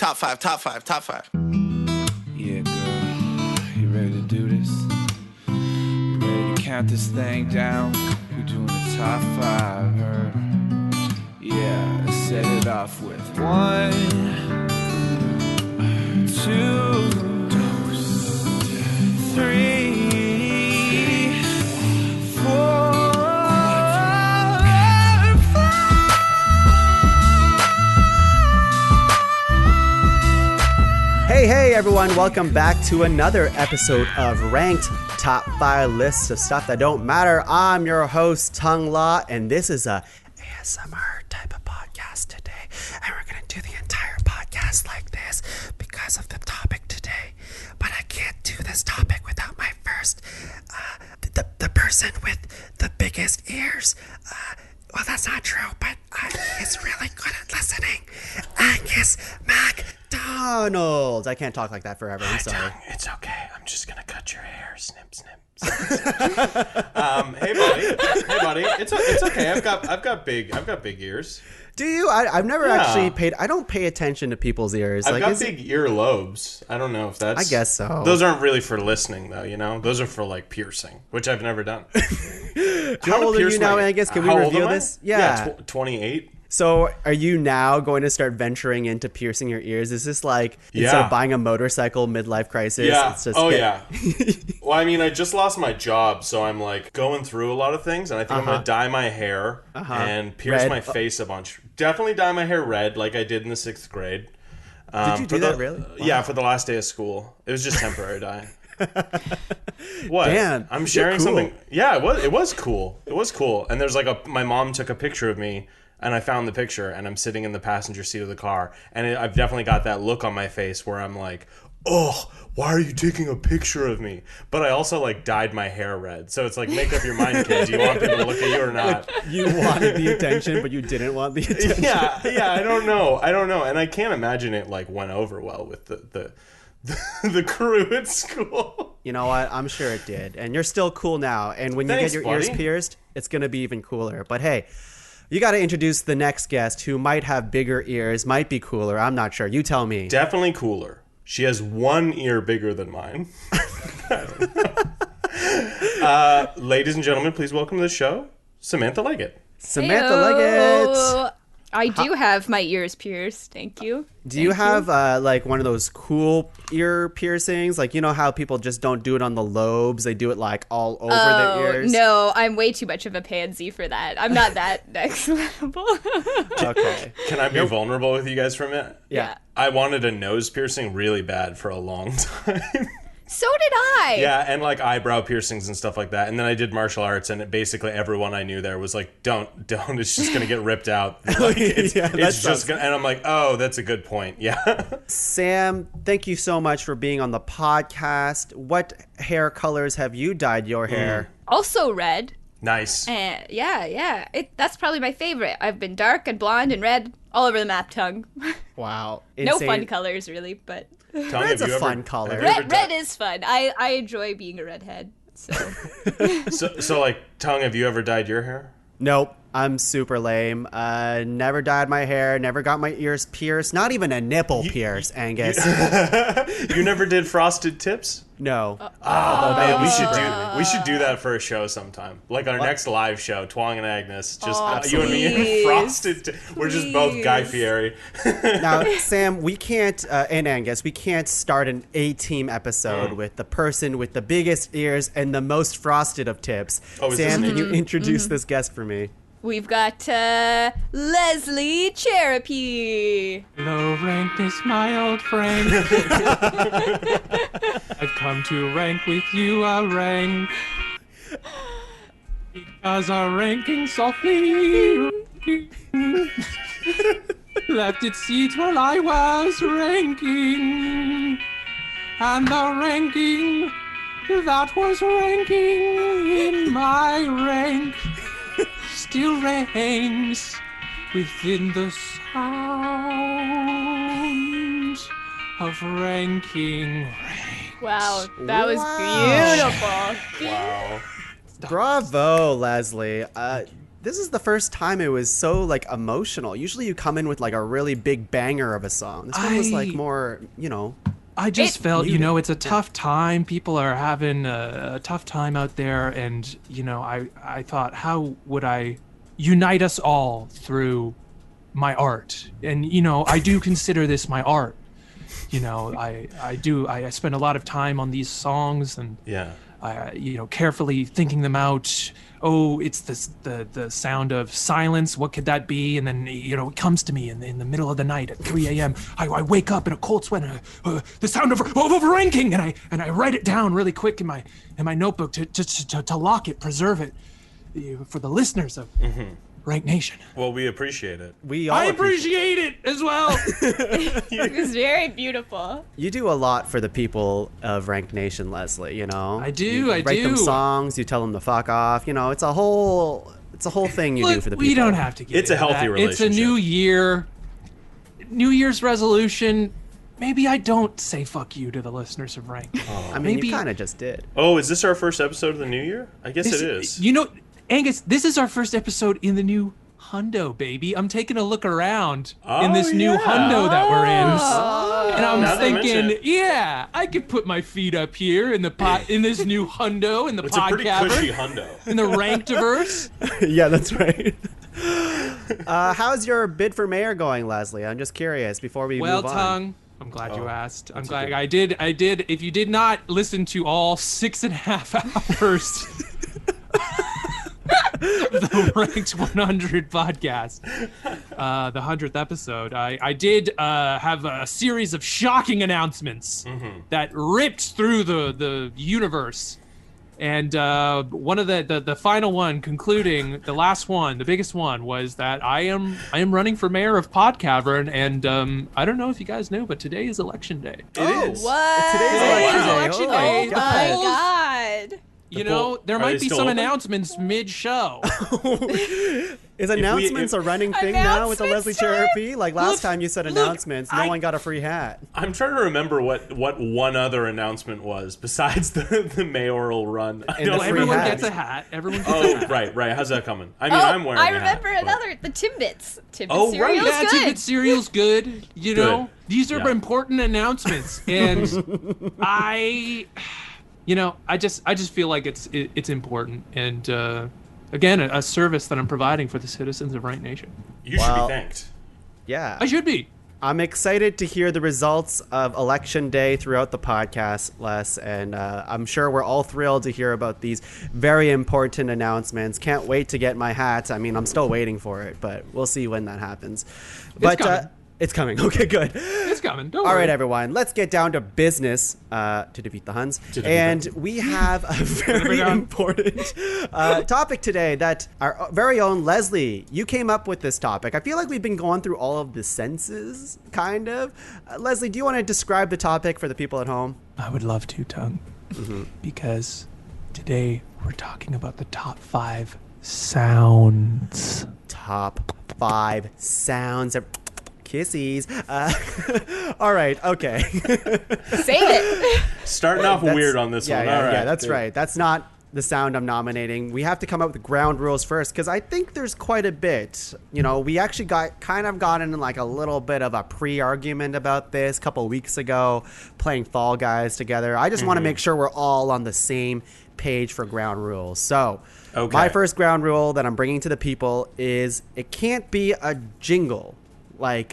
Top five, top five, top five. Yeah, girl, you ready to do this? You ready to count this thing down? We're doing the top five, her. Yeah, let's set it off with 1, 2, 3, 4. Hey everyone, welcome back to another episode of Ranked Top 5 Lists of Stuff That Don't Matter. I'm your host, Tuong La, and this is a ASMR type of podcast today. And we're going to do the entire podcast like this because of the topic today. But I can't do this topic without my first, the person with the biggest ears. Well, that's not true, but he's really good at listening. Angus MacDonald. I can't talk like that forever. I'm sorry. It's okay. I'm just gonna cut your hair. Snip, snip. Hey buddy. It's okay. I've got big ears. Do you? I've never actually paid. I don't pay attention to people's ears. I've got big ear lobes. I don't know if that's. I guess so. Those aren't really for listening, though. You know, those are for like piercing, which I've never done. How old are you now, Angus? Can we reveal this? Yeah, 28. So, are you now going to start venturing into piercing your ears? Is this like instead of buying a motorcycle midlife crisis? Yeah. It's just yeah. Well, I mean, I just lost my job, so I'm like going through a lot of things, and I think I'm gonna dye my hair and pierce my face a bunch. Definitely dye my hair red, like I did in the 6th grade. Did you do that really? Wow. Yeah, for the last day of school. It was just temporary dye. What? Dan, I'm sharing cool. something. Yeah, it was cool. It was cool. And there's like my mom took a picture of me, and I found the picture, and I'm sitting in the passenger seat of the car, and I've definitely got that look on my face where I'm like, oh, why are you taking a picture of me? But I also like dyed my hair red, so it's like, make up your mind, kid. Do you want people to look at you or not? You wanted the attention, but you didn't want the attention. Yeah. I don't know, and I can't imagine it like went over well with the crew at school. You know what? I'm sure it did, and you're still cool now. And when you get your ears pierced, it's gonna be even cooler. But hey. You got to introduce the next guest who might have bigger ears, might be cooler. I'm not sure. You tell me. Definitely cooler. She has one ear bigger than mine. Ladies and gentlemen, please welcome to the show, Samantha Leggatt. Samantha Leggatt. I do have my ears pierced. Thank you. Do you have like one of those cool ear piercings? Like, you know how people just don't do it on the lobes? They do it like all over their ears? No, I'm way too much of a pansy for that. I'm not that next level. Okay. Can I be vulnerable with you guys for a minute? Yeah. I wanted a nose piercing really bad for a long time. So did I. Yeah, and like eyebrow piercings and stuff like that. And then I did martial arts, and basically everyone I knew there was like, don't. It's just going to get ripped out. Like, it's just gonna, and I'm like, oh, that's a good point. Yeah. Sam, thank you so much for being on the podcast. What hair colors have you dyed your hair? Also red. Nice. Yeah. That's probably my favorite. I've been dark and blonde and red all over the map, Tuong. Wow. No fun colors, really, but... Red's a fun color. Red is fun. I enjoy being a redhead. So, so like, Tuong, have you ever dyed your hair? Nope. I'm super lame. Never dyed my hair. Never got my ears pierced. Not even a nipple pierce, Angus. You never did frosted tips? No. Oh man, we should do that for a show sometime. Like our next live show, Tuong and Agnes, just you and me, frosted. We're just both Guy Fieri. Now, Sam, we can't, and Angus, we can't start an A-Team episode with the person with the biggest ears and the most frosted of tips. Sam, can you introduce this guest for me? we've got Leslie Cserepy. Hello, Rankness, my old friend. I've come to rank with you, I'll rank. Because our ranking softly left its seats while I was ranking. And the ranking that was ranking in my rank still reigns within the sounds of ranking ranks. Wow, that was beautiful. Wow. Bravo, Leslie. this is the first time it was so like emotional. Usually you come in with like a really big banger of a song. This one was like more, I just felt, it's a tough time. People are having a tough time out there. And, I thought, how would I unite us all through my art? And, I do consider this my art. I spend a lot of time on these songs and, carefully thinking them out. Oh, it's the sound of silence. What could that be? And then, it comes to me in the middle of the night at 3 a.m. I wake up in a cold sweat and the sound of ranking, and I write it down really quick in my notebook to lock it, preserve it for the listeners of Rank Nation. Well, we appreciate it. I appreciate it as well. It was very beautiful. You do a lot for the people of Rank Nation, Leslie, I do, You write them songs, you tell them to fuck off, it's a whole thing you do for the people. We don't have to get It's a healthy relationship. It's a new year. New Year's resolution. Maybe I don't say fuck you to the listeners of Rank. I mean, you kind of just did. Oh, is this our first episode of the new year? I guess it is. Angus, this is our first episode in the new hundo, baby. I'm taking a look around in this new hundo that we're in, and I'm thinking, I could put my feet up here in this new hundo in the It's a pretty cushy Podcavern, hundo. in the Rankediverse. Yeah, that's right. How's your bid for mayor going, Leslie? I'm just curious before we move on. Tuong, I'm glad you asked. I'm glad I did. If you did not listen to all 6.5 hours the Ranked 100 podcast, the 100th episode, I did have a series of shocking announcements that ripped through the universe. And one of the final one, concluding, the last one, the biggest one, was that I am running for mayor of Podcavern, and I don't know if you guys know, but today is election day. It is. What? Today's election day. Oh my God. There might be some announcements mid-show. Is announcements a running thing now with the Leslie Announcements Cserepy? Like last time you said announcements, no one got a free hat. I'm trying to remember what one other announcement was besides the mayoral run. And the free Everyone hat. gets a hat. Everyone gets a hat. Right. How's that coming? I mean, I'm wearing I a remember hat, another, the Timbits. Timbits Oh, right. cereal's Yeah, good. Timbit cereal's good. Good. These are Yeah. important announcements, and I just feel like it's important, and again, a service that I'm providing for the citizens of Rank Nation. You should be thanked. Yeah. I should be. I'm excited to hear the results of Election Day throughout the podcast, Les, and I'm sure we're all thrilled to hear about these very important announcements. Can't wait to get my hat. I mean, I'm still waiting for it, but we'll see when that happens. coming. It's coming. Okay, good. It's coming. Don't All worry. right, everyone. Let's get down to business to defeat the Huns. And we have a very important topic today that our very own Leslie, you came up with this topic. I feel like we've been going through all of the senses, kind of. Leslie, do you want to describe the topic for the people at home? I would love to, Tuong, because today we're talking about the top 5 sounds. Top 5 sounds. Kissies. All right. Okay. Save it. Starting off weird on this one. All right. Yeah, that's right. That's not the sound I'm nominating. We have to come up with ground rules first because I think there's quite a bit. We actually got in like a little bit of a pre-argument about this a couple weeks ago, playing Fall Guys together. I just want to make sure we're all on the same page for ground rules. So, my first ground rule that I'm bringing to the people is it can't be a jingle. Like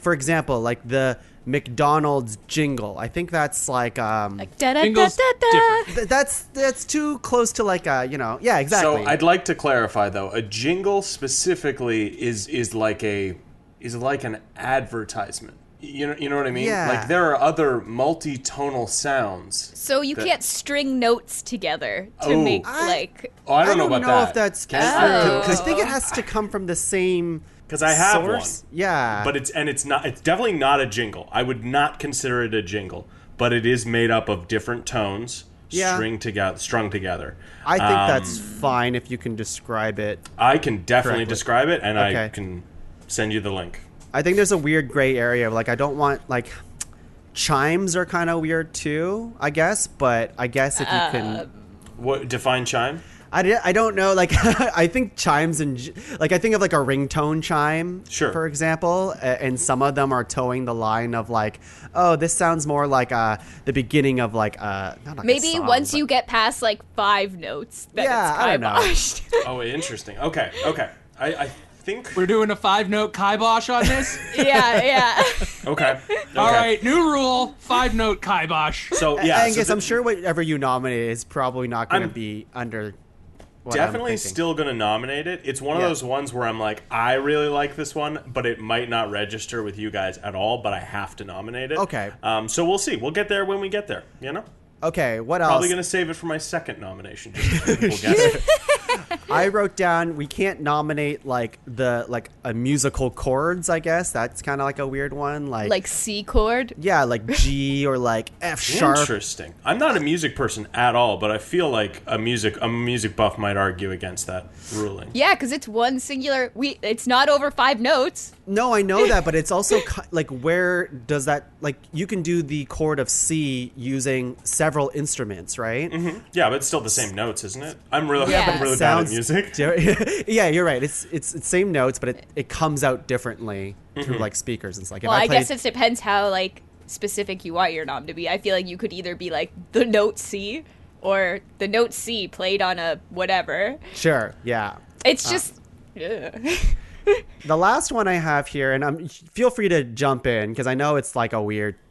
for example, like the McDonald's jingle. I think that's like Da da da Jingles da da. different. that's too close to like yeah, exactly. So I'd like to clarify though, a jingle specifically is like an advertisement. You know what I mean? Yeah. Like there are other multi-tonal sounds. So you can't string notes together to make like. Oh, I don't know about that. if that's true. Oh. I think it has to come from the same Because I have source. one. Yeah. But it's definitely not a jingle. I would not consider it a jingle, but it is made up of different tones strung together. I think that's fine if you can describe it. I can definitely correctly. describe it, and I Okay. can send you the link. I think there's a weird gray area of like I don't want like chimes are kind of weird too, I guess, but I guess if you can What define chime? I don't know. Like, I think chimes and like I think of like a ringtone chime, Sure. for example, and some of them are towing the line of like, oh, this sounds more like the beginning of like not like Maybe a song, once but- you get past like 5 notes, then Yeah, I don't know. it's kiboshed. Oh, interesting. Okay. I think. We're doing a 5-note kibosh on this. yeah. Okay. All right, new rule: 5-note kibosh. So yeah, Angus, I'm sure whatever you nominate is probably not going to I'm be under. What I'm definitely thinking. still gonna nominate it. It's one of Yeah. those ones where I'm like, I really like this one, but it might not register with you guys at all. But I have to nominate it. Okay. So we'll see. We'll get there when we get there. You know. Okay, what else? Probably gonna save it for my second nomination. Just so people guess it. I wrote down we can't nominate like a musical chords. I guess that's kind of like a weird one. Like C chord. Yeah, like G or like F sharp. Interesting. I'm not a music person at all, but I feel like a music buff might argue against that ruling. Yeah, because it's one singular. It's not over 5 notes. No, I know that, but it's also like where does that like you can do the chord of C using several instruments, right? Mm-hmm. Yeah, but it's still the same notes, isn't it? I'm really, Yeah, but I'm really it bad at sounds music. Yeah, you're right. It's same notes, but it comes out differently through like speakers and stuff. Like, if Well, I played- guess it depends how like specific you want your nom to be. I feel like you could either be like the note C or the note C played on a whatever. Sure, yeah. It's just. Ugh. The last one I have here, and feel free to jump in because I know it's like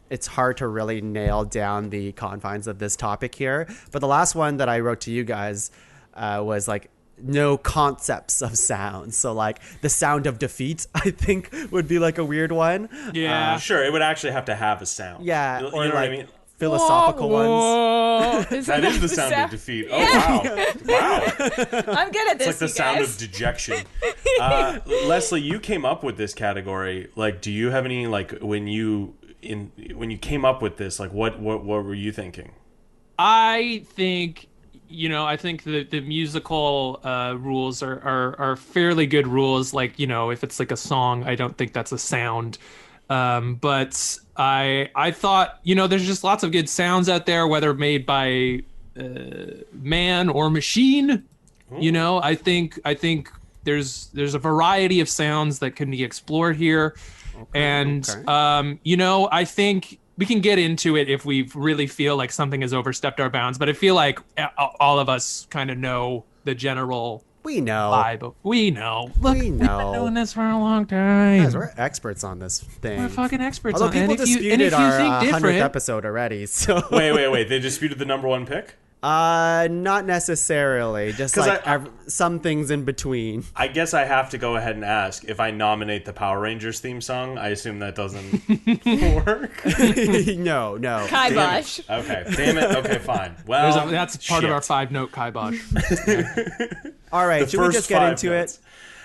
it's hard to really nail down the confines of this topic here. But the last one that I wrote to you guys was like no concepts of sounds. So like the sound of defeat, I think would be like a weird one. Yeah. Sure, it would actually have to have a sound. Yeah, you or know what I like mean? philosophical ones. Whoa. That is the sound of defeat. Oh wow, wow! I'm good at this. It's like the you sound guys. of dejection. Leslie, you came up with this category. Like, do you have any like when you came up with this? Like, what were you thinking? I think the musical rules are fairly good rules. Like, if it's like a song, I don't think that's a sound. But I thought, there's just lots of good sounds out there, whether made by man or machine. Ooh. I think there's a variety of sounds that can be explored here. Okay. I think we can get into it if we really feel like something has overstepped our bounds. But I feel like all of us kind of know the general We know. vibe. We know. Look, We we've know. been doing this for a long time. Guys, we're experts on this thing. We're fucking experts Although on it. people And if you disputed our think 100th different, episode already, so Wait. They disputed the number one pick? not necessarily. Just 'Cause like some things in between. I guess I have to go ahead and ask if I nominate the Power Rangers theme song. I assume that doesn't work. No. Kibosh. Okay, damn it. Okay, fine. Well, that's part of our shit. 5-note kibosh. All right, The should we first just get 5 into notes. it?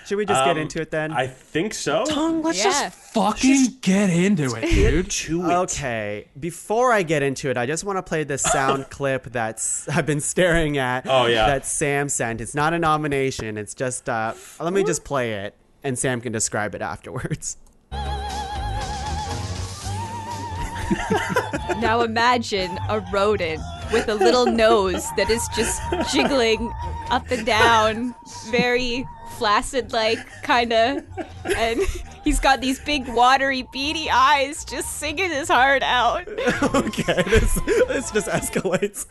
Should we just get into it then? I think so. Let's Yeah. just fucking get into it, dude. To it. Okay, before I get into it, I just want to play this sound clip I've been staring at. Oh, yeah. That Sam sent. It's not a nomination. It's just let me just play it, and Sam can describe it afterwards. Now imagine a rodent with a little nose that is just jiggling up and down, very flaccid-like, kind of, and he's got these big watery beady eyes just singing his heart out. Okay, this just escalates.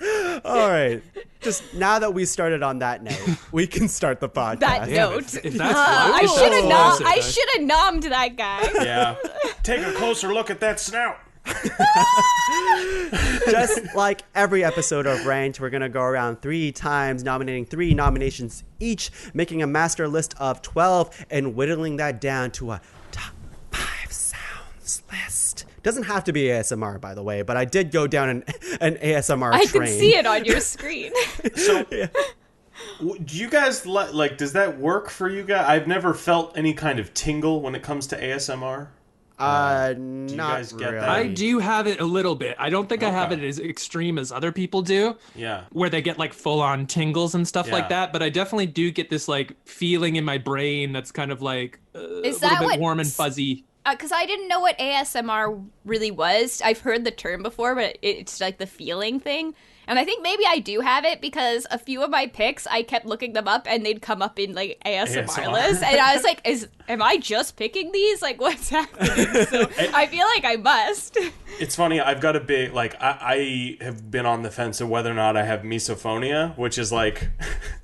All right, just now that we started on that note, we can start the podcast. That note. If that's I low, should have that's I should have nommed that guy. Yeah. Take a closer look at that snout. Just like every episode of Ranked, we're going to go around 3 times, nominating 3 nominations each, making a master list of 12, and whittling that down to a top 5 sounds list. Doesn't have to be ASMR, by the way, but I did go down an ASMR I train. can see it on your screen. So, do you guys like? Does that work for you guys? I've never felt any kind of tingle when it comes to ASMR. Not guys get really. that? I do have it a little bit. I don't think I have it Okay. as extreme as other people do. Yeah. Where they get like full on tingles and stuff Yeah. like that. But I definitely do get this like feeling in my brain that's kind of like Is a little that bit what warm and fuzzy. Because I didn't know what ASMR really was. I've heard the term before, but it's like the feeling thing. And I think maybe I do have it because a few of my picks, I kept looking them up and they'd come up in like ASMR lists. And I was like, am I just picking these? Like, what's happening? So I feel like I must. It's funny, I've got a big, like, I have been on the fence of whether or not I have misophonia, which is like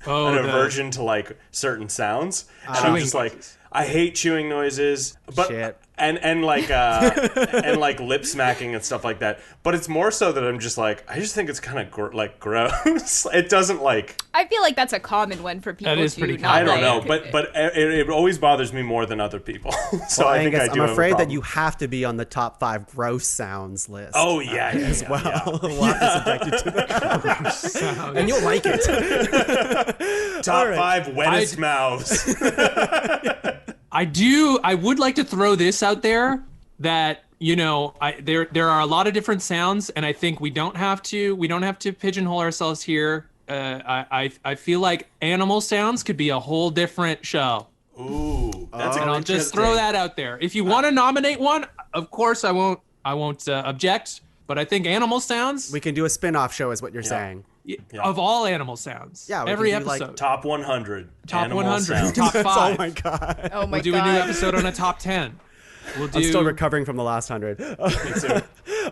an aversion to like certain sounds. And I'm just like, I hate chewing noises, but Shit. and like and like lip smacking and stuff like that. But it's more so that I'm just like, I just think it's kind of gross. It doesn't like. I feel like that's a common one for people. That is too, pretty not I don't know, like- but it always bothers me more than other people. So Well, I think Angus, I do I'm have a afraid that problem. you have to be on the top 5 gross sounds list. Oh yeah, as well. We'll have to subject you to that. And you'll like it. Top right. 5 wettest mouths. I would like to throw this out there that, you know, there are a lot of different sounds, and I think we don't have to pigeonhole ourselves here. I feel like animal sounds could be a whole different show. Ooh, that's And I'll just throw that out there. If you want to nominate one, of course I won't object, but I think animal sounds We can do a spin-off show is what you're saying. of all animal sounds. Yeah, we every can do, like, episode. top 100. top animal 100, sounds. top 5. Oh my god. Oh my We'll do god. a new episode on a top 10. We'll do I'm still recovering from the last 100. Me too.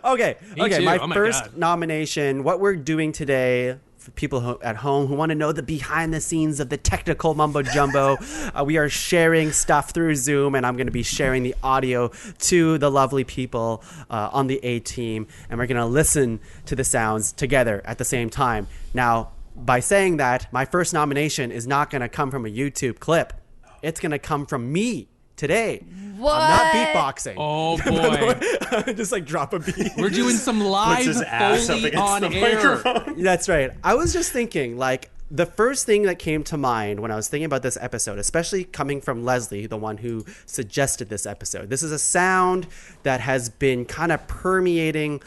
Okay. too. My Oh my first God. nomination, what we're doing today for people at home who want to know the behind the scenes of the technical mumbo jumbo, we are sharing stuff through Zoom, and I'm going to be sharing the audio to the lovely people on the A-Team, and we're going to listen to the sounds together at the same time. Now, by saying that, my first nomination is not going to come from a YouTube clip. It's going to come from me today. What? I'm not beatboxing. Oh boy. Just like drop a beat. We're doing some live Puts his ass up Foley against on the air. microphone. That's right. I was just thinking, like, the first thing that came to mind when I was thinking about this episode, especially coming from Leslie, the one who suggested this episode, this is a sound that has been kind of permeating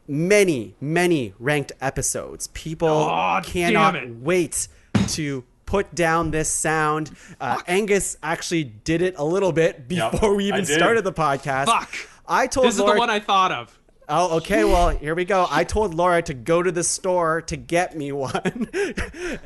many ranked episodes. People Aw, cannot damn it. wait to put down this sound. Angus actually did it a little bit before we I even did. started the podcast. Fuck. I told This is Laura, the one I thought of. Oh, okay. Well, here we go. I told Laura to go to the store to get me one,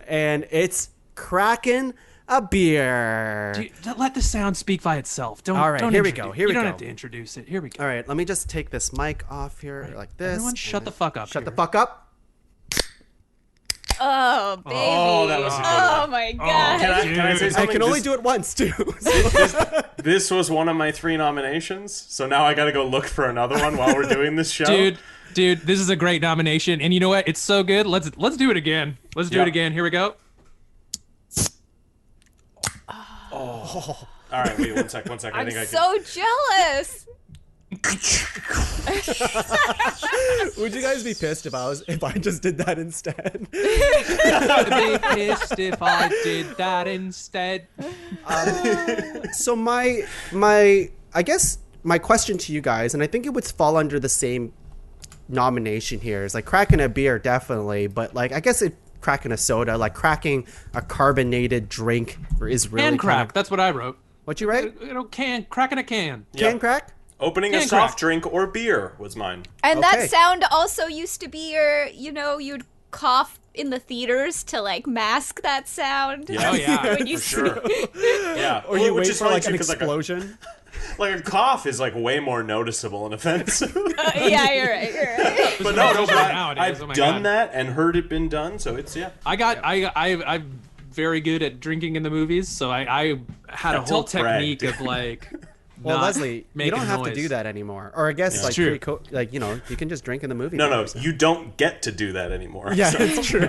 and it's cracking a beer. Dude, let the sound speak by itself. Don't. All right, don't here we introduce- go, here we You don't go. have to introduce it. Here we go. All right, let me just take this mic off here like this. Everyone, shut the fuck up. Shut here. the fuck up. Oh, baby. Oh, that was a good Oh one. my god. Can I say I something? can only This- do it once too. This was one of my 3 nominations, so now I got to go look for another one while we're doing this show. Dude, this is a great nomination, and you know what? It's so good. Let's do it again. Let's do Yeah. it again. Here we go. All right, wait, one sec. I I'm think I can. so jealous. Would you guys be pissed if I just did that instead? I'd be pissed if I did that instead. So my I guess my question to you guys, and I think it would fall under the same nomination here, is like cracking a beer, definitely, but like I guess cracking a soda, like cracking a carbonated drink is really Can crack. kind of, That's what I wrote. what you write? You know, cracking a can. Can crack? Opening a Can soft crack. drink or beer was mine. And Okay. that sound also used to be you'd cough in the theaters to like mask that sound. Yeah. Oh yeah. When you Sure. Yeah. Or you which wait is for funny like too, an 'cause, explosion? Like a cough is like way more noticeable and offensive. Yeah, you're right. You're right. But no, but Nowadays, I've oh my done God. that and heard it been done, so it's I'm very good at drinking in the movies, so I had a That's whole all Fred. technique of like. Well, not Leslie, you making don't have noise. to do that anymore. Or I guess like true. like you can just drink in the movie. No, theaters. you don't get to do that anymore. Yeah, So, it's true.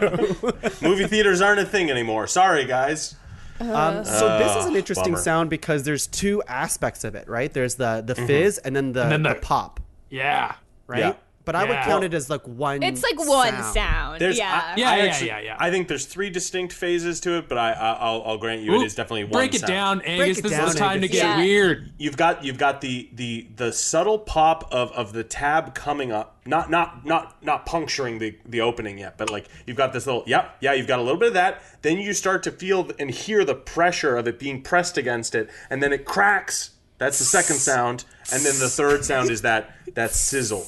movie theaters aren't a thing anymore. Sorry, guys. So this is an interesting bummer. sound because there's 2 aspects of it, right? There's the fizz and then the pop, Yeah. right? Yeah. But I would Yeah. count it as like one. It's like one sound. There's, Yeah. Yeah. I think there's 3 distinct phases to it, but I'll grant you Ooh, it is definitely one break it sound. down, Angus. it This down, is time Angus. to get Yeah. weird. You've got the subtle pop of the tab coming up, not puncturing the opening yet, but like you've got this little you've got a little bit of that. Then you start to feel and hear the pressure of it being pressed against it, and then it cracks. That's the second sound, and then the third sound is that sizzle.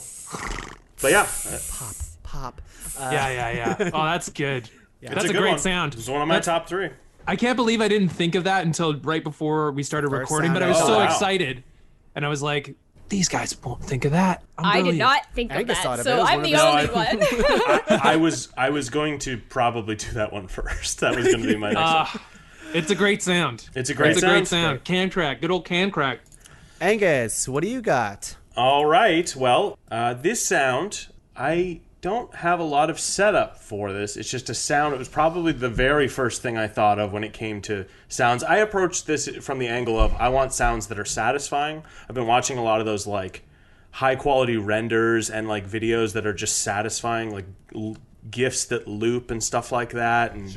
But yeah, pop. Yeah. Oh, that's good. Yeah. That's a good great one. sound. It's one of my top 3. I can't believe I didn't think of that until right before we started First recording, sound but I was I so saw. excited. And I was like, these guys won't think of that. I did not think of Angus thought that, of it. It so was I'm one of the his- only one. I was going to probably do that one first. That was going to be my next one. It's a great sound. It's a great sound. Can crack. Good old can crack. Angus, what do you got? All right. Well, this sound, I don't have a lot of setup for this. It's just a sound. It was probably the very first thing I thought of when it came to sounds. I approached this from the angle of I want sounds that are satisfying. I've been watching a lot of those like high quality renders and like videos that are just satisfying, like GIFs that loop and stuff like that, and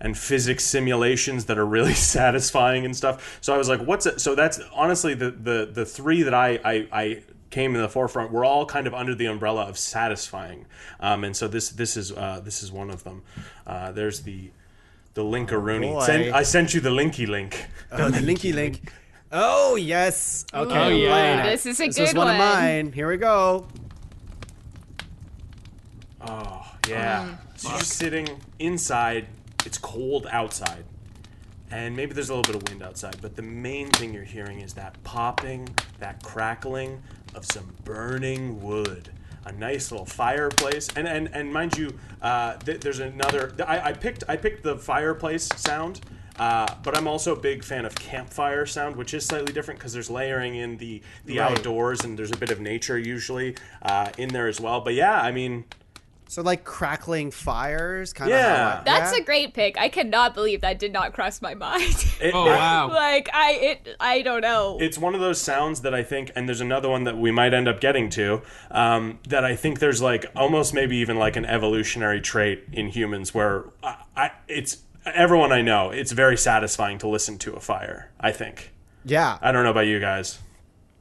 and physics simulations that are really satisfying and stuff. So I was like, what's it? So that's honestly the 3 that I came in the forefront were all kind of under the umbrella of satisfying, and so this is one of them. There's the Link-a-rooney. I sent you the Linky Link. Oh, the Linky Link. Oh, yes. Okay. Oh, yeah. This is a This good is one of mine. Here we go. Oh, yeah. So you're sitting inside. It's cold outside. And maybe there's a little bit of wind outside. But the main thing you're hearing is that popping, that crackling of some burning wood. A nice little fireplace. And mind you, there's another... I picked the fireplace sound. But I'm also a big fan of campfire sound, which is slightly different because there's layering in the outdoors, and there's a bit of nature usually in there as well. But yeah, I mean... So like crackling fires, kind of. Yeah. That's a great pick. I cannot believe that did not cross my mind. Wow. Like I don't know. It's one of those sounds that I think, and there's another one that we might end up getting to, that I think there's like almost maybe even like an evolutionary trait in humans where it's everyone I know, it's very satisfying to listen to a fire, I think. Yeah. I don't know about you guys.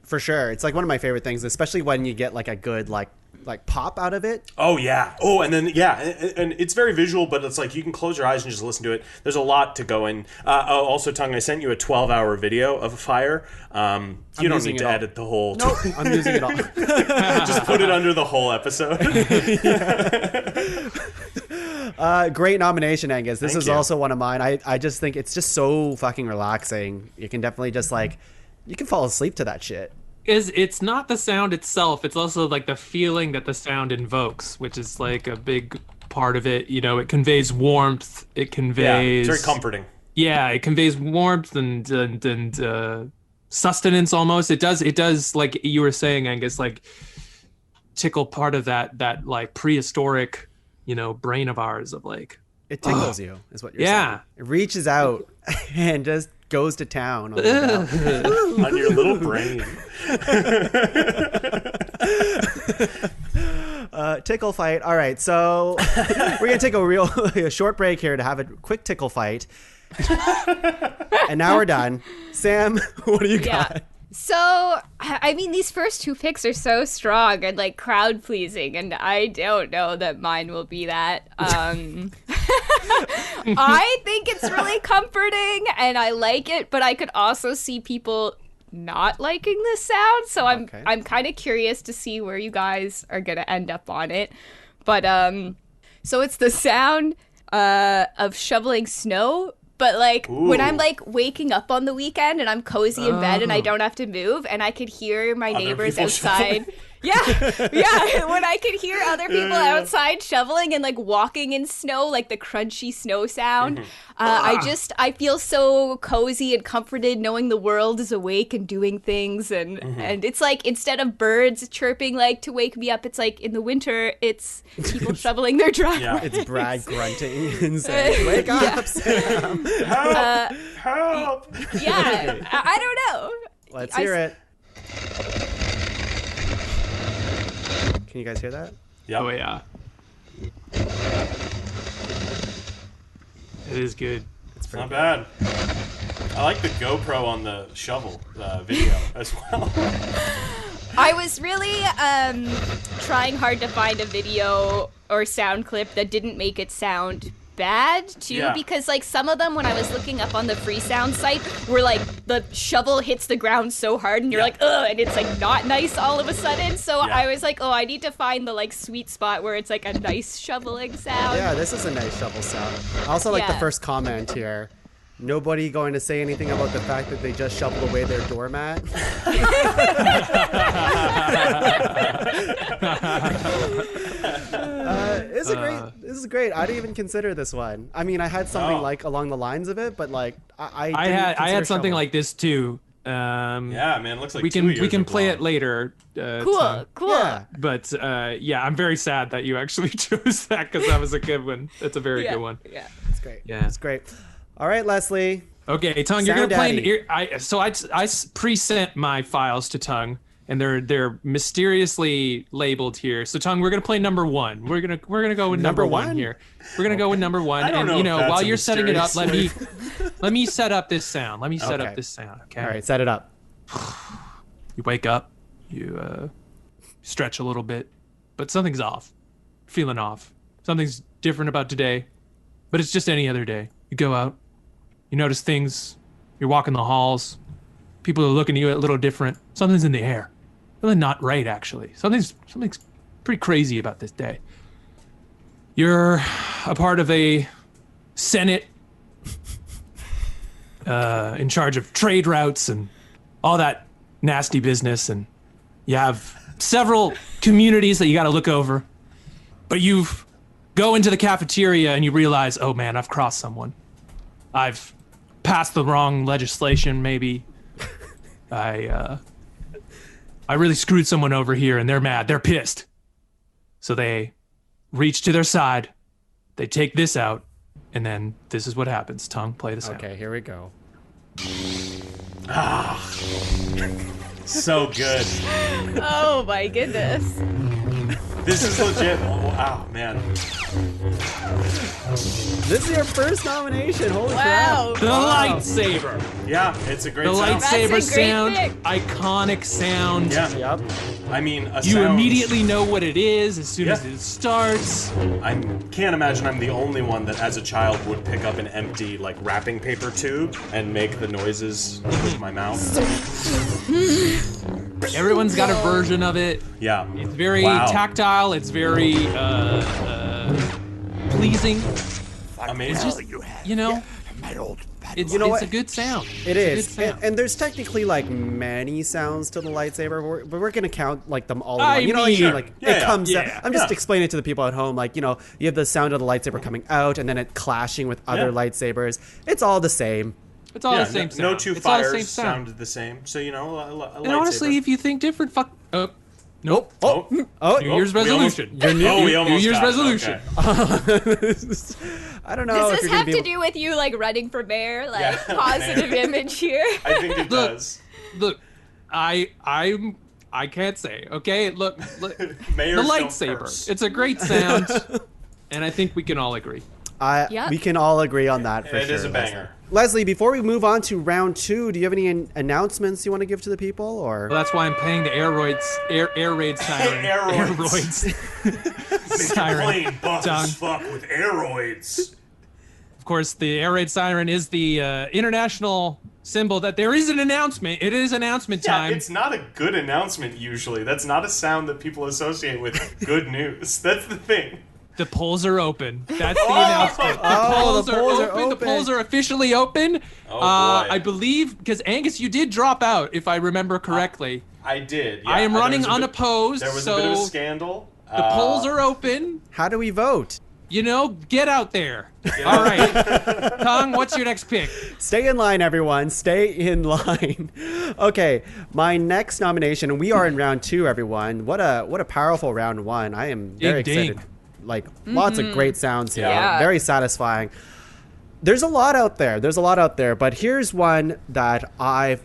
For sure. It's like one of my favorite things, especially when you get like a good like pop out of it. Oh yeah. Oh, and then and it's very visual, but it's like you can close your eyes and just listen to it. There's a lot to go in. Also, Tuong, I sent you a 12-hour video of a fire. You don't need to edit the whole. Nope, I'm using it all. Just put it under the whole episode. Great nomination, Angus. This Thank is you. also one of mine. I just think it's just so fucking relaxing. You can definitely just like, you can fall asleep to that shit. It's not the sound itself, it's also like the feeling that the sound invokes, which is like a big part of it. You know, it conveys warmth, it conveys it's very comforting. Yeah, it conveys warmth and sustenance almost. It does like you were saying, Angus, like tickle part of that like prehistoric, brain of ours of like it tickles you, is what you're saying. It reaches out and just goes to town on, on your little brain. Tickle fight. All right, so we're gonna take a short break here to have a quick tickle fight, and now we're done. Sam, what do you got? Yeah. So, I mean, these first 2 picks are so strong and like crowd pleasing, and I don't know that mine will be that. I think it's really comforting and I like it, but I could also see people not liking this sound. So I'm kind of curious to see where you guys are gonna end up on it. But so it's the sound of shoveling snow. But, like, when I'm, like, waking up on the weekend and I'm cozy in bed and I don't have to move and I could hear my neighbors outside. Yeah. When I could hear other people outside shoveling and, like, walking in snow, like the crunchy snow sound. I feel so cozy and comforted knowing the world is awake and doing things. And it's like, instead of birds chirping, like, to wake me up, it's like, in the winter, it's people shoveling their driveway. Yeah, it's Brad grunting and saying, wake up, Sam. Help! Yeah, I don't know. Let's hear it. Can you guys hear that? Yep. Oh yeah. It is good. It's not bad. I like the GoPro on the shovel video as well. I was really trying hard to find a video or sound clip that didn't make it sound bad too, because like some of them when I was looking up on the free sound site were like the shovel hits the ground so hard and you're like, ugh, and it's like not nice all of a sudden. So I was like, oh, I need to find the like sweet spot where it's like a nice shoveling sound. Yeah, this is a nice shovel sound. I also like the first comment here. Nobody going to say anything about the fact that they just shoveled away their doormat. This is great. I didn't even consider this one. I mean, I had something like along the lines of it, but like I had something like this too. Yeah, man, it looks like we can play it later. Cool. Yeah. But I'm very sad that you actually chose that because that was a good one. That's a very good one. Yeah, it's great. Yeah, it's great. All right, Leslie. Okay, Tuong, you're gonna play. I pre-sent my files to Tuong, and they're mysteriously labeled here. So Tuong, we're gonna play number one. We're gonna go with number one here. We're gonna go with number one, and while you're setting it up, let me set up this sound. Let me set up this sound. Okay. All right, set it up. You wake up, you stretch a little bit, but something's off. Feeling off. Something's different about today, but it's just any other day. You go out. You notice things, you're walking the halls, people are looking at you a little different. Something's in the air. Something not right, actually. Something's pretty crazy about this day. You're a part of a Senate in charge of trade routes and all that nasty business, and you have several communities that you got to look over, but you go into the cafeteria and you realize, oh man, I've crossed someone. I've passed the wrong legislation, maybe. I really screwed someone over here, and they're mad. They're pissed. So they reach to their side. They take this out, and then this is what happens. Tuong, play the sound. Okay, here we go. So good. Oh my goodness. This is legit. Wow, man. This is your first nomination. Holy Wow. crap. The lightsaber. Yeah, it's a great The sound. lightsaber That's a great sound. pick. Iconic sound. Yeah. Yep. I mean, a You sound. immediately know what it is as soon as it starts. I can't imagine I'm the only one that, as a child, would pick up an empty, like, wrapping paper tube and make the noises with my mouth. Everyone's got a version of it. Yeah. It's very tactile. It's very pleasing. Amazing. It's just, you know, it's a good sound. It is. It's a good sound. And there's technically like many sounds to the lightsaber, but we're going to count like them all in I one. You know mean, what I mean? Like it comes out. yeah. I'm just explaining it to the people at home. Like, you know, you have the sound of the lightsaber coming out and then it clashing with other lightsabers. It's all the same. It's all the same sound. No two It's all the same fires sound. sounded the same. So, you know, a And honestly, lightsaber. if you think different, nope. Oh, New Year's resolution. we almost New Year's got it. resolution. Okay. I don't know. Does if this you're have gonna to do with you like running for mayor? Like positive image here? I think it does. Look, I can't say. Okay, look the Mayors don't lightsaber. curse. It's a great sound, and I think we can all agree. We can all agree on that for It sure. is a banger. Leslie, before we move on to round 2, do you have any announcements you want to give to the people, or? Well, that's why I'm playing the air raid siren. Aeroids. Siren. Plain buff Tuong. as fuck with aeroids. Of course, the air raid siren is the international symbol that there is an announcement. It is announcement time. Yeah, it's not a good announcement usually. That's not a sound that people associate with good news. That's the thing. The polls are open. That's the announcement. The polls are open. The polls are officially open. Oh, boy. I believe, because Angus, you did drop out, if I remember correctly. I did. Yeah. I am running There was a bit- unopposed, There was so a bit of a scandal. the polls are open. How do we vote? You know, get out there. All right. Tuong, what's your next pick? Stay in line, everyone. Stay in line. Okay, my next nomination, and we are in round 2, everyone. What a powerful round 1. I am very Ding, excited. Like, lots of great sounds here. Yeah. Very satisfying. There's a lot out there. But here's one that I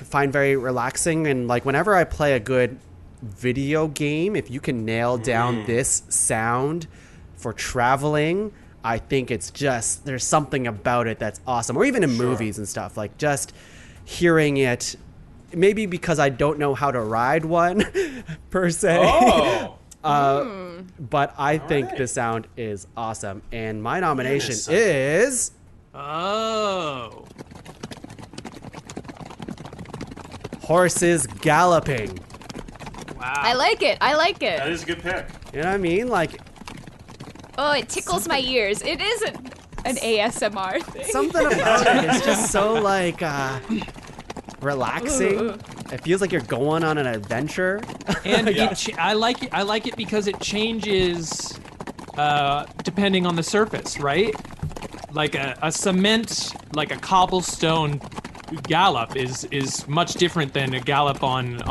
find very relaxing. And like whenever I play a good video game, if you can nail down this sound for traveling, I think it's just, there's something about it that's awesome. Or even in movies and stuff, like just hearing it, maybe because I don't know how to ride one per se. Oh. But I think right. the sound is awesome. And my nomination is is... Oh. Horses galloping. Wow. I like it. I like That it. is a good pick. You know what I mean? Like, Oh, it tickles my ears. It isn't an ASMR thing. something about it is just so, like, relaxing. It feels like you're going on an adventure. And Yeah. I like it. I like it because it changes depending on the surface, right? Like a cement, like a cobblestone gallop is much different than a gallop on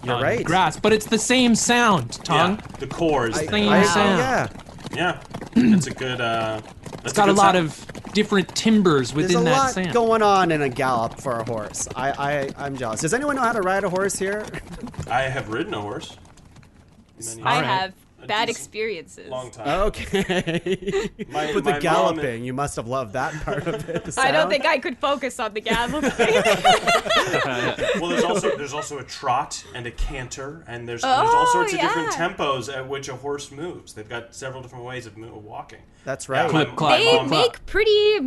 You're right. grass, but it's the same sound, Tongue. Yeah, the core is Same I- sound. yeah. Yeah, it's a good. It's got a lot of different timbers There's within a that lot sound. going on in a gallop for a horse. I'm jealous. Does anyone know how to ride a horse here? I have ridden a horse. I Alright. have A bad decent- experiences. Long time. Okay. My But the mom- galloping, you must have loved that part of it. The I don't sound. think I could focus on the galloping. Well, there's also a trot and a canter, and there's all sorts of different yeah. tempos at which a horse moves. They've got several different ways of walking. That's right. my- Clip, clap, my They mom- make pretty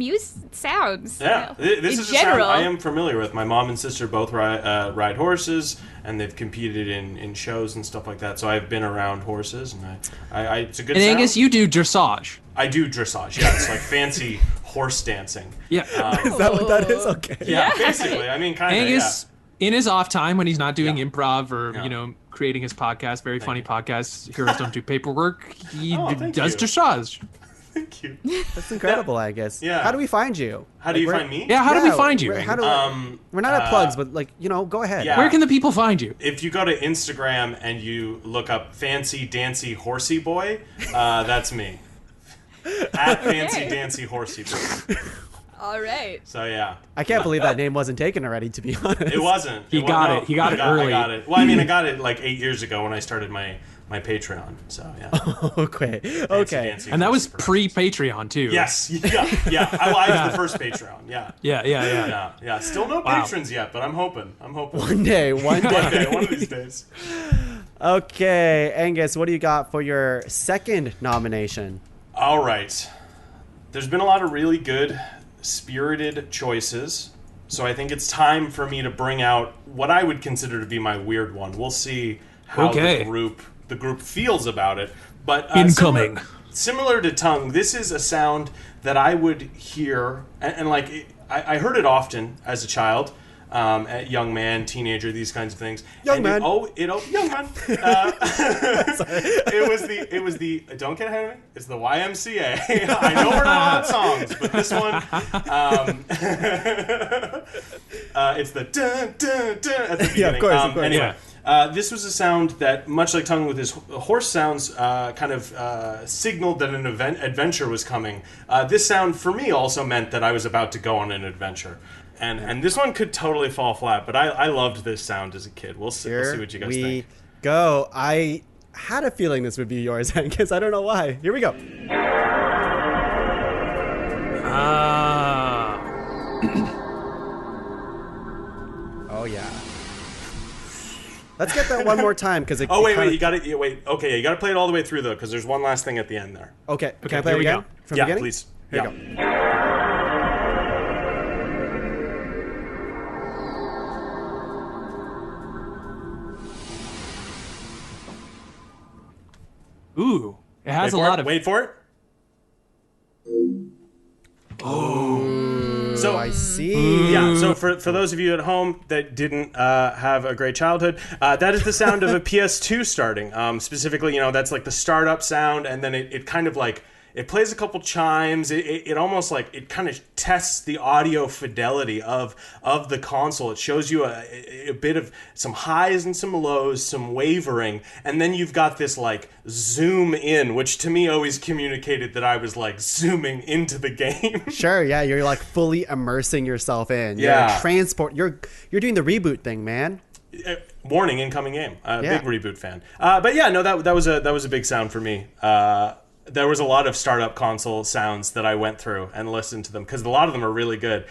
sounds. Yeah, you know, this in is general. a sound I am familiar with. My mom and sister both ride horses, and they've competed in shows and stuff like that. So I've been around horses, and I it's a good And sound. Angus, you do dressage. I do dressage. Yeah, it's like fancy horse dancing. Yeah. Is that what that is? Okay. Yeah, basically. I mean, kind of. Angus, in his off time when he's not doing Yeah. improv or Yeah. creating his podcast, very funny podcast, Girls Don't Do Paperwork, he Oh, thank does you. dressage. Thank you. That's incredible, I guess. Yeah. How do we find you? How do you where- find me? Yeah, how do we find you? How do Um, we're not at plugs, but go ahead. yeah. Where can the people find you? If you go to Instagram and you look up Fancy Dancy Horsey Boy, that's me. At Fancy Dancy Horsey Boy. All right. So yeah, I can't believe that name wasn't taken already, to be honest. it wasn't. He got it. He got it early. I got it. Well, I mean, I got it like 8 years ago when I started my Patreon. So yeah. Okay. Fancy Okay. Dancy And that was Horsey Boy. pre-Patreon too. Yes. Yeah. I was the first Patreon. Yeah. Yeah. Still no Wow. patrons yet, but I'm hoping. One day. One day, one of these days. Okay, Angus, what do you got for your second nomination? All right. There's been a lot of really good, spirited choices, so I think it's time for me to bring out what I would consider to be my weird one. We'll see how Okay. the group feels about it. But Incoming. Similar to Tongue, this is a sound that I would hear, and I heard it often as a child. A young man, teenager, these kinds of things. Young And man. Young man. It was the. Don't get ahead of me. It's the YMCA. I know we're not on songs, but this one, it's the dun dun dun at the beginning. Yeah, of course. Anyway. This was a sound that, much like Tongue with his horse sounds, kind of signaled that an adventure was coming. This sound, for me, also meant that I was about to go on an adventure. And this one could totally fall flat, but I loved this sound as a kid. We'll see what you guys we think. go. I had a feeling this would be yours, Angus. I don't know why. Here we go. Ah. Oh, yeah. Let's get that one more time, because it. Oh, wait, kinda- you got it. Wait, okay, you got to play it all the way through, though, because there's one last thing at the end there. Okay. Can Okay, I play here it we again? go. From Yeah, the beginning? please. Here Yeah. we go. Ooh, it has a Wait for lot it. of. Wait for it. So I see. Yeah, so for those of you at home that didn't have a great childhood, that is the sound of a PS2 starting. Specifically, that's like the startup sound, and then it kind of like, it plays a couple chimes. It almost like, it kind of tests the audio fidelity of the console. It shows you a bit of some highs and some lows, some wavering, and then you've got this like zoom in, which to me always communicated that I was like zooming into the game. Sure, yeah, you're like fully immersing yourself in. Yeah. You're transport. You're doing the reboot thing, man. Warning, incoming game. Yeah. Big reboot fan. But yeah, no, that was a big sound for me. There was a lot of startup console sounds that I went through and listened to them because a lot of them are really good.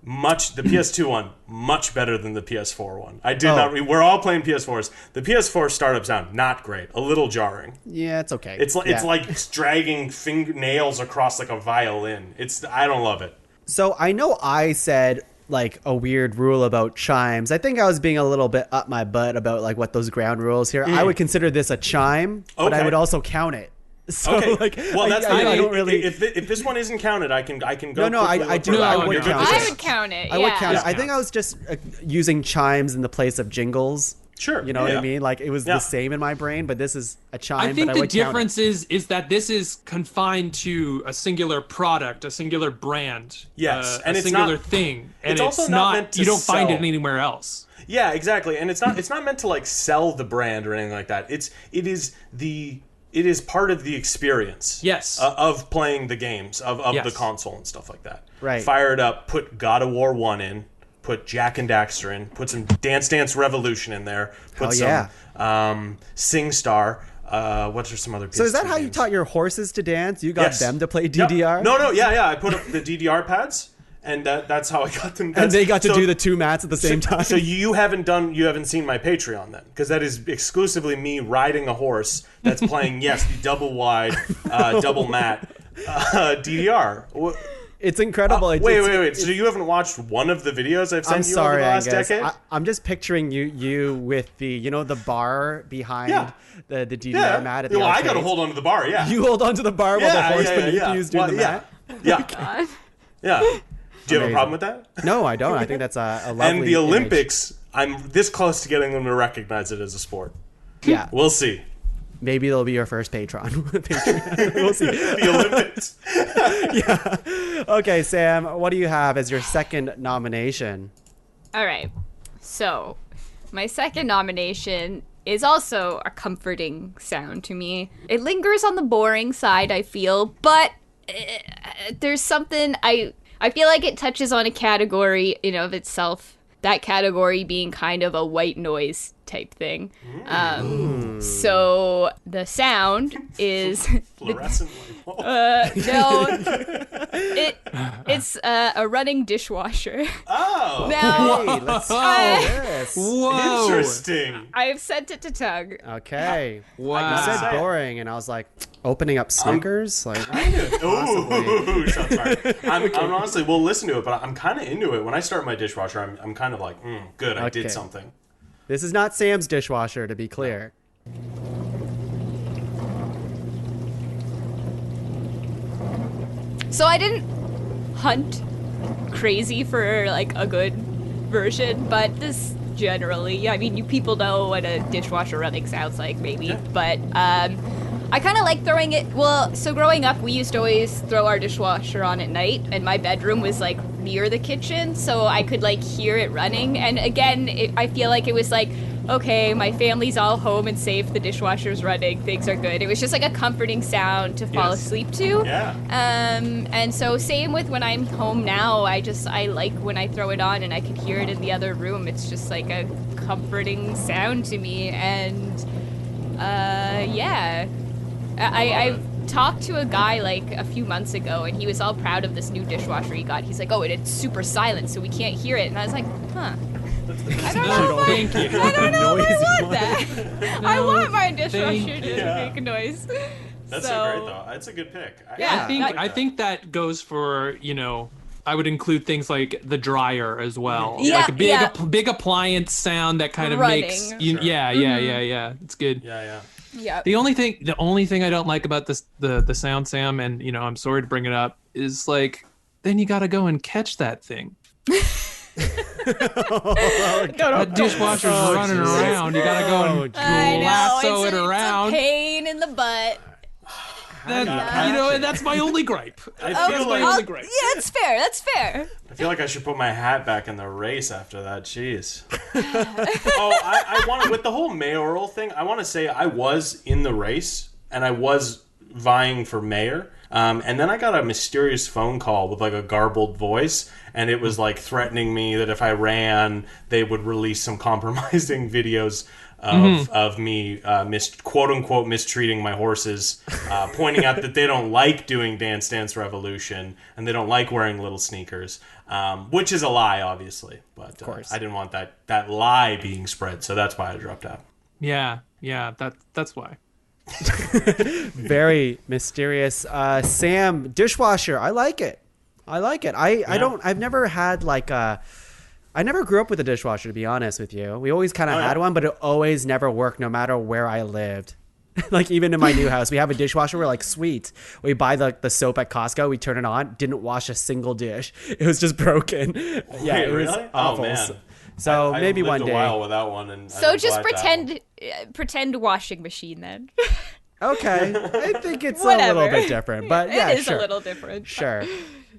The PS2 one, much better than the PS4 one. I did not. We're all playing PS4s. The PS4 startup sound, not great. A little jarring. Yeah, it's okay. It's like dragging fingernails across like a violin. I don't love it. So I know I said like a weird rule about chimes. I think I was being a little bit up my butt about like what those ground rules here. I would consider this a chime, but I would also count it. So, okay. Well, that's I don't really. If this one isn't counted, I can go. No, I do. I would count it. I would count it. I would count it. I think I was just using chimes in the place of jingles. Sure. You know what I mean? Like it was the same in my brain, but this is a chime. I think the difference is that this is confined to a singular product, a singular brand. Yes, and a singular thing, and it's also not meant to you don't sell. find it anywhere else. Yeah, exactly. And it's not meant to like sell the brand or anything like that. It is part of the experience. Yes. Of playing the games of the console and stuff like that. Right. Fire it up. Put God of War 1 in. Put Jack and Daxter in. Put some Dance Dance Revolution in there. Put some SingStar. What are some other? So is that how you taught your horses to dance? You got them to play DDR? Yep. No, yeah. I put up the DDR pads. And that's how I got them. And they got to do the two mats at the same time. So you haven't seen my Patreon then, because that is exclusively me riding a horse that's playing the double wide, double mat DDR. It's incredible. Wait. So you haven't watched one of the videos I've sent you over the last decade? I'm just picturing you with the bar behind the DDR mat at the I got to hold on to the bar. Yeah. You hold on to the bar while the horse beneath you is doing the mat. Yeah. Yeah. Do you have a problem with that? No, I don't. I think that's a lovely And the Olympics, I'm this close to getting them to recognize it as a sport. Yeah. We'll see. Maybe they'll be your first patron. We'll see. The Olympics. Yeah. Okay, Sam, what do you have as your second nomination? All right. So, my second nomination is also a comforting sound to me. It lingers on the boring side, I feel, but there's something I feel like it touches on a category in of itself, that category being kind of a white noise type thing. So the sound is fluorescent it's a running dishwasher. Oh, now, hey, let's see this. Whoa, interesting. I've sent it to Tug. Okay. Wow. You said boring, and I was like, opening up Snickers? Like, Ooh, shots fired. I'm honestly, we'll listen to it, but I'm kind of into it. When I start my dishwasher, I'm kind of like, good, I did something. This is not Sam's dishwasher, to be clear. So I didn't hunt crazy for like a good version, but this generally, I mean, you people know what a dishwasher running sounds like, maybe, but I kind of like throwing it. Well, so growing up, we used to always throw our dishwasher on at night, and my bedroom was like near the kitchen, so I could like hear it running. And again, I feel like it was like, okay, my family's all home and safe, the dishwasher's running, things are good. It was just like a comforting sound to fall asleep to. Yeah. And so same with when I'm home now, I like when I throw it on and I can hear it in the other room. It's just like a comforting sound to me, and I talked to a guy like a few months ago, and he was all proud of this new dishwasher he got. He's like, oh, it's super silent, so we can't hear it. And I was like, huh. I don't know if I want that. I want my dishwasher to make a noise. That's so great, though. That's a good pick. I think that goes for, I would include things like the dryer as well. Yeah, like a big appliance sound that kind of makes you. Sure. Yeah. It's good. Yeah. The only thing I don't like about the sound, Sam, and I'm sorry to bring it up, is like then you got to go and catch that thing. That dishwasher's running around. You gotta go and lasso it around. It's a pain in the butt. That's my only gripe. Yeah, it's fair. That's fair. I feel like I should put my hat back in the race after that. Jeez. I want to, with the whole mayoral thing, I want to say I was in the race and I was vying for mayor. And then I got a mysterious phone call with like a garbled voice, and it was like threatening me that if I ran, they would release some compromising videos of me quote unquote mistreating my horses, pointing out that they don't like doing Dance Dance Revolution and they don't like wearing little sneakers, which is a lie, obviously. But of course. I didn't want that lie being spread, so that's why I dropped out. Yeah, that's why. Very mysterious. Sam, dishwasher. I like it. I've never had like I never grew up with a dishwasher, to be honest with you. We always kind of had one, but it always never worked no matter where I lived. Like even in my new house, we have a dishwasher. We're like, sweet. We buy the soap at Costco. We turn it on. Didn't wash a single dish. It was just broken. Yeah, it was really? awful. Oh, man. So maybe one day. I lived a while without one. And so just pretend washing machine then. Okay. I think it's a little bit different. But yeah, it is sure. a little different. Sure.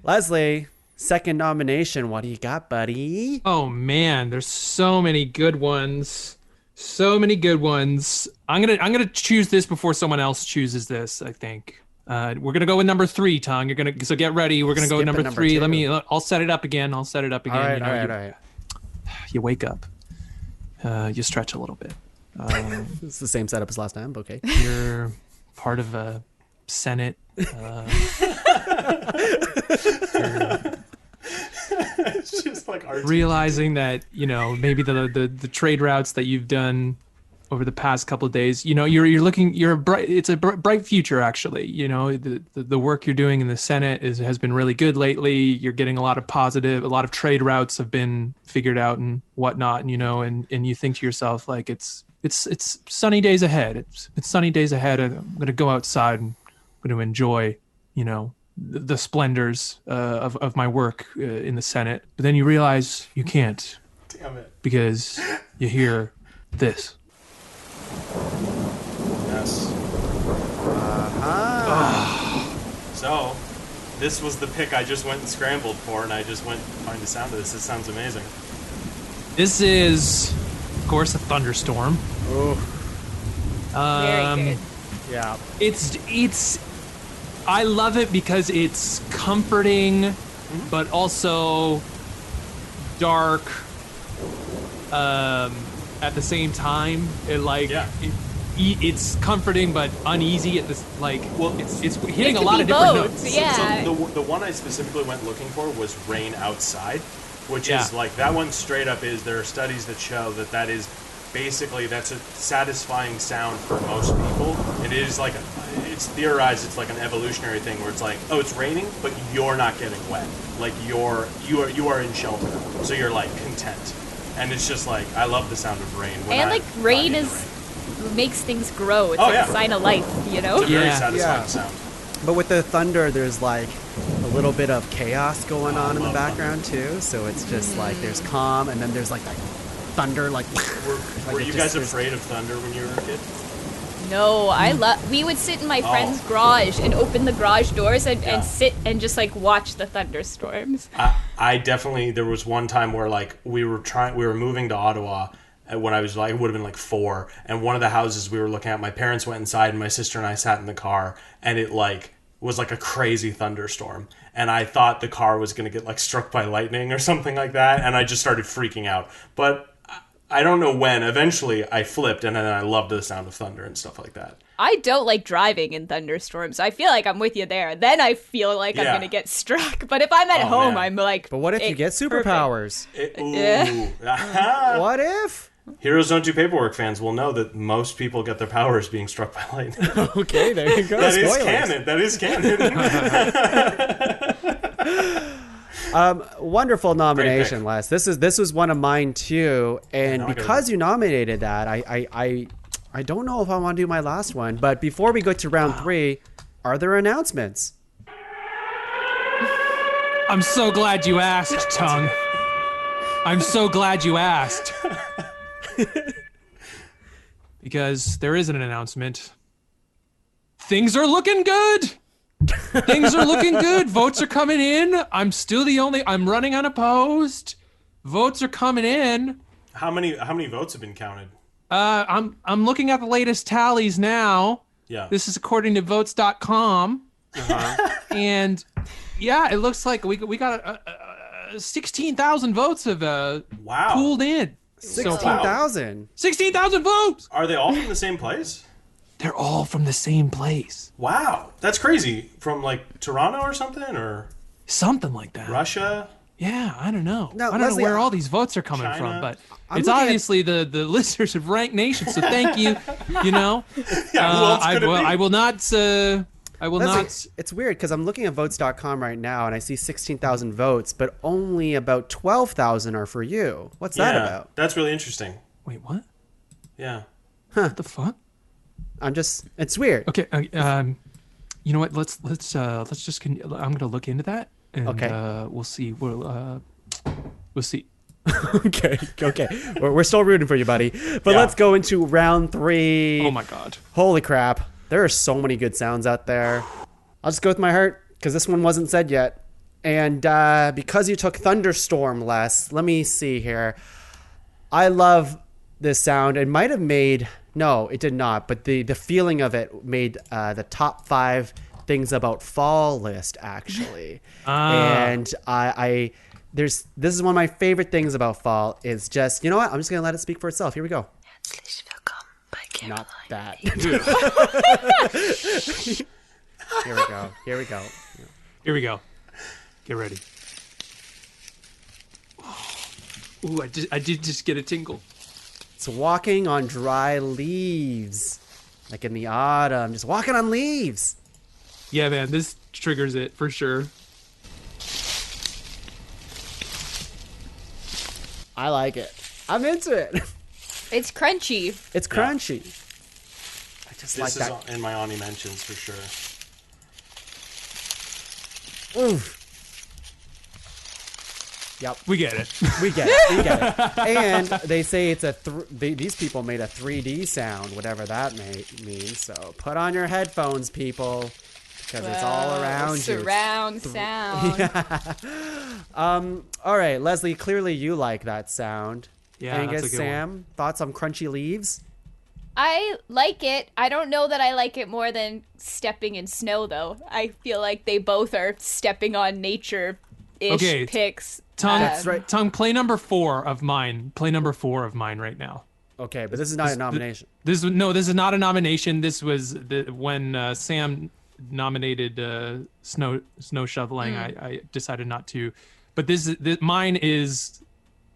Leslie, second nomination. What do you got, buddy? Oh man, there's so many good ones. So many good ones. I'm gonna choose this before someone else chooses this, I think. We're gonna go with number 3, Tuong. So get ready. We're gonna go with number 3. 2. I'll set it up again. All right. You wake up. You stretch a little bit. It's the same setup as last time, but okay. You're part of a Senate. It's just like realizing that maybe the trade routes that you've done over the past couple of days, it's a bright future actually. The work you're doing in the Senate has been really good lately. You're getting a lot of trade routes have been figured out and whatnot, and you think to yourself like it's sunny days ahead. It's sunny days ahead. I'm going to go outside and I'm going to enjoy, the splendors of my work in the Senate. But then you realize you can't. Damn it. Because you hear this. Yes. So, this was the pick I just went and scrambled for, and I just went to find the sound of this. This sounds amazing. This is, of course, a thunderstorm. Oh. Very good. Yeah. It's I love it because it's comforting, but also dark at the same time. It's comforting but uneasy at this it's hitting a lot of different notes. Yeah. So the one I specifically went looking for was rain outside, which is like that one straight up is there are studies that show that is basically that's a satisfying sound for most people. It is like it's theorized it's like an evolutionary thing where it's like, oh, it's raining, but you're not getting wet. Like you are in shelter, so you're like content. And it's just like I love the sound of rain. Rain makes things grow. It's a sign of life, It's a very satisfying sound. But with the thunder, there's like a little bit of chaos going on in the background too. So it's just like there's calm, and then there's like that thunder. Like were you guys afraid of thunder when you were a kid? No, we would sit in my friend's garage and open the garage doors and sit and just like watch the thunderstorms. I definitely, there was one time where like we were moving to Ottawa when I was like, it would have been like 4, and one of the houses we were looking at, my parents went inside and my sister and I sat in the car, and it like was like a crazy thunderstorm, and I thought the car was going to get like struck by lightning or something like that, and I just started freaking out. But I don't know when. Eventually, I flipped, and then I loved the sound of thunder and stuff like that. I don't like driving in thunderstorms. I feel like I'm with you there. Then I feel like I'm going to get struck. But if I'm at home, I'm like... But what if you get superpowers? What if? Heroes Don't Do Paperwork fans will know that most people get their powers being struck by lightning. Okay, there you go. That is canon. Wonderful nomination, Les. This was one of mine too, and because you nominated that, I don't know if I want to do my last one. But before we go to round 3, are there announcements? I'm so glad you asked, Tuong. I'm so glad you asked. Because there is an announcement. Things are looking good. Things are looking good. Votes are coming in. I'm running unopposed. Votes are coming in. How many votes have been counted? I'm looking at the latest tallies now. Yeah. This is according to votes.com. And yeah, it looks like we got 16,000 votes have pooled in. 16,000. 16,000 votes. Are they all from the same place? They're all from the same place. Wow, that's crazy. From like Toronto or something, or something like that. Russia. Yeah, I don't know. Now, I don't Leslie, know where all these votes are coming China. from, but I'm it's looking obviously the listeners of Ranked Nation. So thank you. You know, Yeah, who else could it be? I will not. I will Leslie, not. it's weird because I'm looking at votes.com right now and I see 16,000 votes, but only about 12,000 are for you. What's that about? That's really interesting. Wait, what? Yeah. What the fuck? It's weird. Okay. You know what? Let's just. I'm gonna look into that, and Okay. we'll see. We'll see. Okay. We're still rooting for you, buddy. But Yeah. let's go into round 3. Oh my god. Holy crap. There are so many good sounds out there. I'll just go with my heart because this one wasn't said yet. And because you took Thunderstorm, Les, let me see here. I love this sound. It might have made... No, it did not. But the feeling of it made the top 5 things about fall list, actually. And this is one of my favorite things about fall is just... You know what? I'm just going to let it speak for itself. Here we go. Not that. Here we go. Here we go. Get ready. Ooh, I did just get a tingle. It's walking on dry leaves. Like in the autumn. Just walking on leaves. Yeah, man, this triggers it for sure. I like it. I'm into it. It's crunchy. It's crunchy. I just like This that. is in my Ani mentions for sure. Oof. Yep. We get it. We get it. And they say it's these people made a 3D sound, whatever that means. So put on your headphones, people, because it's all around you. Surround sound. All right, Leslie, clearly you like that sound. Yeah, Angus, that's a good Sam, thoughts on crunchy leaves? I like it. I don't know that I like it more than stepping in snow, though. I feel like they both are stepping on nature-ish picks. Tongue, That's right. Tongue, play number 4 of mine. Play number 4 of mine right now. Okay, but this is not a nomination. This is not a nomination. This was when Sam nominated snow shoveling. I decided not to, but mine is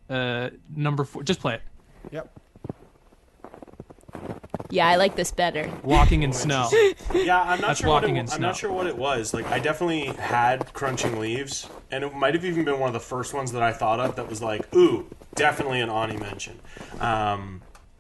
number 4. Just play it. Yep. Yeah, I like this better. Walking in snow. Yeah, I'm not That's sure. walking in I'm not snow. sure what it was. Like, I definitely had crunching leaves, and it might have even been one of the first ones that I thought of that was like, ooh, definitely an Ani mention.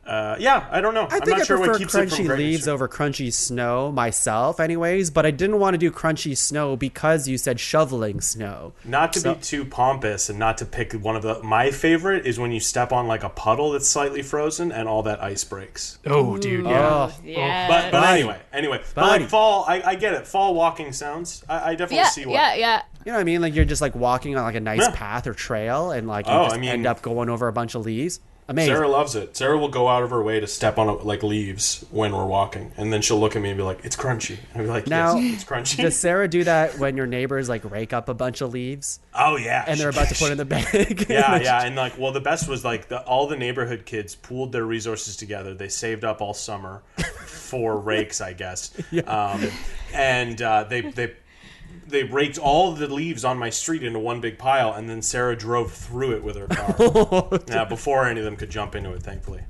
Yeah, I don't know. I I'm think not I sure prefer what keeps it from crunchy great leaves nature. over crunchy snow myself anyways, but I didn't want to do crunchy snow because you said shoveling snow. Not to be too pompous and not to pick one of my favorite is when you step on like a puddle that's slightly frozen and all that ice breaks. Oh, dude, yeah. Yeah. But anyway. But Buddy. like fall, I get it. Fall walking sounds. I definitely see what. yeah. You know what I mean? Like you're just like walking on like a nice path or trail and like you just end up going over a bunch of leaves. Amazing. Sarah loves it. Sarah will go out of her way to step on like leaves when we're walking, and then she'll look at me and be like, "It's crunchy." And I'll be like, Now, "Yes, it's crunchy." Does Sarah do that when your neighbors like rake up a bunch of leaves Oh yeah, and they're about to put in the bag? yeah, and like, well, the best was like all the neighborhood kids pooled their resources together. They saved up all summer for rakes, I guess, and they raked all the leaves on my street into one big pile, and then Sarah drove through it with her car. Before any of them could jump into it, thankfully.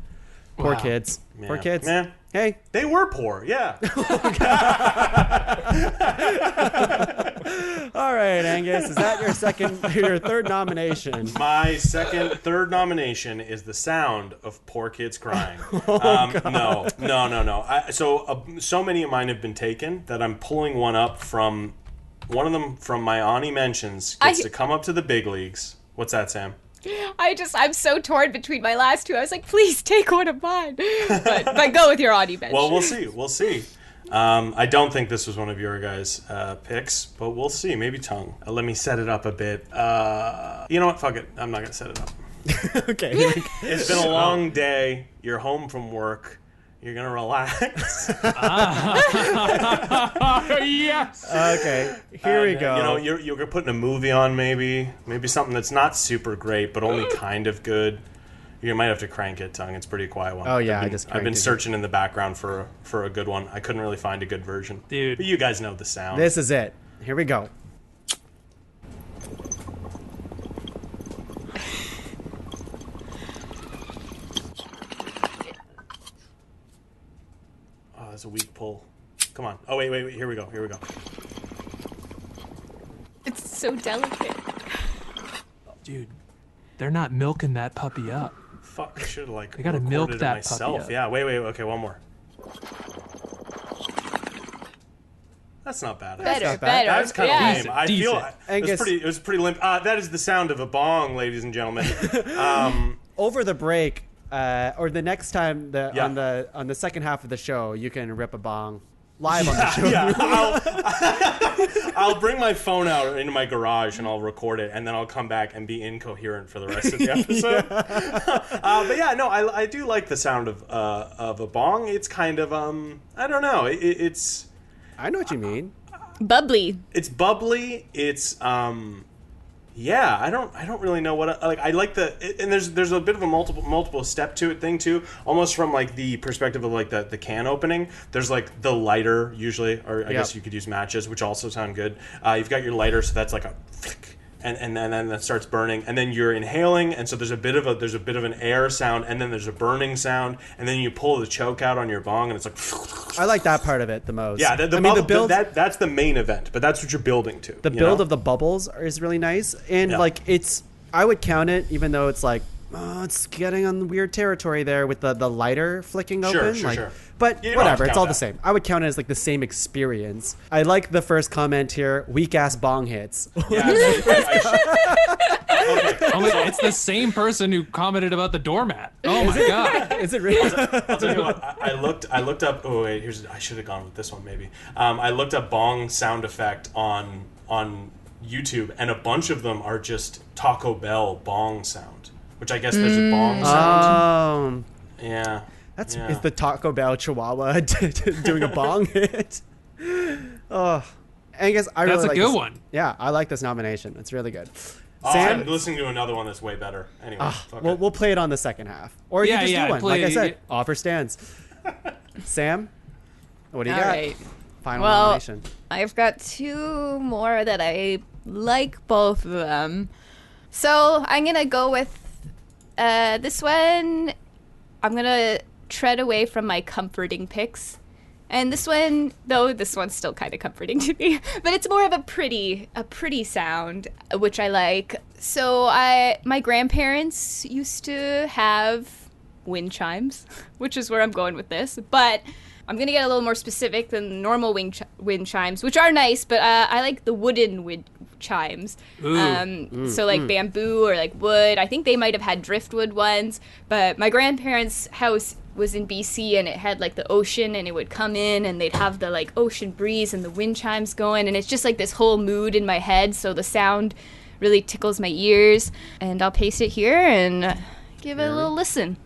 Poor Wow. kids. Yeah. Poor kids. Yeah. Hey. They were poor, yeah. All right, Angus. Is that your third nomination? My third nomination is the sound of poor kids crying. No. So many of mine have been taken that I'm pulling one up from. One of them from my Ani mentions gets to come up to the big leagues. What's that, Sam? I'm so torn between my last two. I was like, please take one of mine. But go with your Audi mention. Well, we'll see. I don't think this was one of your guys' picks, but we'll see. Maybe Tongue. Let me set it up a bit. You know what? Fuck it. I'm not going to set it up. Okay. It's been a long day. You're home from work. You're going to relax. Yes. Okay. Here we go. You know, you're putting a movie on maybe something that's not super great, but only kind of good. You might have to crank it, Tongue. It's a pretty quiet one. Oh yeah, I've been searching in the background for a good one. I couldn't really find a good version. Dude. But you guys know the sound. This is it. Here we go. Oh, that's a weak pull. Come on. Oh, wait. Here we go. It's so delicate. Dude, they're not milking that puppy up. Fuck, I should have, They gotta milk recorded it that myself. puppy up. Yeah, wait. Okay, one more. That's not bad. Better. That's kind of lame. Decent, I feel decent. it was pretty limp. That is the sound of a bong, ladies and gentlemen. Over the break, or the next time on the second half of the show, you can rip a bong live on the show. Yeah, I'll bring my phone out into my garage and I'll record it, and then I'll come back and be incoherent for the rest of the episode. But yeah, no, I do like the sound of a bong. It's kind of I don't know. It's I know what you mean. Bubbly. It's bubbly. It's yeah. I don't really know what I like and there's a bit of a multiple step to it thing too. Almost from like the perspective of like the can opening. There's like the lighter usually, or I guess you could use matches, which also sound good. You've got your lighter, so that's like a flick. And then that starts burning, and then you're inhaling, and so there's a bit of an air sound, and then there's a burning sound, and then you pull the choke out on your bong, and it's like. I like that part of it the most. Yeah, the build, that's the main event, but that's what you're building to. The build of the bubbles is really nice, and like I would count it, even though it's like it's getting on weird territory there with the lighter flicking open. Sure. But whatever, it's all the same. I would count it as like the same experience. I like the first comment here: weak ass bong hits. Yeah, It's the same person who commented about the doormat. Oh my god! Is it really? I'll tell you what. I looked up. Oh wait, I should have gone with this one maybe. I looked up bong sound effect on YouTube, and a bunch of them are just Taco Bell bong sound, which I guess there's a bong sound. Yeah. Is the Taco Bell Chihuahua doing a bong hit? Oh, Angus, I really like that's a good one. Yeah, I like this nomination. It's really good. Sam, I'm listening to another one that's way better. Anyway, we'll play it on the second half, or you just do one. Like I said, offer stands. Sam, what do you got? Right. Final nomination. I've got two more that I like both of them. So I'm gonna go with this one. I'm gonna tread away from my comforting picks. And this one, though this one's still kind of comforting to me, but it's more of a pretty sound, which I like. So my grandparents used to have wind chimes, which is where I'm going with this. But I'm going to get a little more specific than normal wind chimes, which are nice, but I like the wooden wind chimes. So like bamboo or like wood. I think they might have had driftwood ones, but my grandparents' house was in BC, and it had like the ocean, and it would come in and they'd have the like ocean breeze and the wind chimes going, and it's just like this whole mood in my head, so the sound really tickles my ears. And I'll paste it here and give it a little listen.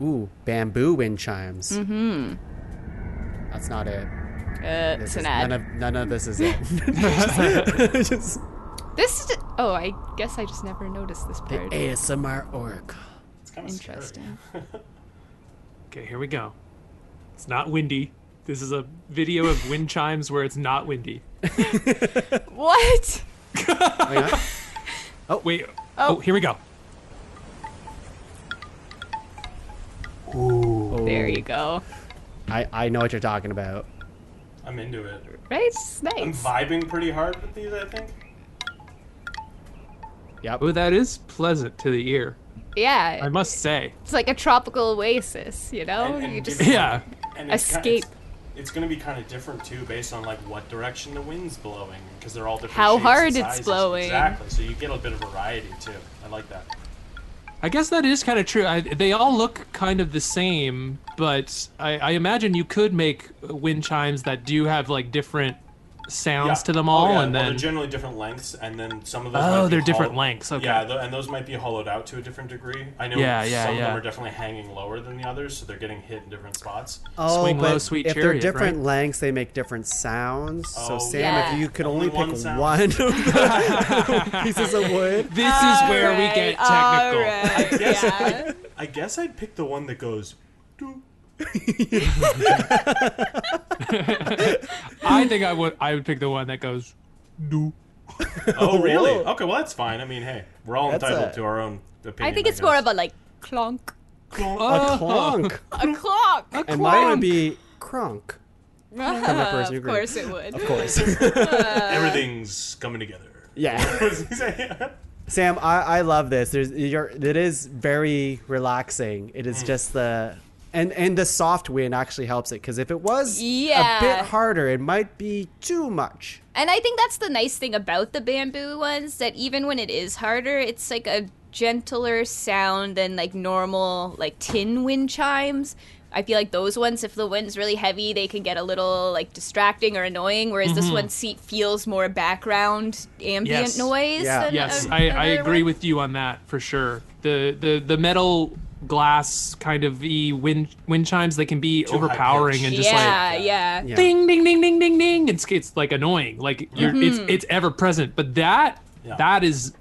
Ooh, bamboo wind chimes. That's not it. It's an ad. None of this is it. I guess I just never noticed this The part. ASMR Oracle. It's kind of Interesting. Okay, here we go. It's not windy. This is a video of wind chimes where it's not windy. What? Wait. Oh, here we go. Ooh. There you go. I know what you're talking about. I'm into it. Right? It's nice. I'm vibing pretty hard with these, I think. Yep. Oh, that is pleasant to the ear. Yeah. I must say. It's like a tropical oasis, you know? And you just Yeah. And escape. It's going to be kind of different too, based on like what direction the wind's blowing, because they're all different. How shapes hard and it's sizes. blowing. Exactly. So you get a bit of variety too. I like that. I guess that is kind of true. They all look kind of the same, but I imagine you could make wind chimes that do have like different sounds to them all, and then they're generally different lengths, and then some of those they're different lengths. Okay. Yeah, and those might be hollowed out to a different degree. I know some of them are definitely hanging lower than the others, so they're getting hit in different spots. Oh, Swing but low, sweet if chariot, they're different right? lengths, they make different sounds. So Sam, yeah. if you could Only only one pick sound. one of the pieces of wood. This is where we get technical. All right. Yes. Yeah. I guess I'd pick the one that goes. Doo. I think I would pick the one that goes. Doo. Oh, really? Okay, well that's fine. I mean, hey, we're all entitled to our own opinion. I think it's more of a like clonk. A clonk. A clonk. And mine would be crunk. Of course it would. Of course. Everything's coming together. Yeah. Sam, I love this. It is very relaxing. It is just the and the soft wind actually helps it, because if it was a bit harder, it might be too much. And I think that's the nice thing about the bamboo ones, that even when it is harder, it's like a gentler sound than like normal like tin wind chimes. I feel like those ones, if the wind's really heavy, they can get a little like distracting or annoying, whereas this one feels more background ambient noise. Yeah. Yes, I agree with you on that for sure. The metal glass kind of wind chimes, they can be overpowering and just ding ding ding ding ding ding. It's like annoying, like it's ever present. But that is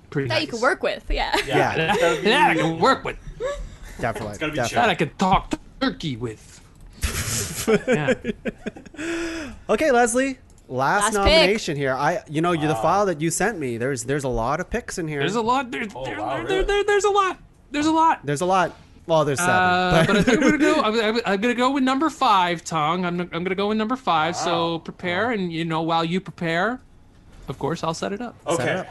pretty nice. You can work with. Yeah. That I can work with. Definitely. That I could talk turkey with. Yeah. Okay, Leslie. Last nomination pick. here. You're the file that you sent me. There's a lot of picks in here. There's a lot. There's a lot. There's a lot. Well, there's 7. But I think I'm gonna go with number 5, Tuong. I'm gonna go with number 5. Wow. So prepare, and while you prepare, of course, I'll set it up. Okay.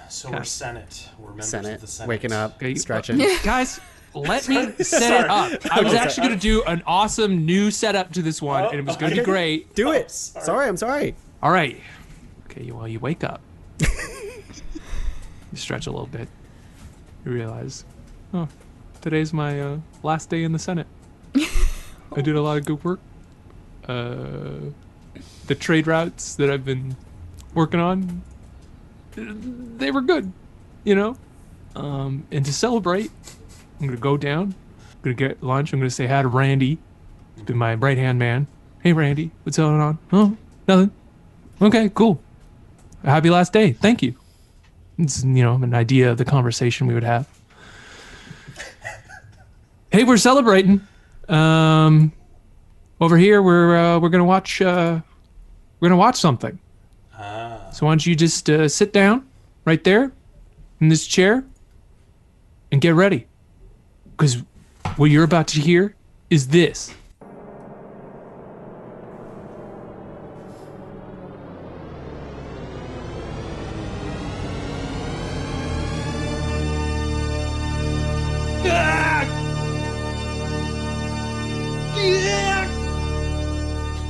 So we're Senate. We're members of the Senate. Waking up, stretching. Guys, let me set it up. I was actually going to do an awesome new setup to this one, and it was going to be great. Do it. I'm sorry. All right. Okay, well, you wake up. You stretch a little bit. You realize, today's my last day in the Senate. I did a lot of good work. The trade routes that I've been working on, they were good, and to celebrate, I'm gonna go down, I'm gonna get lunch, I'm gonna say hi to Randy, he's been my right hand man. Hey Randy, what's going on? Oh, nothing. Okay, cool. Happy last day, thank you. It's an idea of the conversation we would have. Hey, we're celebrating. Over here we're gonna watch something. So why don't you just sit down right there in this chair and get ready. Because what you're about to hear is this.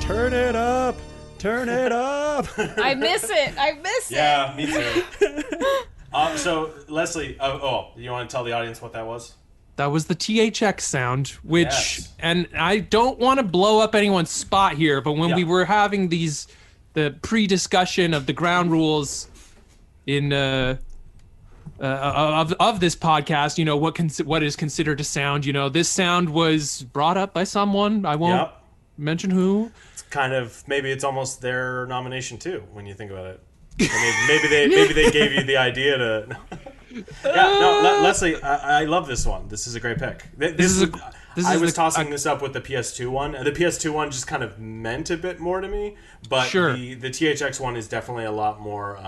Turn it up. Turn it up. I miss it. Yeah, me too. So, Leslie, you want to tell the audience what that was? That was the THX sound, which, and I don't want to blow up anyone's spot here, but when we were having the pre-discussion of the ground rules in of this podcast, what is considered a sound, this sound was brought up by someone. I won't mention who. It's kind of, maybe it's almost their nomination too, when you think about it. Maybe they gave you the idea to. Leslie, I love this one. This is a great pick. I was tossing this up with the PS2 one. The PS2 one just kind of meant a bit more to me, but the THX one is definitely a lot more.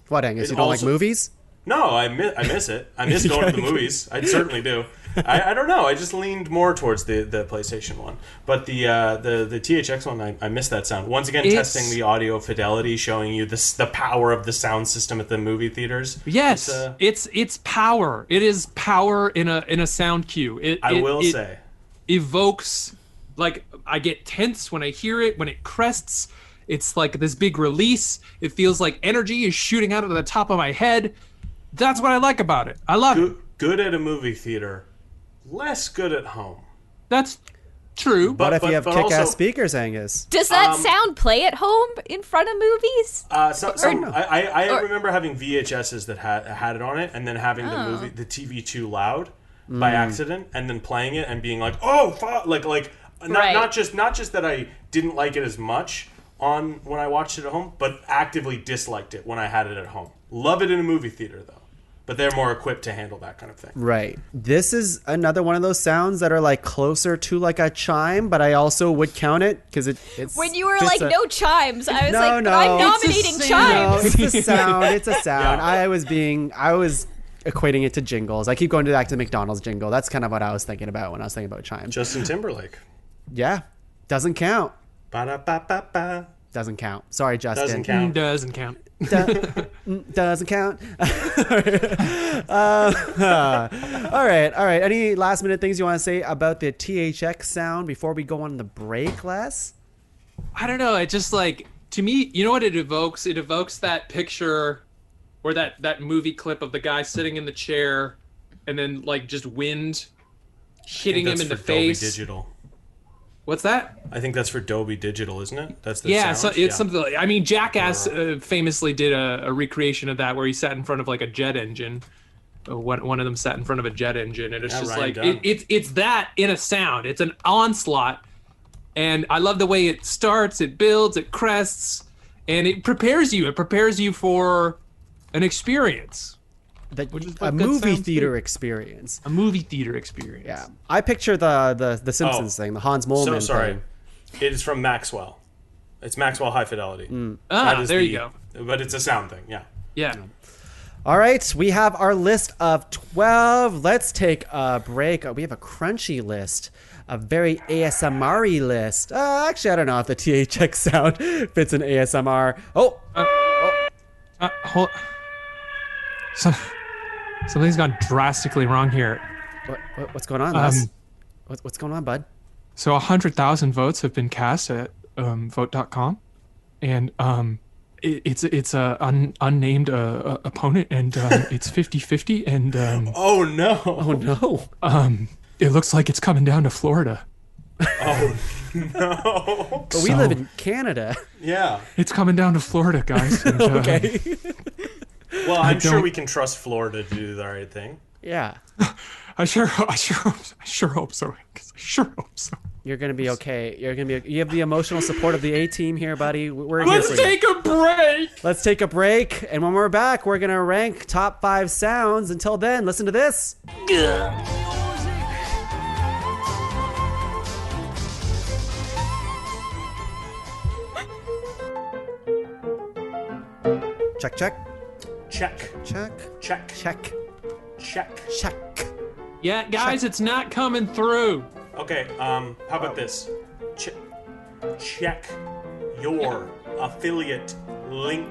What, Angus? You don't like movies? No, I miss it. I miss going to the movies. I certainly do. I don't know. I just leaned more towards the PlayStation one, but the THX one, I miss that sound. Once again, testing the audio fidelity, showing you the power of the sound system at the movie theaters. Yes, it's power. It is power in a sound cue. It evokes, like, I get tense when I hear it. When it crests, it's like this big release. It feels like energy is shooting out of the top of my head. That's what I like about it. I love it. Good at a movie theater, less good at home. That's true. But if you have kick-ass speakers, Angus? Does that sound play at home in front of movies? I remember having VHSs that had it on it, and then having the TV too loud by accident, and then playing it and being like, oh, fuck, not just that I didn't like it as much on when I watched it at home, but actively disliked it when I had it at home. Love it in a movie theater, though. but they're more equipped to handle that kind of thing. Right. This is another one of those sounds that are like closer to like a chime, but I also would count it because it's. When you were like, no chimes, I was No, like, no. I'm It's nominating No, chimes. it's a sound. It's a sound. Yeah. I was equating it to jingles. I keep going back to the McDonald's jingle. That's kind of what I was thinking about when I was thinking about chimes. Justin Timberlake. Yeah. Doesn't count. Ba-da-ba-ba-ba. Doesn't count. Sorry, Justin. Doesn't count. Doesn't count. Doesn't count. All right. Any last minute things you want to say about the THX sound before we go on the break, Les? I don't know. It just like, to me, you know what it evokes? It evokes that picture or that movie clip of the guy sitting in the chair and then like just wind hitting him in the face. Dolby Digital. What's that? I think that's for Dolby Digital, isn't it? That's the Yeah, sound? so it's something like, I mean, Jackass famously did a recreation of that where he sat in front of like a jet engine. One of them sat in front of a jet engine, and it's just Ryan like Dunn. it's that in a sound. It's an onslaught, and I love the way it starts, it builds, it crests, and it prepares you. It prepares you for an experience. Which is a what good movie sounds theater do. experience. A movie theater experience. Yeah, I picture the Simpsons thing, the Hans Moleman So sorry. thing. It is from Maxwell. It's Maxwell High Fidelity. Ah, there you go. But it's a sound thing, yeah. Yeah. All right, we have our list of 12. Let's take a break. We have a crunchy list, a very ASMR-y list. Actually, I don't know if the THX sound fits in ASMR. Hold. Something's gone drastically wrong here. What's going on, Les? What's going on, bud? So 100,000 votes have been cast at vote.com, and it's a unnamed opponent, and it's 50-50, and Oh, no. Oh, no. it looks like it's coming down to Florida. Oh, no. But we live in Canada. Yeah. It's coming down to Florida, guys. And, Okay. Well, I'm sure don't- we can trust Florida to do the right thing. Yeah. I sure hope so. I sure hope so. You're going to be okay. You have the emotional support of the A-Team here, buddy. We're here Let's for you. take a break. Let's take a break, and when we're back, we're going to rank top 5 sounds. Until then, listen to this. Check, check, Check. check, Check. check, Check. check. Yeah, guys, it's not coming through. Okay, how about this? Check your affiliate link.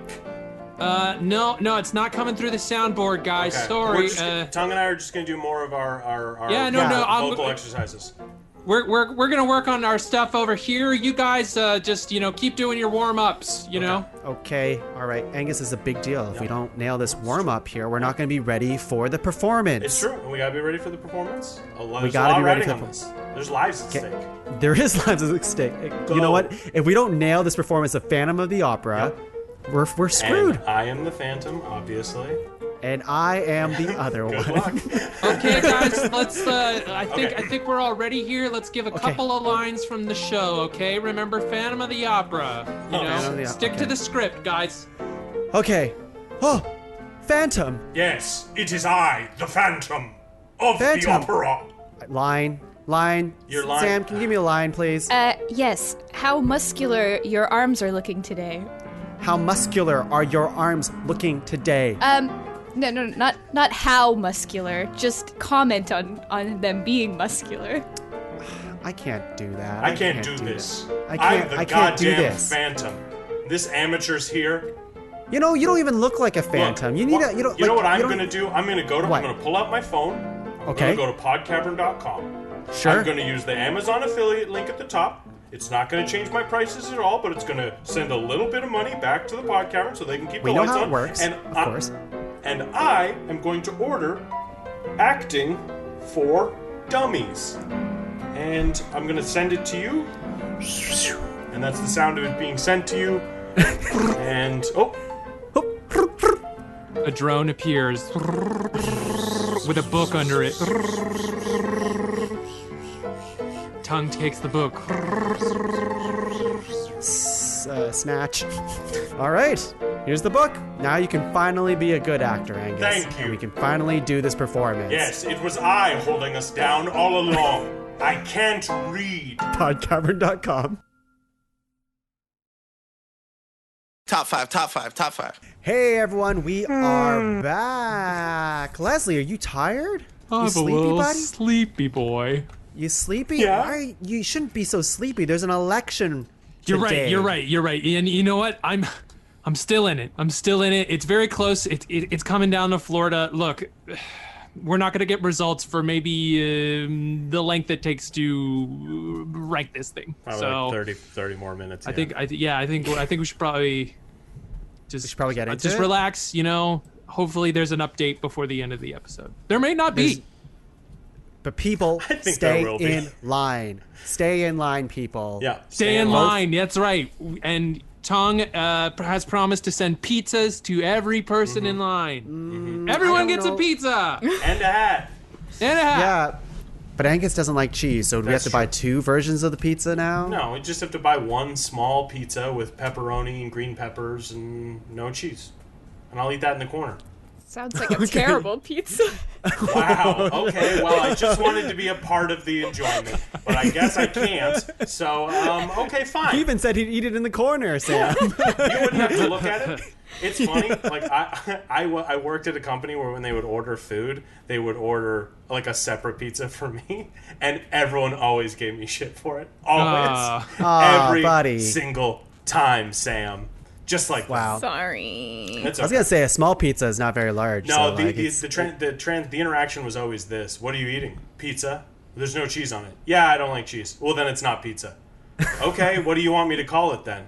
No, it's not coming through the soundboard, guys. Okay. Sorry. We're just, Tongue and I are just going to do more of our Yeah, no, vocal exercises. We're gonna work on our stuff over here. You guys just keep doing your warm ups. You know. Okay, all right. Angus, is a big deal. If we don't nail this warm-up here, we're not going to be ready for the performance. It's true. And we got to be ready for the performance. We got to be ready for the this. There's lives at stake. There is lives at stake. You know what? If we don't nail this performance of Phantom of the Opera, we're screwed. And I am the Phantom, obviously. And I am the other one. Good luck. Okay, guys. Let's. I think we're all ready here. Let's give a Okay. couple of lines from the show. Okay. Remember, Phantom of the Opera. You know, Phantom of the stick Opera. to the script, guys. Okay. Oh, Phantom. Yes, it is I, the Phantom of the Phantom. Opera. Line. Your line. Sam, can you give me a line, please? Yes. How muscular your arms are looking today. How muscular are your arms looking today? No, not how muscular. Just comment on them being muscular. I can't do that. I can't do this. I I'm can't. the I can't do goddamn this. Phantom. This amateur's here. You know, you don't even look like a phantom. Look, you need what- a. You don't. You know like, what I'm you don't- gonna do? I'm What? gonna pull out my phone. I'm Okay. gonna go to podcavern.com. Sure. I'm gonna use the Amazon affiliate link at the top. It's not gonna change my prices at all, but it's gonna send a little bit of money back to the Podcavern so they can keep We the know lights how on. it works, And of course. And I am going to order acting for dummies. And I'm gonna send it to you. And that's the sound of it being sent to you. And A drone appears with a book under it. Tongue takes the book. snatch. All right, here's the book. Now you can finally be a good actor, Angus. Thank you. And we can finally do this performance. Yes, it was I holding us down all along. I can't read. Podcavern.com. Top five. Hey everyone, we are back. Leslie, are you tired? I'm You a sleepy, little buddy? sleepy, boy. You sleepy? Yeah. Why? You shouldn't be so sleepy. There's an election today. You're right. And you know what? I'm still in it. It's very close. It's coming down to Florida. Look, we're not going to get results for maybe the length it takes to rank this thing. Probably so like 30 more minutes. I think we should probably just get into just it? relax. You know, hopefully there's an update before the end of the episode. There may not be. But people, I think stay there will be. in line. Stay in line, people. Yeah. Stay in line. That's right. And Tuong has promised to send pizzas to every person in line. Everyone gets a pizza And a hat. and a hat. Yeah. But Angus doesn't like cheese, so do we have That's to buy true. 2 versions of the pizza now? No, we just have to buy one small pizza with pepperoni and green peppers and no cheese. And I'll eat that in the corner. Sounds like a terrible pizza. Wow. Okay. Well, I just wanted to be a part of the enjoyment, but I guess I can't. So, okay, fine. He even said he'd eat it in the corner, Sam. You wouldn't have to look at it. It's funny. Like I worked at a company where when they would order food, they would order like a separate pizza for me, and everyone always gave me shit for it. Always. Every buddy. single time, Sam. Just like Wow. Sorry. That's I was going to say a small pizza is not very large. No, so, the like, it's- the interaction was always this. What are you eating? Pizza? There's no cheese on it. Yeah, I don't like cheese. Well, then it's not pizza. Okay, what do you want me to call it then?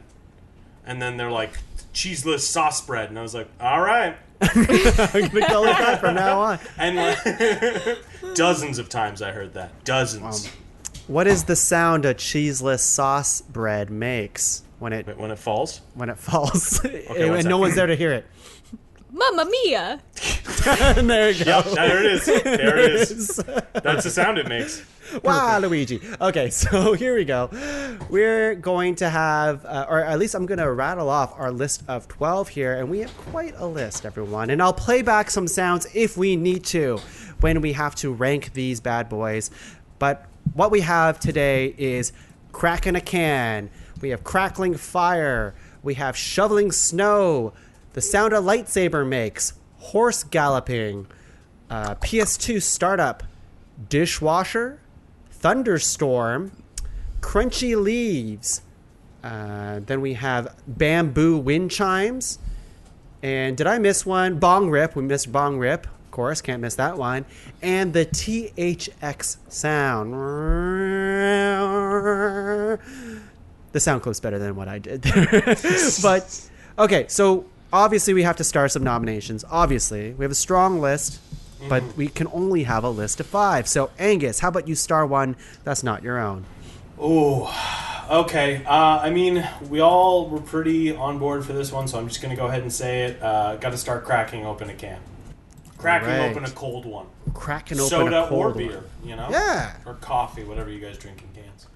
And then they're like, cheeseless sauce bread. And I was like, all right. I'm going to call it that from now on. And like, dozens of times I heard that. Dozens. What is the sound a cheeseless sauce bread makes when it falls? when it falls? one and no second. one's there to hear it. Mamma mia. And there you go. Yep, there it is. There it is. That's the sound it makes. Wow, Luigi. Okay, so here we go. We're going to have, or at least I'm going to rattle off our list of 12 here, and we have quite a list, everyone. And I'll play back some sounds if we need to when we have to rank these bad boys. But what we have today is cracking a can. We have crackling fire. We have shoveling snow. The sound a lightsaber makes. Horse galloping. PS2 startup. Dishwasher. Thunderstorm. Crunchy leaves. Then we have bamboo wind chimes. And did I miss one? Bong rip. We missed bong rip. Of course, can't miss that one. And the THX sound. The sound clip's better than what I did there. But, okay, so obviously we have to star some nominations. Obviously. We have a strong list, but we can only have a list of 5. So, Angus, how about you star one that's not your own? Oh, okay. I mean, we all were pretty on board for this one, so I'm just going to go ahead and say it. Got to start cracking open a can. Cracking Alright. open a cold one. Cracking open Soda a cold or one. beer, you know? Yeah. Or coffee, whatever you guys drink in cans.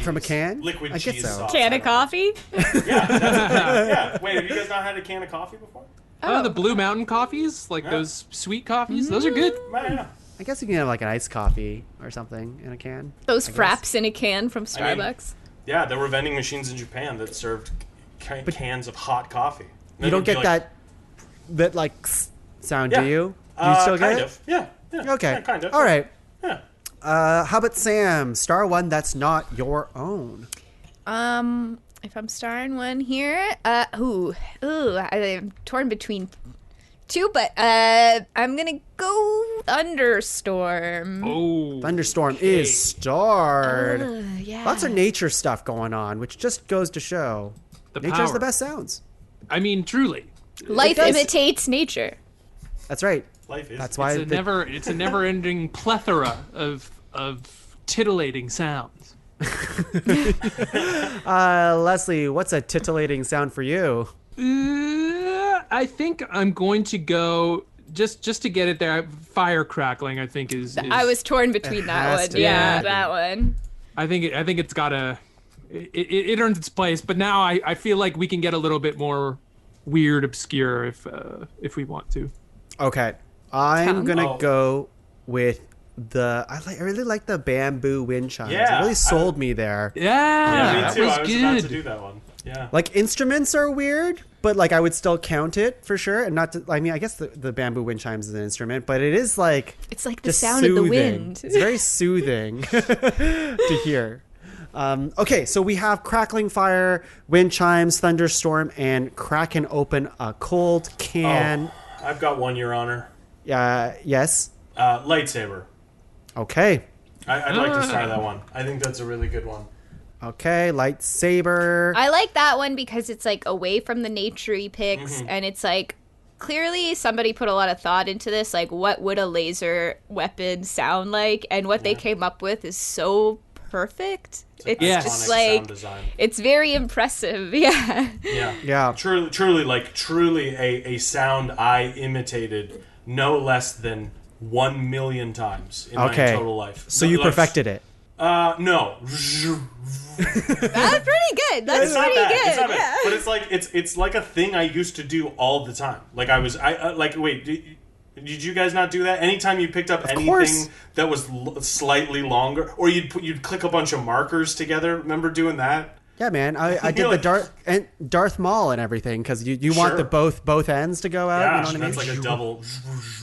From a can? Liquid I guess cheese so. sauce. Can of coffee? Yeah, that's yeah. Wait, have you guys not had a can of coffee before? Oh, the Blue Mountain coffees, like those sweet coffees. Those are good. Yeah. I guess you can have like an iced coffee or something in a can. Those I guess. fraps in a can from I mean, Starbucks. Yeah, there were vending machines in Japan that served cans of hot coffee. You don't get that like sound, do Yeah. you? You still get kind it? of. Yeah. Okay. Yeah, kind of. All right. Yeah. How about Sam? Star one that's not your own. If I'm starring one here, I'm torn between 2, but I'm gonna go Thunderstorm. Oh, Thunderstorm is starred. Yeah. Lots of nature stuff going on, which just goes to show the nature has power. the best sounds. I mean, truly, Life It does- imitates nature. That's right. Life is. That's why it's a never-ending plethora of titillating sounds. Leslie, what's a titillating sound for you? I think I'm going to go just to get it there. Fire crackling, I think is I was torn between that has one. to Yeah, be. that one. I think it's gotta it earns its place. But now I feel like we can get a little bit more weird, obscure if we want to. Okay, I'm gonna Oh. go with I really like the bamboo wind chimes. Yeah, It really sold me there. Yeah, me that too. was I was good. about to do that one. Yeah. Like instruments are weird, but like I would still count it for sure. And not to, I mean, I guess the bamboo wind chimes is an instrument, but it is like It's like the just sound of the soothing. wind. It's very soothing to hear. Okay, so we have crackling fire, wind chimes, thunderstorm, and cracking open a cold can. Oh, I've got one, Your Honor. Yes. Lightsaber. Okay. I'd like to start that one. I think that's a really good one. Okay, lightsaber. I like that one because it's like away from the naturey picks, Mm-hmm. and it's like clearly somebody put a lot of thought into this. Like, what would a laser weapon sound like? And what they came up with is so perfect. It's Yes. just Iconic like sound design. it's very impressive. Yeah. Yeah. Truly a sound I imitated no less than 1 million times in my total life. So you perfected it. No. That's pretty good. That's It's not pretty bad. good. It's not bad. Yeah. But it's like it's like a thing I used to do all the time. Like wait, did you guys not do that? Anytime you picked up anything course. that was slightly longer, or you'd click a bunch of markers together. Remember doing that? Yeah, man. I did You're the like- Darth Maul and everything because you want Sure. the both ends to go out. Yeah, You know what I mean? that's like a double.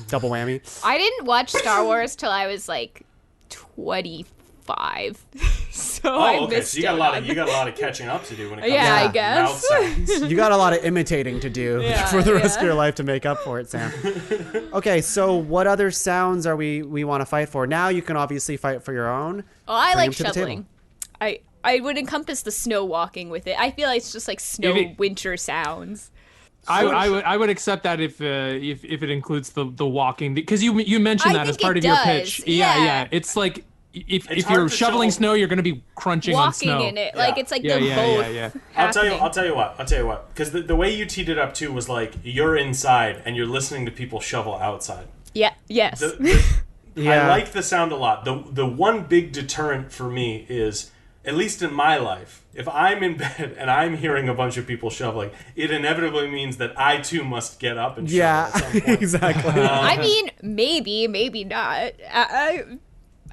Double whammy. I didn't watch Star Wars till I was like 25, so I Oh, okay. missed So you got a lot of catching up to do when it comes Yeah, to I guess. mouth sounds. You got a lot of imitating to do for the rest of your life to make up for it, Sam. Okay, so what other sounds are we want to fight for? Now you can obviously fight for your own. Oh, I Bring like 'em to the shoveling. I would encompass the snow walking with it. I feel like it's just like snow Maybe- winter sounds. I would accept that if it includes the walking, because you mentioned I that as think part it of your does, pitch. yeah. It's like if It's you're hard to shoveling shovel- snow, you're going to be crunching on Walking snow. in it, like Yeah. it's like Yeah, they're yeah, both. yeah, yeah. I'll tell happening. you what. Because the way you teed it up too was like you're inside and you're listening to people shovel outside. Yeah. Yes. Yeah. I like the sound a lot. The one big deterrent for me is, at least in my life, if I'm in bed and I'm hearing a bunch of people shoveling, it inevitably means that I too must get up and shovel at some Yeah, point. exactly. I mean, maybe not.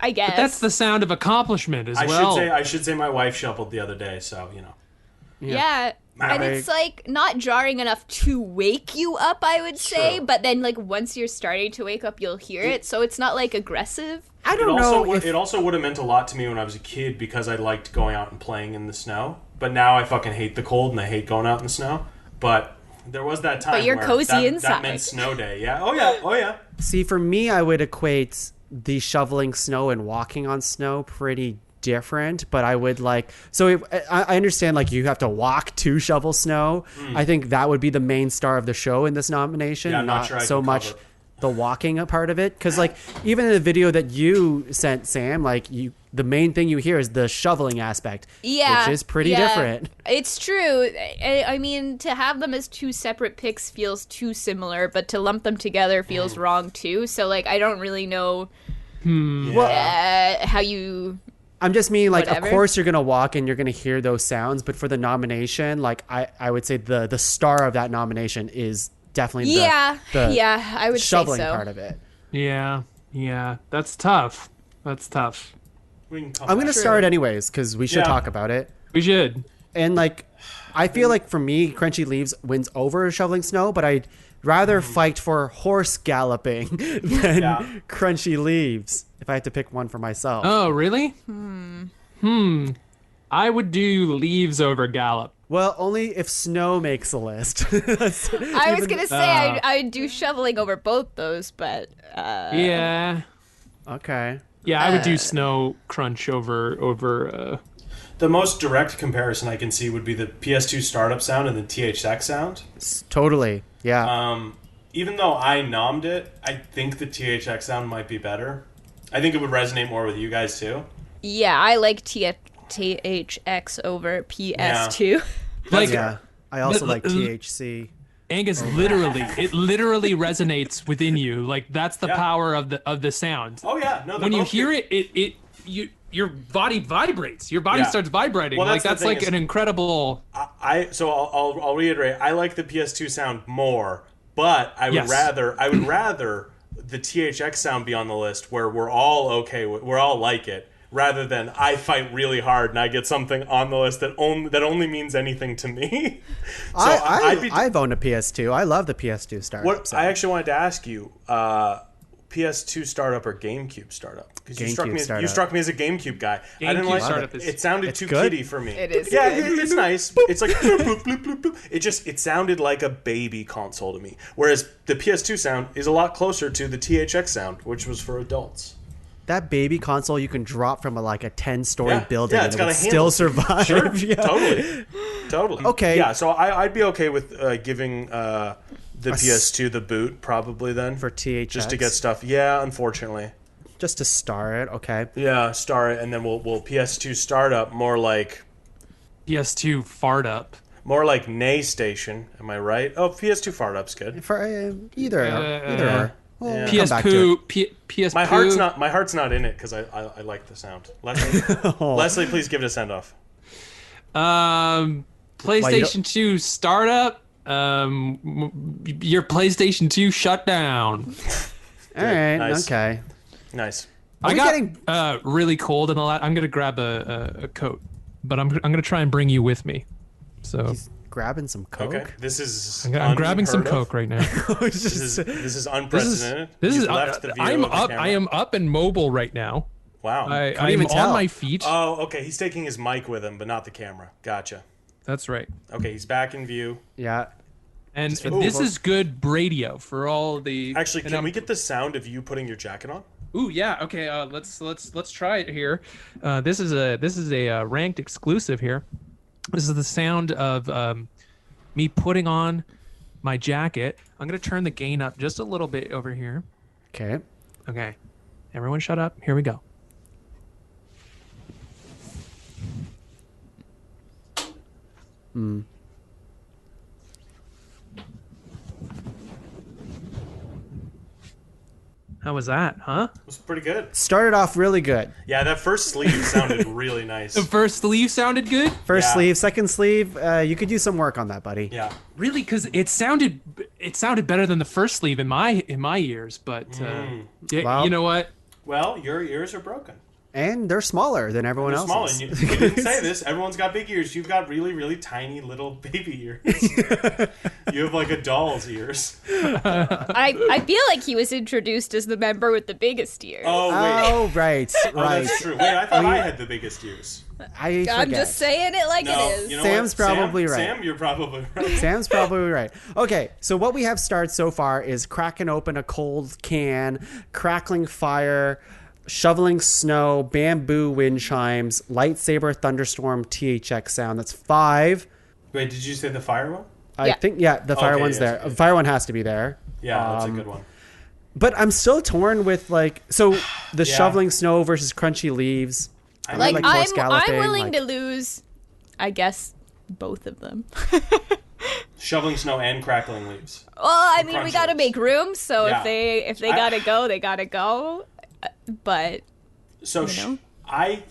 I guess. But that's the sound of accomplishment as I well. should say my wife shoveled the other day, so you know. Yeah. And Like- it's like not jarring enough to wake you up, I would say, True. but then like once you're starting to wake up, you'll hear it, so it's not like aggressive. I don't know if It also would have meant a lot to me when I was a kid because I liked going out and playing in the snow. But now I fucking hate the cold and I hate going out in the snow. But there was that time But you're where cozy that inside. meant snow day. Yeah. Oh yeah. See, for me, I would equate the shoveling snow and walking on snow pretty different, but I would like, so if, I understand like you have to walk to shovel snow. I think that would be the main star of the show in this nomination, Yeah, I'm not not sure I so can much cover it. the walking part of it. Because like even in the video that you sent, Sam, like the main thing you hear is the shoveling aspect, Yeah. which is pretty yeah. different. It's true. I mean, to have them as two separate picks feels too similar, but to lump them together feels wrong too. So like, I don't really know how you. I'm just meaning like, Whatever. of course you're gonna walk and you're gonna hear those sounds, but for the nomination, like I would say the star of that nomination is definitely Yeah, the yeah, I would say shoveling so. part of it. Yeah, that's tough. We can come I'm gonna back. start anyways because we should Yeah. talk about it. We should. And like, I feel like for me, Crunchy Leaves wins over shoveling snow, but I'd rather fight for horse galloping than Yeah. Crunchy Leaves if I had to pick one for myself. Oh, really? I would do leaves over gallop. Well, only if snow makes a list. I was gonna say I'd do shoveling over both those, but Yeah. Okay. Yeah, I would do snow crunch over The most direct comparison I can see would be the PS2 startup sound and the THX sound. Totally. Yeah. Even though I nommed it, I think the THX sound might be better. I think it would resonate more with you guys too. yeah, I like THX over PS2. like yeah. I also like l- THC. Angus literally resonates within you. Like that's the Yeah. power of the sound. Oh yeah, no. When you hear it your body vibrates. Your body starts vibrating. Well, like that's like an incredible. I'll reiterate. I like the PS2 sound more, but I would rather the THX sound be on the list where we're all we're all like it, rather than I fight really hard and I get something on the list that only means anything to me. So I've owned a PS2. I love the PS2 startup. I actually wanted to ask you, PS2 startup or GameCube startup? Because you struck me as a GameCube guy. I didn't like startup. It sounded too kiddie for me. It is. Yeah, good. it's nice. It's like bloop, bloop, bloop, bloop. It sounded like a baby console to me. Whereas the PS2 sound is a lot closer to the THX sound, which was for adults. That baby console you can drop from a 10-story building it's and it got would a still handle. survive. Sure, Yeah. totally. Okay. Yeah, so I'd be okay with giving the PS2 the boot probably then. For THX. Just to get stuff. Yeah, unfortunately. Just to star it, okay. Yeah, star it, and then we'll PS2 startup more like PS2 fart up. more like Nay Station. Am I right? Oh, PS2 fart up's good. For either or. We'll Yeah. come back to it. PS My heart's not in it because I like the sound. Leslie, please give it a send off. PlayStation 2 startup. Your PlayStation 2 shut down. All right, Nice. okay. Nice. I got really cold and all that. I'm gonna grab a coat, but I'm gonna try and bring you with me. So Grabbing some Coke? Okay. This is. I'm grabbing some unheard of. Coke right now. This is unprecedented. This is You've left the view I'm of the up. camera. I am up and mobile right now. Wow. I'm even tell. on my feet. Oh, okay. He's taking his mic with him, but not the camera. Gotcha. That's right. Okay, he's back in view. Yeah. And this is good radio for all the. Actually, can we get the sound of you putting your jacket on? Ooh, yeah. Okay. Let's try it here. This is a ranked exclusive here. This is the sound of me putting on my jacket. I'm gonna turn the gain up just a little bit over here. Okay. Okay. Everyone, shut up. Here we go. How was that, huh? It was pretty good. Started off really good. Yeah, that first sleeve sounded really nice. The first sleeve sounded good. First Yeah. sleeve, second sleeve. You could use some work on that, buddy. Yeah. Really, because it sounded better than the first sleeve in my ears. But Well- you know what? Well, your ears are broken. And they're smaller than everyone They're small, else's. and you didn't say this. Everyone's got big ears. You've got really, really tiny little baby ears. You have like a doll's ears. I feel like he was introduced as the member with the biggest ears. Oh wait, Oh, right, oh, right. that's true. Wait, I thought I had the biggest ears. I forget. I'm just saying it like No, it is. you know Sam's what? probably right. Sam, you're probably right. Sam's probably right. Okay, so what we have started so far is cracking open a cold can, crackling fire, shoveling snow, bamboo wind chimes, lightsaber thunderstorm, THX sound. That's 5. Wait, did you say the fire one? I think, yeah, the fire Okay, one's yes, there. okay. The fire one has to be there. Yeah, that's a good one. But I'm still torn with the Yeah. shoveling snow versus crunchy leaves. I Like, really horse I'm galloping, willing like- to lose, I guess, both of them. Shoveling snow and crackling leaves. Well, I mean, we Crunch gotta leaves. make room, so Yeah. if they gotta go, they gotta go. But So You know? I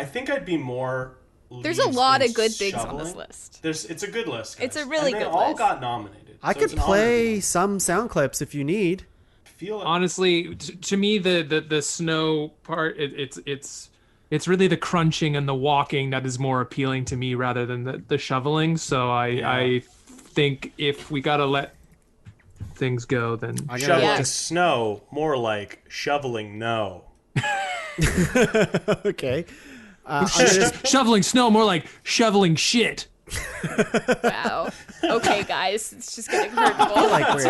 think I'd be more. there's a leaves lot than of good things on this shoveling. list. It's a good list. Guys. It's a really and they good all list. got nominated. I so could it's an honor play to some sound clips if you need. feel it. Honestly, to me, the snow part, it's really the crunching and the walking that is more appealing to me rather than the shoveling. So I think if we gotta let things go, then Shoveling Yeah. snow, more like shoveling no. Okay. I'm gonna- shoveling snow more like shoveling shit. Wow. Okay, guys, it's just getting hurtful. like we're,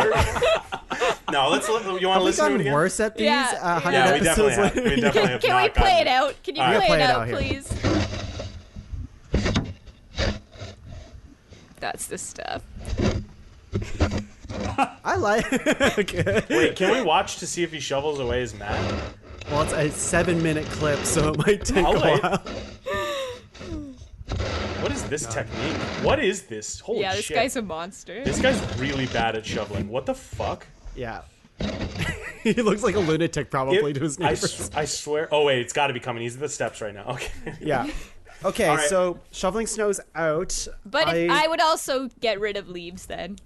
No, you want to have we listen to it gotten again? worse at these? Yeah. 100 Yeah, we definitely episodes have. We later? definitely have Can not we play gotten it out? Can you All right. play it Play it out, out here. please? That's the stuff. I like. Okay. Wait, can we watch to see if he shovels away his mat? Well, it's a 7-minute clip, so it might take I'll a wait. while. What is this technique? What is this? Holy Yeah, this shit. guy's a monster. This guy's really bad at shoveling. What the fuck? Yeah. He looks like a lunatic probably to his neighbors. I swear. Oh wait, it's got to be coming. He's at the steps right now. Okay. Yeah. Okay, right. so shoveling snow's out. But I would also get rid of leaves then.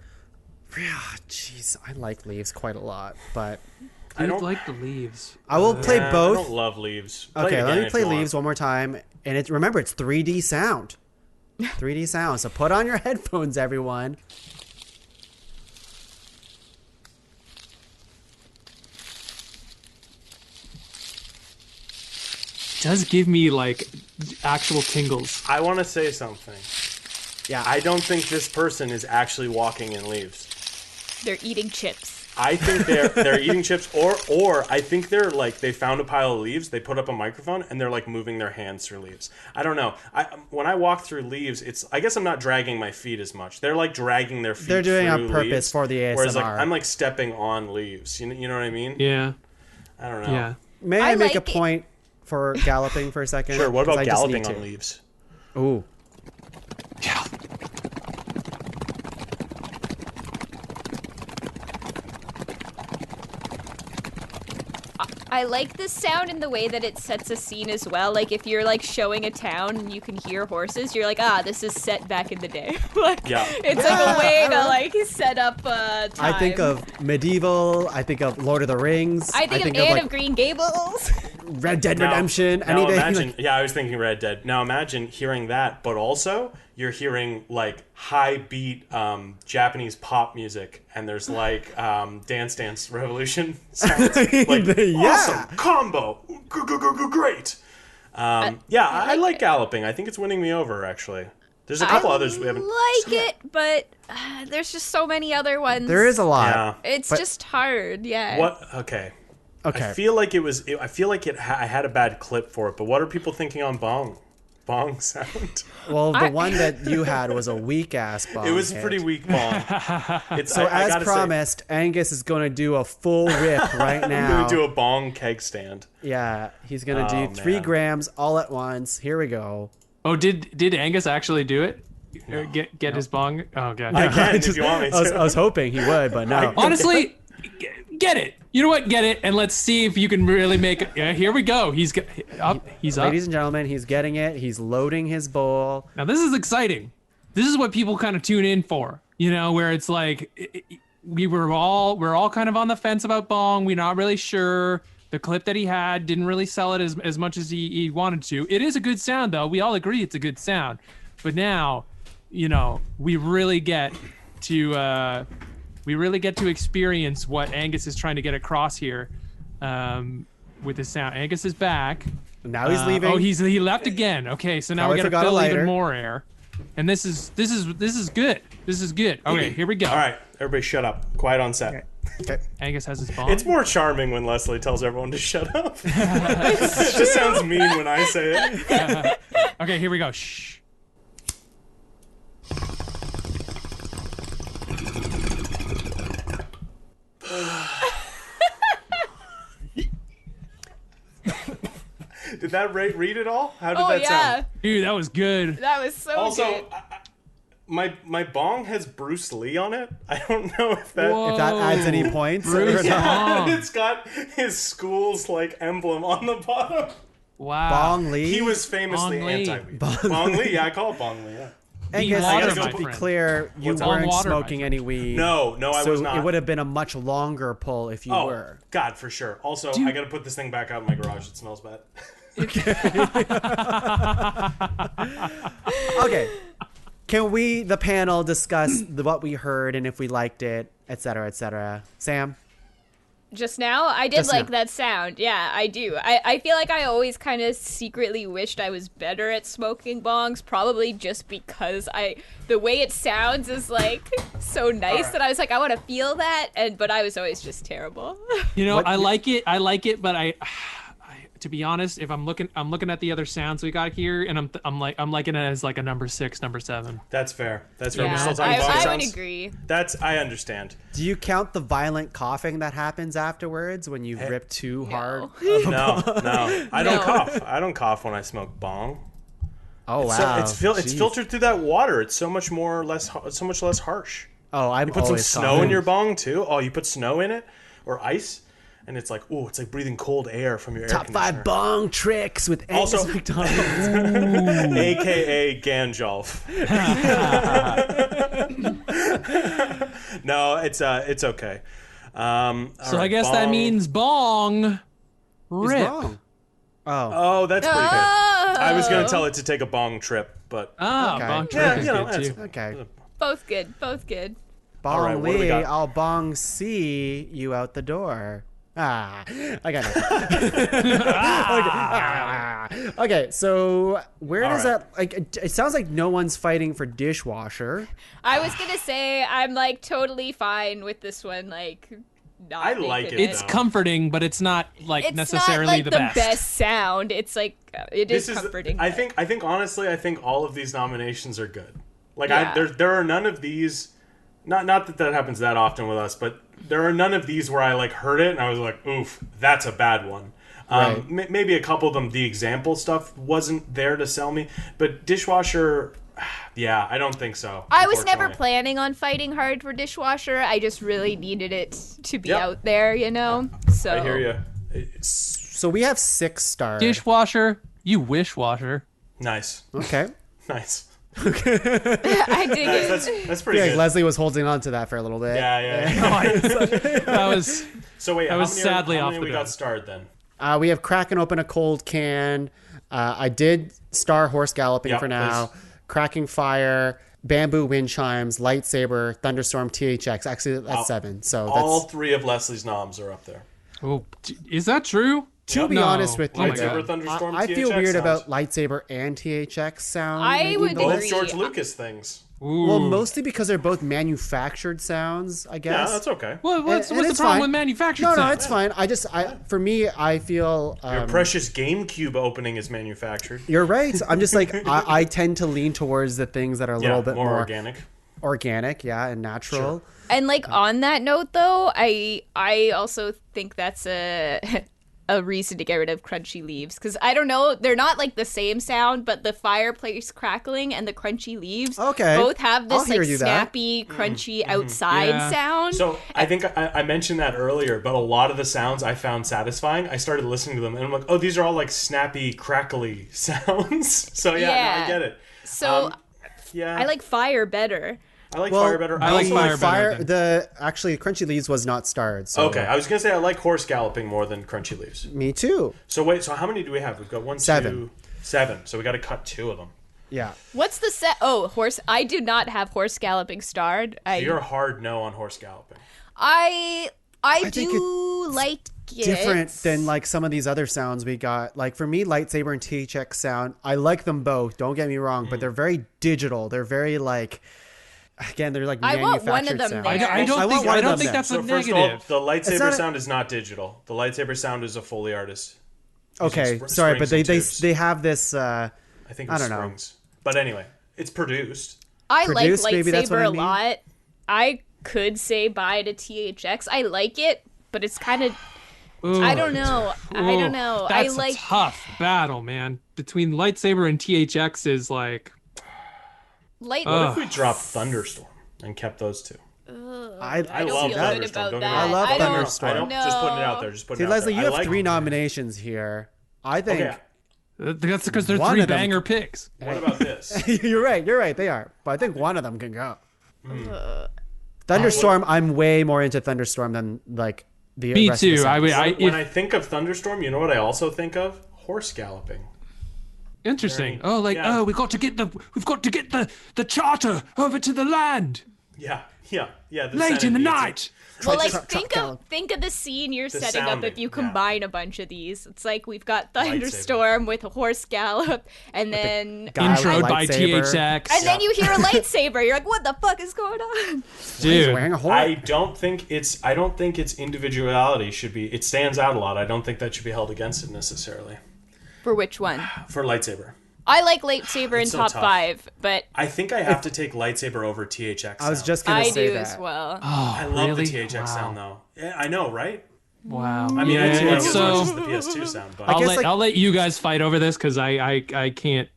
Jeez, I like leaves quite a lot, but I don't like the leaves. I will play both. I don't love leaves. Okay, let me play leaves one more time. And remember, it's 3D sound. 3D sound. So put on your headphones, everyone. Does give me like actual tingles. I want to say something. Yeah. I don't think this person is actually walking in leaves. They're eating chips. I think they're eating chips, or I think they're like they found a pile of leaves, they put up a microphone, and they're like moving their hands through leaves. I don't know. When I walk through leaves, I guess I'm not dragging my feet as much. They're like dragging their feet. They're doing through on purpose leaves, for the ASMR. Whereas like I'm like stepping on leaves. You know what I mean? Yeah. I don't know. Yeah. May I make a like it. point for galloping for a second? Sure. What 'Cause about I just galloping need on to. leaves? Ooh. Yeah. I like this sound in the way that it sets a scene as well. Like if you're like showing a town and you can hear horses, you're like, this is set back in the day. Like, Yeah. it's like a way to like set up time. I think of medieval. I think of Lord of the Rings. I think of Anne of Green Gables. Red Dead Redemption. Now Anything. imagine, yeah, I was thinking Red Dead. Now imagine hearing that, but also you're hearing like high beat Japanese pop music, and there's like Dance Dance Revolution sounds. Like Yeah. awesome combo, great. I like galloping. I think it's winning me over actually. There's a couple others we haven't. It, but there's just so many other ones. There is a lot. Yeah. It's just hard. Yeah. What? Okay. Okay. I feel like I feel like I had a bad clip for it, but what are people thinking on bong sound? Well, the one that you had was a weak ass bong. It was a hit. pretty weak bong. So as promised, Angus is going to do a full rip right now. I'm going to do a bong keg stand. Yeah, he's going to do 3 man. grams all at once. Here we go. Oh, did Angus actually do it? Or get his bong? Oh god. I can if you want me to. I was hoping he would, but no. Honestly, get it. You know what? Get it, and let's see if you can really make it. Yeah, here we go. He's up. He's up. Ladies and gentlemen, he's getting it. He's loading his bowl. Now this is exciting. This is what people kind of tune in for. You know, where it's like we're all kind of on the fence about bong. We're not really sure. The clip that he had didn't really sell it as much as he wanted to. It is a good sound though. We all agree it's a good sound. But now, you know, we really get to experience what Angus is trying to get across here with his sound. Angus is back. Now he's leaving. Oh, he left again. Okay, so now Probably we got to forgot a fill lighter. even more air. And this is good. This is good. Okay, here we go. All right, everybody shut up. Quiet on set. Okay. Angus has his bong. It's more charming when Leslie tells everyone to shut up. It just sounds mean when I say it. Okay, here we go. Shh. Did that read it all? How did Oh that yeah, sound? Dude, that was good. that was so Also, good. my bong has Bruce Lee on it. I don't know if that. Whoa. If that adds any points. Bruce or not. Lee. It's got his school's like emblem on the bottom. Wow. Bong Lee. He was famously Bong Lee. anti-weed. Bong Lee, yeah, I call it Bong Lee. Yeah. Angus, water, just my to be friend. clear, you What's up? weren't Water, my smoking any weed. No, I so was not. it would have been a much longer pull if you Oh, were. God, for sure. Also, I gotta put this thing back out in my garage. It smells bad. Okay. Can we, the panel, discuss what we heard and if we liked it, et cetera, et cetera? Sam? Just now, I did Just like now. that sound. Yeah, I do. I feel like I always kind of secretly wished I was better at smoking bongs, probably just because the way it sounds is like so nice that I was like, I want to feel that, but I was always just terrible. You know, What- I like it, but I to be honest, if I'm looking at the other sounds we got here, and I'm liking it as like a number 6, number 7. That's fair. That's fair. We're Yeah, still talking bong I sounds. would agree. I understand. Do you count the violent coughing that happens afterwards when you rip too hard? No, I don't No. cough. I don't cough when I smoke bong. Oh, So wow. it's Jeez. filtered through that water. It's so much less harsh. Oh, I'm You put some always snow coughing. in your bong too. Oh, you put snow in it or ice. and it's like, ooh, it's like breathing cold air from your Top air 5 bong tricks with Angus Also- MacDonald. AKA Ganjolf. No, it's okay. So I guess that means bong. Rip. Wrong. Oh. Oh, that's pretty good. I was gonna tell it to take a bong trip, but Oh, Okay. bong yeah, trip is you know, good that's too. Okay. Both good. Both good. Bong right, what do we Lee, got? I'll bong see you out the door. I got it. Okay, so where does right. that, like, it sounds like no one's fighting for dishwasher. I was gonna say I'm like totally fine with this one. Like, not I like making it, It's though. comforting, but it's not like It's necessarily not like the the best. sound. It's like it is comforting. I think honestly, I think all of these nominations are good. Like Yeah. there are none of these. Not that happens that often with us, but there are none of these where I like heard it and I was like, oof, that's a bad one. Right. Maybe a couple of them, the example stuff wasn't there to sell me, but dishwasher, yeah, I don't think so. I was never unfortunately. planning on fighting hard for dishwasher. I just really needed it to be Yep. out there, you know. So I hear you. So we have 6 stars. Dishwasher, you wishwasher. Nice, Okay. nice. I dig it. That's pretty Yeah, good. Leslie was holding on to that for a little bit. Yeah. That was So wait, That was sadly how off many the we dome. got starred then? We have cracking open a cold can. I did star horse galloping Yep, for now. please. Cracking fire, bamboo wind chimes, lightsaber, thunderstorm, THX. Actually, that's 7. So All that's 3 of Leslie's noms are up there. Oh, is that true? to be No. honest with you. Oh my Lightsaber, God. thunderstorm, I feel THX weird sounds. about lightsaber and THX sound. I making would the agree. both list. George Lucas things. Well, mostly because they're both manufactured sounds, I Yeah, guess. that's okay. What's And the it's problem fine. with manufactured No, sound? it's fine. For me, I feel. Your precious GameCube opening is manufactured. You're right. I'm just like I tend to lean towards the things that are a Yeah, little bit more organic. yeah, and natural. Sure. And like on that note, though, I also think that's a reason to get rid of crunchy leaves, because I don't know, they're not like the same sound, but the fireplace crackling and the crunchy leaves Okay. both have I'll this hear like you that. snappy, crunchy outside Yeah. sound. So I think I mentioned that earlier, but a lot of the sounds I found satisfying. I started listening to them, and I'm like, oh, these are all like snappy, crackly sounds. So yeah, Yeah. no, I get it. So Yeah, I like fire better. I like fire better. I like Also- fire better Actually, crunchy leaves was not starred. So Okay, I was gonna say I like horse galloping more than crunchy leaves. me too. So wait, so how many do we have? We've got 1, 7. 2, 7. So we got to cut 2 of them. Yeah. What's the set? Oh, horse. I do not have horse galloping starred. You're a hard no on horse galloping. I think do like it. Different than like some of these other sounds we got. Like for me, lightsaber and THX sound, I like them both. Don't get me wrong, but they're very digital. They're very like. Again, they're like I want one manufactured of them sounds. there. I don't want think one I of don't them think then. that's a So first of all, negative. the lightsaber not a- sound is not digital. The lightsaber sound is a Foley artist. Okay, Using sorry, but springs and tubes. they have this. I think it I was don't know. springs. But anyway, it's produced. I like Produced, maybe that's what lightsaber I a mean. lot. I could say bye to THX. I like it, but it's kind of. I don't know. I don't know. I That's like. a tough battle, man. Between lightsaber and THX is like Light. What if we dropped Thunderstorm and kept those 2? I I don't love feel Thunderstorm, good about don't get me that. wrong. I love I don't- Thunderstorm. I don't. Just putting it out there. Just putting See, it out Leslie, there. you I have like 3 them. nominations here. I think Okay, that's because they're One 3 of them- banger picks. what about this? you're right. You're right. They are, but I think one of them can go. Thunderstorm. I'm way more into Thunderstorm than like the Me rest of the too. sounds. When I think of Thunderstorm, you know what I also think of? Horse galloping. Interesting. Very- Oh, like yeah. we've got to get the charter over to the land Yeah. The late Senate in the needs it. night. Well, like Truck think of the scene you're setting up sounding, if you yeah. combine a bunch of these. It's like we've got Thunderstorm with a horse gallop, and then Guy with a Introed by lightsaber. THX. and then you hear a lightsaber. You're like, what the fuck is going on? He's Dude, wearing a horse. I don't think its individuality should be. It stands out a lot. I don't think that should be held against it necessarily. For which one? For lightsaber, I like lightsaber in It's so top tough. 5, but I think I have to take lightsaber over THX. I was sound. just gonna I say do that. as well. I love really? the THX Wow. sound though. Yeah, I know, right? Wow. I mean, it's yeah, as so much as the PS2 sound, but I'll let you guys fight over this because I can't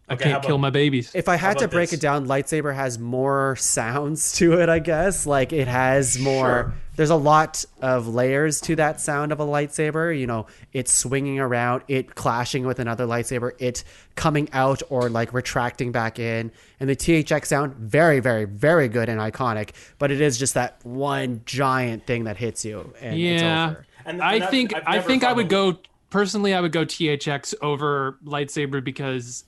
kill my babies. If I had to about break this? it down, lightsaber has more sounds to it, I guess. Like it has more. Sure. There's a lot of layers to that sound of a lightsaber. You know, it's swinging around, it clashing with another lightsaber, it coming out or like retracting back in. And the THX sound, very, very, very good and iconic. But it is just that one giant thing that hits you, and it's over. And I think I've I never think I found would a- go personally. I would go THX over lightsaber because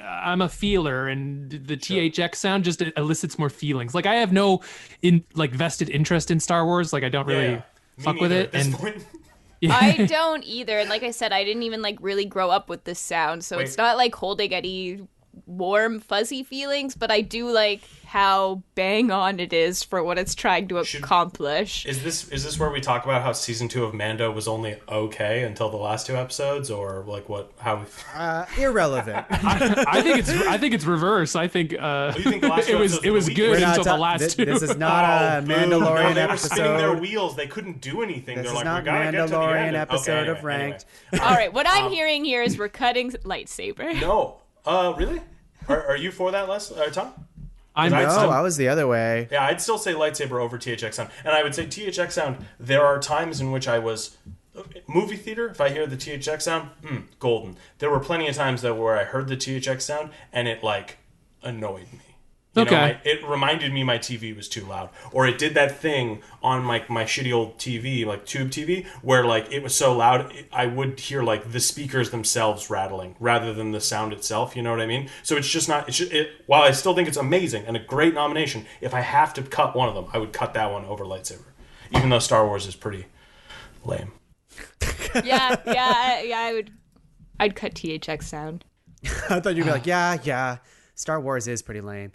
I'm a feeler, and the THX sound just elicits more feelings. Like I have no vested interest in Star Wars. Like I don't really Me fuck with neither it. at this And point. I don't either. And like I said, I didn't even like really grow up with this sound, so it's Wait. not like holding any warm, fuzzy feelings, but I do like how bang on it is for what it's trying to accomplish. Is this where we talk about how season 2 of Mando was only okay until the last 2 episodes, or like what? How? Irrelevant. I think it's reverse. I think, you think the last 2 episodes it was were good We're not until the ta- last two. This is not a boo. Mandalorian No, they were spinning their episode. wheels. They couldn't do anything. This They're is like, not we gotta get to the Mandalorian end. episode Okay, of Ranked. All right, what I'm hearing here is we're cutting lightsaber. No. Really? Are you for that, Tom? I'm I'd No, still- I was the other way. Yeah, I'd still say lightsaber over THX sound. And I would say THX sound, there are times in which I was... Movie theater, if I hear the THX sound, golden. There were plenty of times, though, where I heard the THX sound, and it, like, annoyed me. You know, Okay. it reminded me my TV was too loud. Or it did that thing on my shitty old TV, like tube TV, where like it was so loud, I would hear like the speakers themselves rattling rather than the sound itself. You know what I mean? So it's just not. While I still think it's amazing and a great nomination, if I have to cut one of them, I would cut that one over lightsaber, even though Star Wars is pretty lame. I'd cut THX sound. I thought you'd be like, yeah. Star Wars is pretty lame.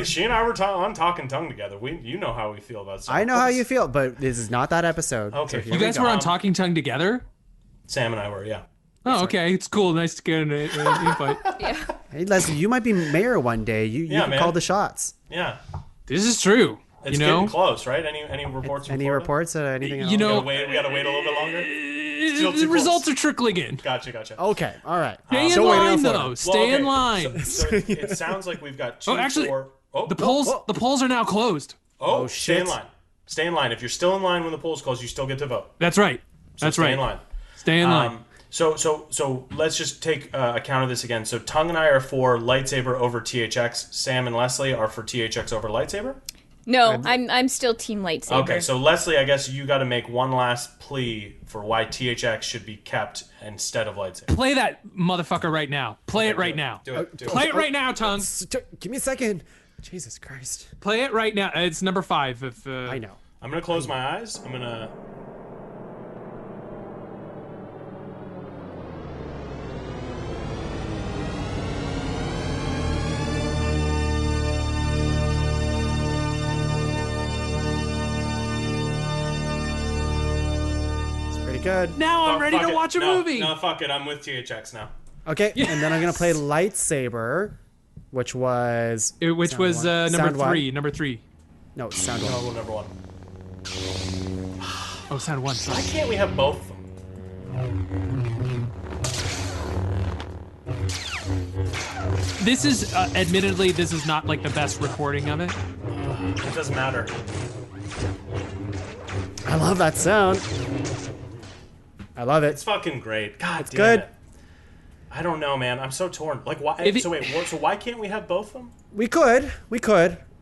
She and I were on Talking Tongue together. You know how we feel about Star I know how Wars. you feel, but this is not that episode. Okay. So here You we guys go. were on Talking Tongue together? Sam and I were, yeah. Oh, okay. It's cool. Nice to get an invite. Hey, Leslie, you might be mayor one day. You Yeah, can man. call the shots. Yeah. This is true. It's you know? getting close, right? Any reports from Any Florida? reports or anything else? You know, We gotta wait a little bit longer? Still too the close. results are trickling in. Gotcha. Okay, all right. Stay in Still waiting on line, Florida. though. Stay in line. So it sounds like we've got 2, Oh, actually, 4... The polls are now closed. Oh, stay in shit. line. Stay in line. If you're still in line when the polls close, you still get to vote. That's right. So That's stay right. in line. Stay in line. So let's just take account of this again. So Tongue and I are for lightsaber over THX. Sam and Leslie are for THX over lightsaber. No, I'm still team lightsaber. Okay, so Leslie, I guess you got to make one last plea for why THX should be kept instead of lightsaber. Play that motherfucker right now. Play it right now. Do it. Play it right now, Tongue. Give me a second. Jesus Christ. Play it right now. It's number 5. If I know. I'm gonna close my eyes. I'm gonna. It's pretty good. Now I'm ready Fuck to it. watch a No, movie. No, fuck it. I'm with THX now. Okay, and then I'm going to play lightsaber, which was... Which Sound was one. number Sound one. 3. Number 3. No, sound one. Oh, number 1. Oh, sound 1. Sorry. Why can't we have both of them? This is, admittedly, this is not like the best recording of it. It doesn't matter. I love that sound. I love It's it. fucking great. God It's damn good. it. I don't know, man. I'm so torn. Like, why? If it- So why can't we have both of them? We could.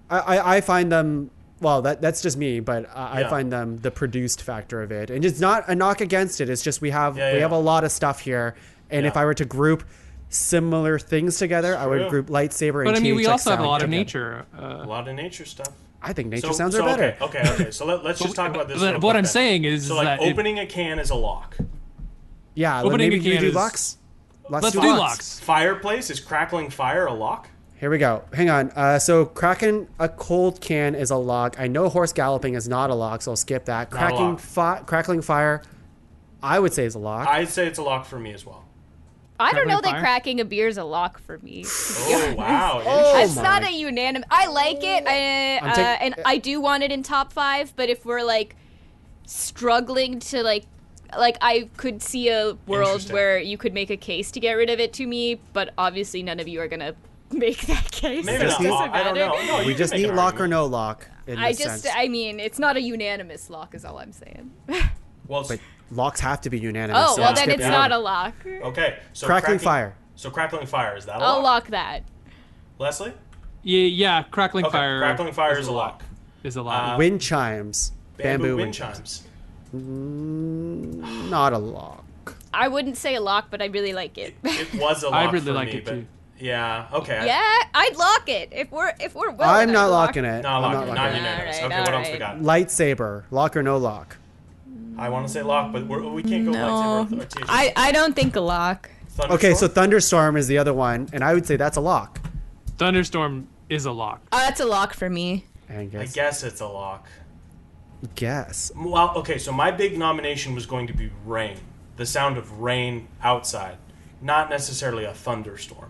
I find them... Well, that's just me, but I Yeah. find them the produced factor of it. And it's not a knock against it. It's just we have Yeah. a lot of stuff here. And if Yeah. I were to group similar things together, I would True. group lightsaber and But I mean, we THX also have a sound lot of together. nature. A lot of nature stuff. I think nature So- sounds so, are better. Okay. So let's just talk about this. But real what quick I'm then. saying is So like that opening a can is a lock. Yeah, Opening maybe a we can do is- locks. let's do locks. Fireplace is crackling fire a lock? Here we go. Hang on. So cracking a cold can is a lock. I know horse galloping is not a lock, so I'll skip that. Not a lock. Crackling fire, I would say is a lock. I'd say it's a lock for me as well. I don't know Crackling that fire? cracking a beer is a lock for me. to be Oh honest. wow. Oh, It's my. not a unanimous. I like it, and I do want it in top 5. But if we're like struggling to like I could see a world where you could make a case to get rid of it to me, but obviously none of you are gonna make that case. Maybe not. I don't know. No, We just need lock or no lock. I mean, it's not a unanimous lock, is all I'm saying. Well, But locks have to be unanimous. Oh, so well skip then it's that. not a lock. okay. So Crackling fire. So crackling fire, is that a I'll lock? lock that. Leslie? Yeah, crackling Okay, fire. crackling fire is a lock. Is a lock. Wind chimes. Bamboo wind chimes. Not a lock. I wouldn't say a lock, but I really like it. It was a lock I really for like me, it but too. yeah, okay. Yeah, I'd lock it if we're well. I'm not locking it. No, I'm lock, not not locking it. unanimous. Alright, Okay, what else we alright. got? Lightsaber. Lock or no lock? I want to say lock, but we can't go lightsaber or THX. I don't think a lock. Okay, so Thunderstorm? Thunderstorm is the other one, and I would say that's a lock. Thunderstorm is a lock. That's a lock for me. I Angus. guess it's a lock. Guess. Well, okay, so my big nomination was going to be rain. The sound of rain outside. Not necessarily a thunderstorm.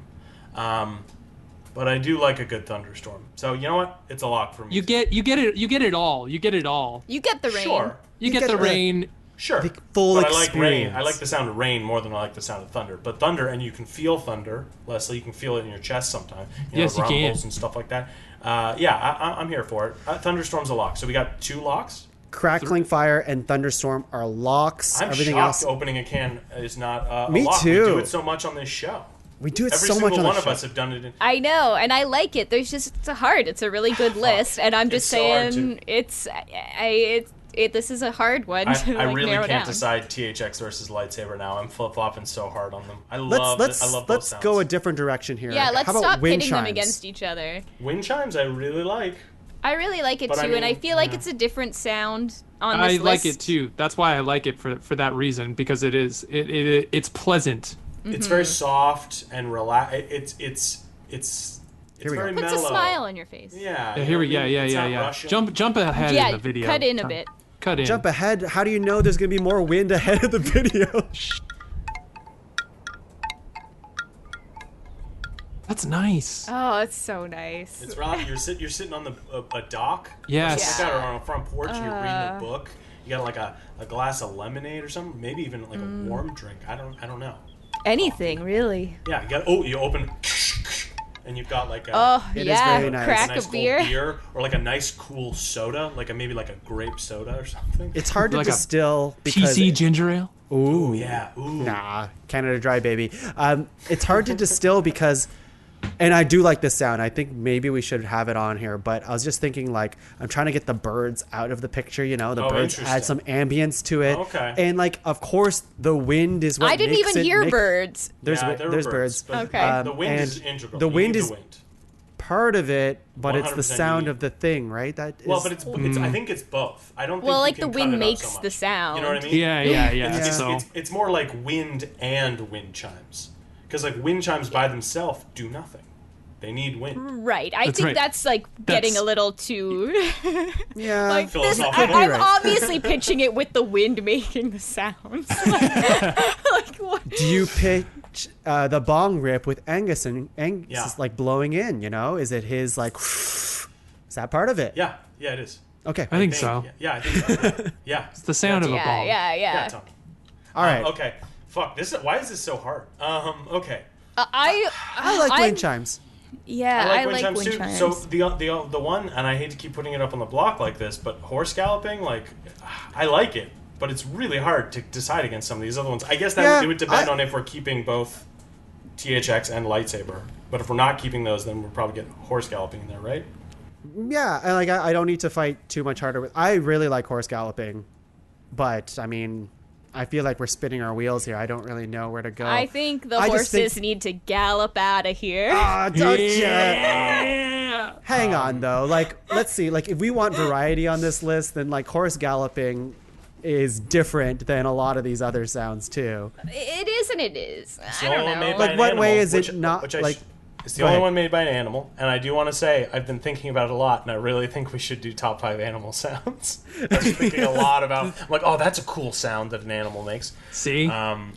But I do like a good thunderstorm. So, you know what? It's a lock for me. You get it all. You get it all. You get the rain. Sure. You get get the the- rain. Sure. The full but I like rain. experience. I like the sound of rain more than I like the sound of thunder. But thunder, and you can feel thunder, Leslie. You can feel it in your chest sometimes. Yes, you can. rumbles and stuff like that. I'm here for it. Thunderstorm's a lock. So we got 2 locks. Crackling fire and thunderstorm are locks. I'm Everything shocked else, opening a can is not a Me lock. too. We do it so much on this show. we do it Every so single much on one the of show. us have done it. I know, and I like it. There's just it's hard. It's a really good list, and I'm just It's so hard saying this is a hard one to I like, really narrow can't down. decide THX versus lightsaber now. I'm flip flopping so hard on them. I love Let's both sounds. go a different direction here. Yeah, let's How about stop wind pitting them chimes? against each other. Wind chimes. I really like. I really like it But too, I and I mean, feel like yeah. it's a different sound on this I list. like it too. That's why I like it for that reason, because it's pleasant. It's very soft and relax. It's we go. very Puts mellow. a smile on your face. Yeah. Yeah, here we it's not yeah. rushing. Jump ahead Yeah, in the video. cut in a bit. Cut in. Jump ahead. How do you know there's going to be more wind ahead of the video? That's nice. Oh, it's so nice. It's right. You're sitting on a dock. Yes. Or something like that, or on a front porch, and you're reading Uh. a book. You got like a glass of lemonade or something. Maybe even like a warm drink. I don't know. Anything really. Yeah. You open. And you've got like a, Oh It is yeah, very nice. crack nice a cold beer. or like a nice cool soda, maybe like a grape soda or something. It's hard to Like a distill because PC ginger ale. ooh, yeah. Ooh. nah, Canada Dry, baby. It's hard to distill because, and I do like this sound. I think maybe we should have it on here. But I was just thinking, like, I'm trying to get the birds out of the picture. You know, the Oh, birds add some ambience to it. Okay. And like, of course, the wind is what I didn't makes even it hear make- birds. There's Yeah, there were there's birds. but Okay. The wind is and integral. the You wind need is the wind. part of it, but it's the 100% sound you of the thing, right? That is, Well, but it's I think it's both. I don't think Well, you like can the cut wind it out makes so much. the sound. You know what I mean? Yeah. It's, So it's more like wind and wind chimes. Because like wind chimes by themselves do nothing. They need wind. Right. I That's think right. that's like getting a little too yeah. like this. Philosophical. I'm Right. obviously pitching it with the wind making the sounds. like what? Do you pitch the bong rip with Angus and Angus Yeah. is like blowing in? You know, is it his like? Is that part of it? Yeah, it is. Okay. I think so. Yeah, I think so. Yeah. It's the sound of a Yeah, bong. yeah, Yeah, yeah. Tom. All right. Okay. Fuck. Why is this so hard? Okay. I like I'm- wind chimes. Yeah, I like wind wind chimes chimes. too. So the one, and I hate to keep putting it up on the block like this, but horse galloping, like, I like it, but it's really hard to decide against some of these other ones. I guess Yeah, it would depend on if we're keeping both THX and lightsaber. But if we're not keeping those, then we'll probably get horse galloping in there, right? Yeah, and like I don't need to fight too much harder with. I really like horse galloping, but I mean, I feel like we're spinning our wheels here. I don't really know where to go. I think the I just horses think- need to gallop out of here. Ah, don't ya. Yeah. Hang on though. Like, let's see. Like, if we want variety on this list, then like horse galloping is different than a lot of these other sounds too. It is and it is. It's I the don't only one know. made by Like, an what animal, way is which- it not, which I like- It's the Go only ahead. one made by an animal, and I do want to say I've been thinking about it a lot, and I really think we should do top 5 animal sounds. I was thinking a lot about, I'm like, oh, that's a cool sound that an animal makes. See? So that'll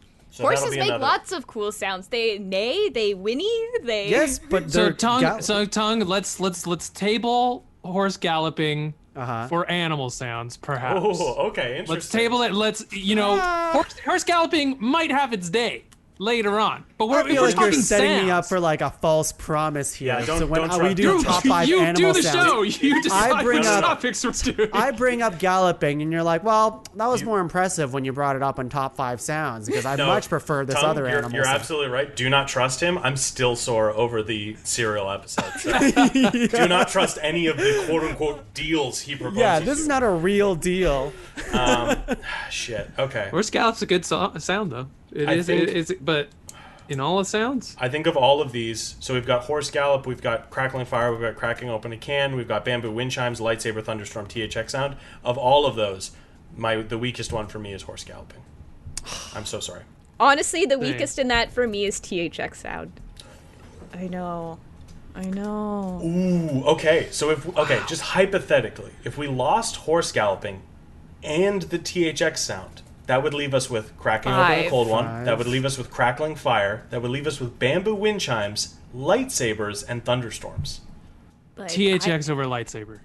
Horses be make another. lots of cool sounds. They neigh, they whinny, they Yes, but So they're tongue, let's table horse galloping for animal sounds, perhaps. Oh, okay, interesting. Let's table it. Horse galloping might have its day later on, but I feel like you're setting sounds. me up for like a false promise here. Yeah, so when don't we do top 5 you animal do the sounds, show. You decide bring what up- topics we're doing. I bring up galloping, and you're like, well, that was more impressive when you brought it up on top 5 sounds because I much prefer this Tom, other animal. You're sound. absolutely right. Do not trust him. I'm still sore over the cereal episode. So do not trust any of the quote-unquote deals he proposes. Yeah, this is not a real deal. Shit. Okay. Horse gallop's a good sound though. It is, but in all the sounds, I think of all of these. So we've got horse gallop, we've got crackling fire, we've got cracking open a can, we've got bamboo wind chimes, lightsaber, thunderstorm, THX sound. Of all of those, the weakest one for me is horse galloping. I'm so sorry. Honestly, the weakest in that for me is THX sound. I know. Ooh, okay. So just hypothetically, if we lost horse galloping and the THX sound, that would leave us with cracking open a cold one. That would leave us with crackling fire. That would leave us with bamboo wind chimes, lightsabers, and thunderstorms. Like, THX over lightsaber.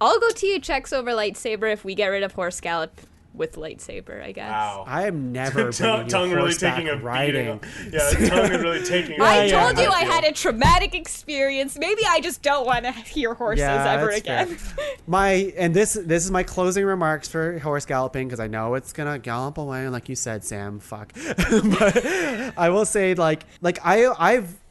I'll go THX over lightsaber if we get rid of horse gallop with lightsaber, I guess. Wow. I am never bringing Tongue you really horseback taking a riding. beating. Yeah, Tongue is really taking. I told you I had a traumatic experience. Maybe I just don't want to hear horses ever that's again. fair. This is my closing remarks for horse galloping because I know it's gonna gallop away, like you said, Sam. Fuck. But I will say,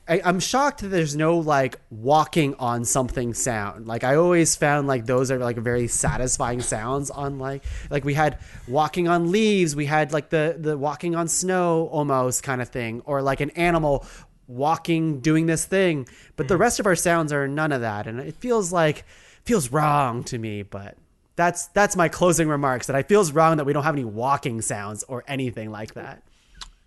I'm shocked that there's no like walking on something sound. Like I always found like those are like very satisfying sounds on like we had walking on leaves, we had like the walking on snow almost kind of thing, or like an animal walking doing this thing. But the rest of our sounds are none of that, and it feels wrong to me. But that's my closing remarks. That it feels wrong that we don't have any walking sounds or anything like that.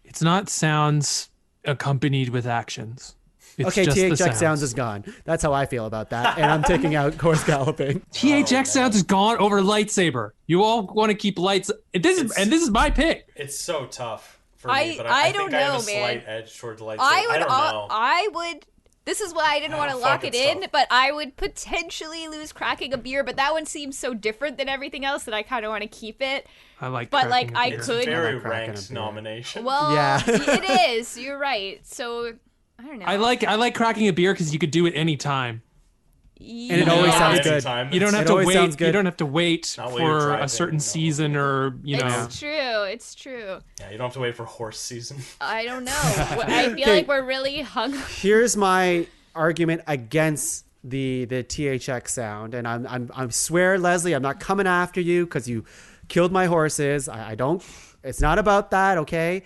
It's not sounds accompanied with actions. It's Okay, just the THX sounds is gone. That's how I feel about that, and I'm taking out horse galloping. THX sounds is gone over lightsaber. You all want to keep lights. This is my pick. It's so tough for I- me, but I I don't think I have know, a slight man. edge towards lightsaber. I don't know. would. This is why I didn't want to lock it it's in, tough. but I would potentially lose cracking a beer. But that one seems so different than everything else that I kind of want to keep it. I like. But like, cracking a I beer. It's could. a very Never cracking a ranked beer. nomination. Well, Yeah. it is. You're right. So I don't know. I like cracking a beer because you could do it anytime. And it always sounds good. Anytime. You don't have It to always wait. sounds good. You don't have to wait Not while you're for driving, a certain no. season or It's true. It's true. Yeah, you don't have to wait for horse season. I don't know. I feel like we're really hungry. Here's my argument against the THX sound, and I swear, Leslie, I'm not coming after you because you killed my horses. I don't. It's not about that, okay?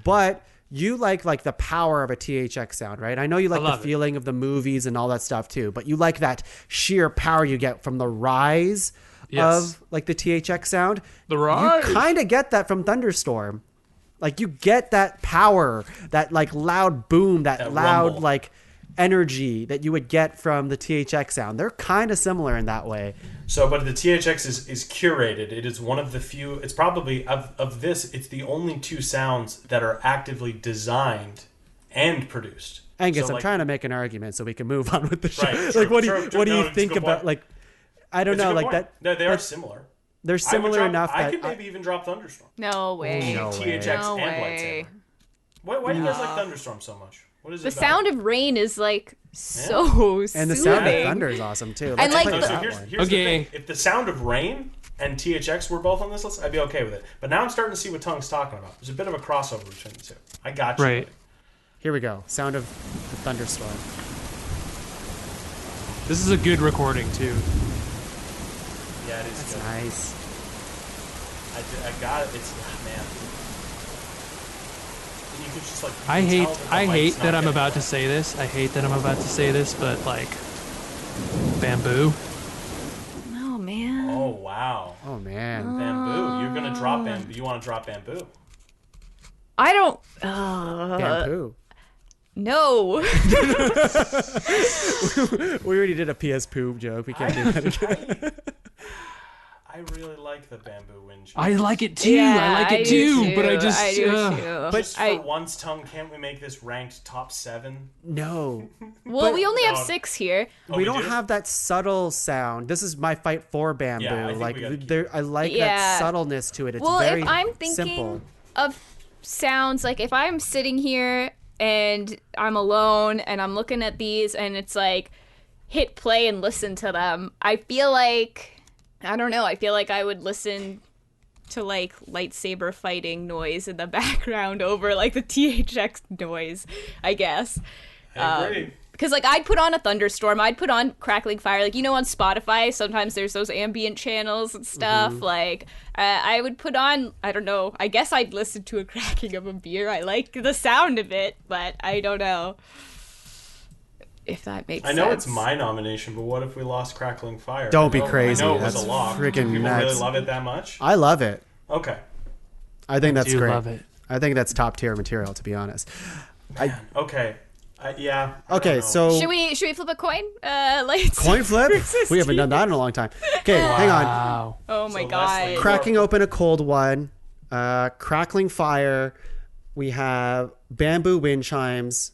But you like the power of a THX sound, right? I know you like the feeling of the movies and all that stuff too, but you like that sheer power you get from the rise of like the THX sound. The rise. You kind of get that from Thunderstorm. Like you get that power, that like loud boom, that loud rumble. like energy that you would get from the THX sound. They're kind of similar in that way. So, but the THX is curated. It is one of the few. It's probably of this. It's the only two sounds that are actively designed and produced. Angus, So, I'm like, trying to make an argument so we can move on with the show. Right, like, what do true, you true. what do you No, it's a think good about point. like? I don't It's a know, good like point. that. They're that's- similar. They're similar enough I that could maybe even drop Thunderstorm. No way. No way. THX No and way. lightsaber. Why do you guys like Thunderstorm so much? What is The it about? sound of rain is like so and the soothing. sound of thunder is awesome too. Let's like play the- that So one. here's the Okay. thing. If the sound of rain and THX were both on this list, I'd be okay with it. But now I'm starting to see what Tongue's talking about. There's a bit of a crossover between the two. I got you. Right. buddy. Here we go. Sound of the thunderstorm. This is a good recording too. Yeah, it is That's good. nice. I got it. It's man. And you could just like. I you can hate tell the I mic's hate not that I'm getting about to it. say this. I hate that I'm about to say this, but like bamboo. Oh man. Oh wow. Oh man. Bamboo. You're gonna drop bamboo. You want to drop bamboo? I don't. Bamboo. No. We already did a PS poop joke. We can't do that again. I really like the bamboo wind chimes. I like it too. Yeah, I like it too, but I do just. too. Just for once, Tongue, can't we make this ranked top 7? No. Well, we only have No. 6 here. We don't have that subtle sound. This is my fight for bamboo. Yeah, I think like we gotta keep there, I like that subtleness to it. It's Well, very if I'm thinking simple. of sounds, like if I'm sitting here and I'm alone and I'm looking at these and it's like hit play and listen to them, I feel like, I don't know, I feel like I would listen to like lightsaber fighting noise in the background over like the THX noise, I guess. I agree. Because, like, I'd put on a thunderstorm. I'd put on crackling fire. Like, you know, on Spotify, sometimes there's those ambient channels and stuff. Like, I would put on, I don't know, I guess I'd listen to a cracking of a beer. I like the sound of it, but I don't know if that makes sense. I know it's my nomination, but what if we lost Crackling Fire? Don't be crazy. I know it That's was a lock. freaking Do people nuts. really love it that much? I love it. Okay. I think that's do great. love it. I think that's top tier material, to be honest. Okay. Yeah. I Okay, don't know. so Should we flip a coin? Like coin flip? We haven't done that in a long time. Okay, hang on. Wow. Oh my So god. Leslie, Cracking open a cold one. Crackling fire. We have bamboo wind chimes.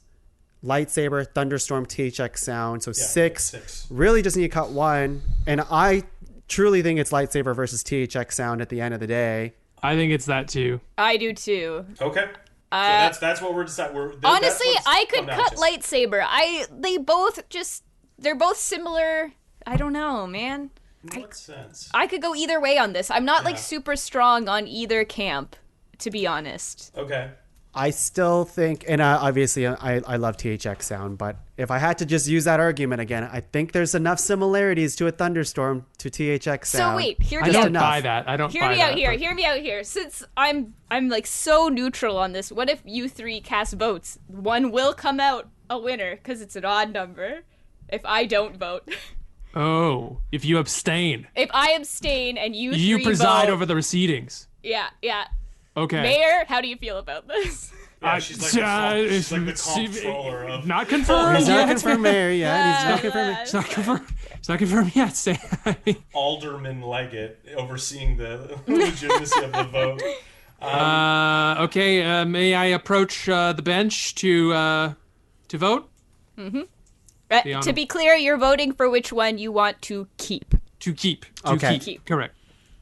Lightsaber, thunderstorm, THX sound. So six. 6. Really just need to cut one. And I truly think it's lightsaber versus THX sound at the end of the day. I think it's that too. I do too. Okay. So that's what we're deciding. Honestly, I could cut lightsaber. They're both similar. I don't know, man. In what sense? I could go either way on this. I'm not like super strong on either camp, to be honest. Okay. I still think, and obviously I love THX sound, but if I had to just use that argument again, I think there's enough similarities to a thunderstorm to THX sound. So wait, hear I me don't out. buy that. I don't Hear buy me that. out here. but- Hear me out here. Since I'm like so neutral on this, what if you 3 cast votes? One will come out a winner because it's an odd number. If I don't vote, Oh, if you abstain, if I abstain and you you 3 preside vote, over the proceedings. Yeah. Okay. Mayor, how do you feel about this? Yeah, she's like the comptroller of... Not confirmed. He's yet. not confirmed mayor yet. He's not confirmed. It's not confirmed. It's not confirmed yet. Say. Alderman Leggatt overseeing the legitimacy of the vote. Okay. May I approach the bench to vote? To be clear, you're voting for which one you want to keep. To keep. Okay. Keep. Correct.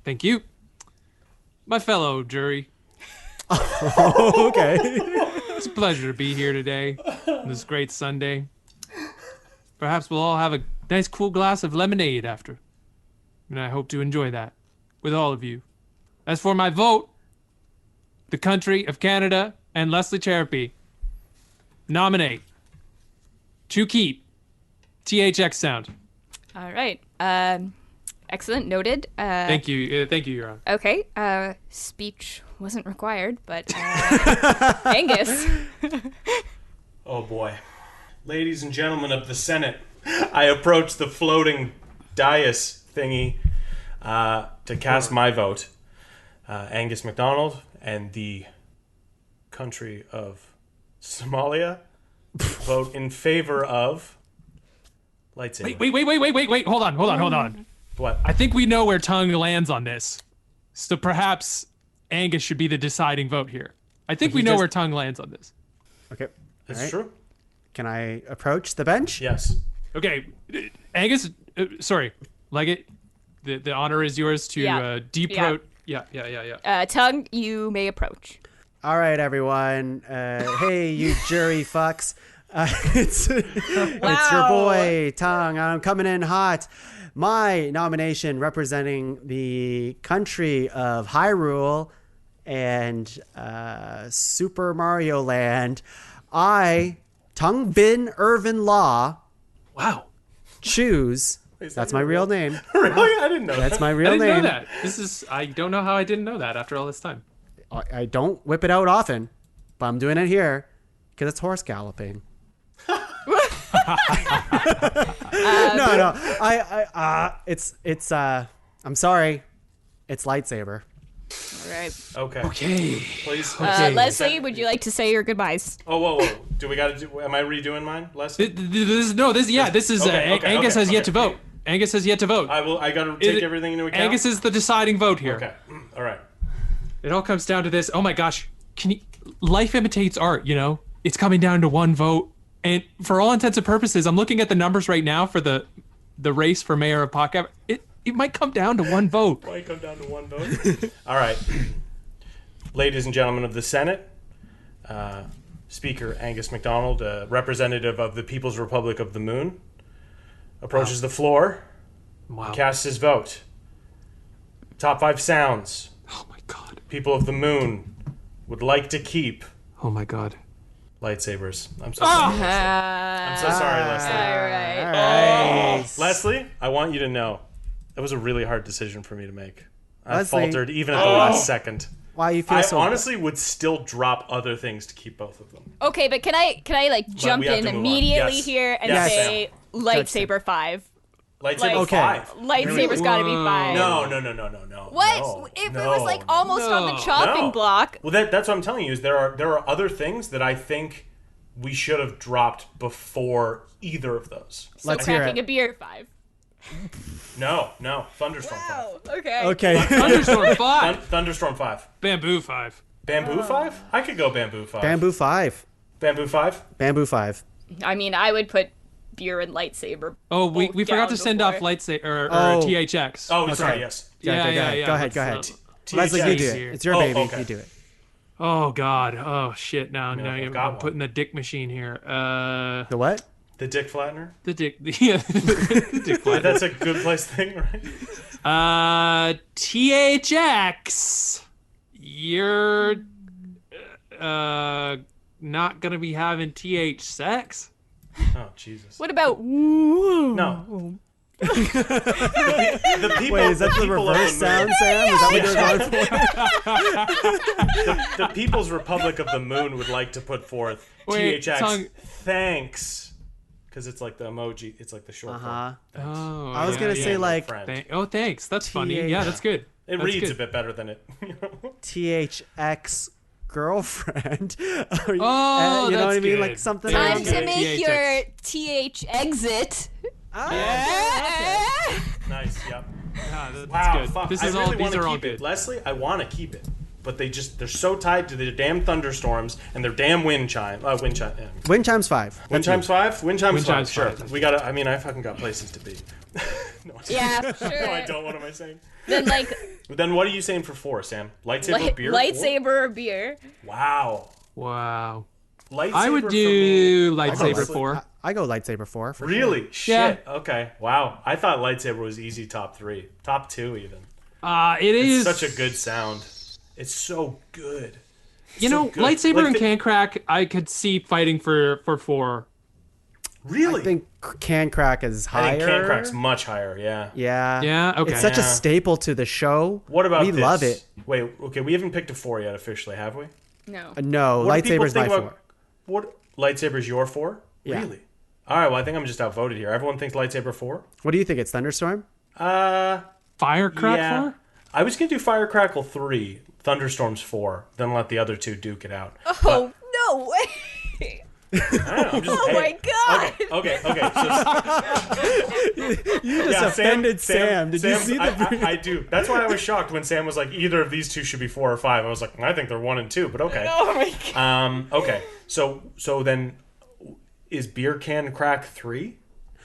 Thank you, my fellow jury. Okay. It's a pleasure to be here today on this great Sunday. Perhaps we'll all have a nice cool glass of lemonade after. And I hope to enjoy that with all of you. As for my vote, the country of Canada and Leslie Cserepy nominate to keep THX sound. All right. Excellent. Noted. Thank you, Your Honor. Okay. Speech wasn't required, but Angus. Oh boy. Ladies and gentlemen of the Senate, I approach the floating dais thingy to cast my vote. Angus MacDonald and the country of Somalia vote in favor of lightsaber. Wait. Hold on. What? I think we know where Tongue lands on this. So perhaps Angus should be the deciding vote here. I think we know where Tongue lands on this. Okay. It's All right. true? Can I approach the bench? Yes. Okay, Angus, Leggatt, the honor is yours to deproach. Yeah. Tongue, you may approach. All right, everyone. Hey, you jury fucks. It's your boy, Tuong. I'm coming in hot. My nomination representing the country of Hyrule and Super Mario Land. I, Tung Bin Irvin Law, Wow. choose. That's my real name. Really? I didn't know That's that. my I real didn't name. know that. I don't know how I didn't know that after all this time. I don't whip it out often, but I'm doing it here because it's horse galloping. No. I'm sorry. It's lightsaber. All right. Okay. Please. Leslie, would you like to say your goodbyes? Oh, whoa. Do we got to do... Am I redoing mine, Leslie? This is Okay, Angus has yet to vote. Angus has yet to vote. I gotta take everything into account. Angus is the deciding vote here. Okay. All right. It all comes down to this. Oh my gosh. Life imitates art, It's coming down to one vote. And for all intents and purposes, I'm looking at the numbers right now for the race for mayor of Podcast. It might come down to one vote. Might come down to one vote. All right. Ladies and gentlemen of the Senate, Speaker Angus MacDonald, representative of the People's Republic of the Moon, approaches the floor. Wow. Casts his vote. Top 5 sounds. Oh my God. People of the Moon would like to keep. Oh my God. Lightsabers. I'm so sorry. Leslie. I'm so sorry, Leslie. All right. Leslie, I want you to know that was a really hard decision for me to make. I Leslie. faltered even at the last second. Why you feel I so? honestly would still drop other things to keep both of them. Okay, but can I like jump we have in to move on. immediately Yes. here and Yes. say lightsaber 5? Lightsaber Like- 5. Lightsaber's got to be 5. No. What? No, If no, it was like almost on the chopping no. block. Well, that's what I'm telling you. Is there are other things that I think we should have dropped before either of those. So Let's hear cracking it. a beer 5. No. Thunderstorm Wow. Okay. Okay. Thunderstorm 5. 5. Thunderstorm 5. Bamboo 5. Bamboo 5? I could go Bamboo 5. Bamboo 5. Bamboo 5? Bamboo 5. I mean, I would put beer and lightsaber. Oh, we both forgot to down send off before. lightsaber or Oh. THX. Oh, sorry, yes. Yeah, Go ahead. let's, Leslie, you do THX. it. It's your Oh, baby. okay. You do it. Oh God. Oh shit. Now I've I'm got one. putting the dick machine here. The what? The Dick Flattener? The dick. Yeah. The dick flat. That's a good place thing, right? THX. You're not gonna be having TH sex. Oh, Jesus. What about No. The people, Wait, is that the people of reverse the moon- sound, Sam? Is that what you're going for? The People's Republic of the Moon would like to put forth Wait, THX tongue- thanks. Because it's like the emoji. It's like the short form. Thanks. Oh, I was gonna say like Friend. thanks. That's funny. Yeah, that's good. It That's reads good. a bit better than it. THX girlfriend. Oh, you know what I that's mean? good. Like something. Time time around to there. make THX. your TH exit? Nice. Yep. Ah, that's Wow. good. Fuck. This I is really all. These want to are all keep good. it, Leslie. I want to keep it, but they're so tied to their damn thunderstorms and their damn wind chime. Wind chime. Yeah. Wind chimes 5. Wind chimes 5. Wind chimes Wind 5. chimes Sure. 5. We gotta. I mean, I fucking got places to be. No, Yeah, sure. no, I don't. What am I saying? Then like Then what are you saying for 4, Sam? Lightsaber beer? lightsaber or beer. 4? Wow. Wow. Lightsaber I would for do me. lightsaber 4. I go lightsaber 4. For Really? Shit. Yeah. Okay. Wow. I thought lightsaber was easy top 3. Top 2 even. It is It's such a good sound. It's so good. You so know, good. lightsaber Like and the- can crack. I could see fighting for 4. Really? I think can crack is higher. I think Can Crack's much higher, yeah. Yeah. Yeah, okay. It's such a Yeah. staple to the show. What about we this? love it. Wait, okay, we haven't picked a 4 yet officially, have we? No. No, What do people lightsaber's my think 4. What lightsaber's your 4? Yeah. Really? Alright, well I think I'm just outvoted here. Everyone thinks lightsaber 4? What do you think? It's Thunderstorm? Firecrack Yeah. 4? I was gonna do Firecrackle 3, Thunderstorms 4, then let the other 2 duke it out. Oh no way! I don't know, I'm just, Oh my god! Okay. So, You just offended Sam. Did you see the? I do. That's why I was shocked when Sam was like, either of these 2 should be 4 or 5. I was like, I think they're 1 and 2, but okay. Oh my god! Okay. So then, is beer can crack 3?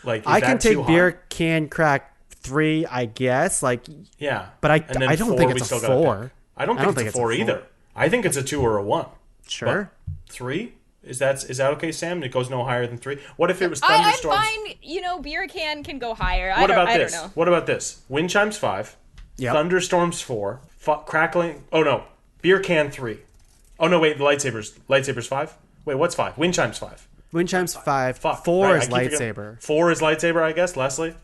Like, is I can that too take beer high? can crack 3, I guess. Like, Yeah. but I And then don't 4 think we it's still a gotta 4. pick. I don't think it's a 4 either. I think it's a 2 or a 1. Sure. 3? Is that okay, Sam? It goes no higher than 3. What if it was I'm thunderstorms? fine. You know, beer can go higher. What about I this? don't know. What about this? Wind chimes 5. Yep. Thunderstorms 4. Crackling. Oh no. Beer can 3. Oh no. Wait. The lightsabers 5. Wait. What's 5? Wind chimes 5. Wind chimes 5. Fuck. 4 Right, I is keep forgetting. lightsaber. 4 is lightsaber, I guess. Leslie.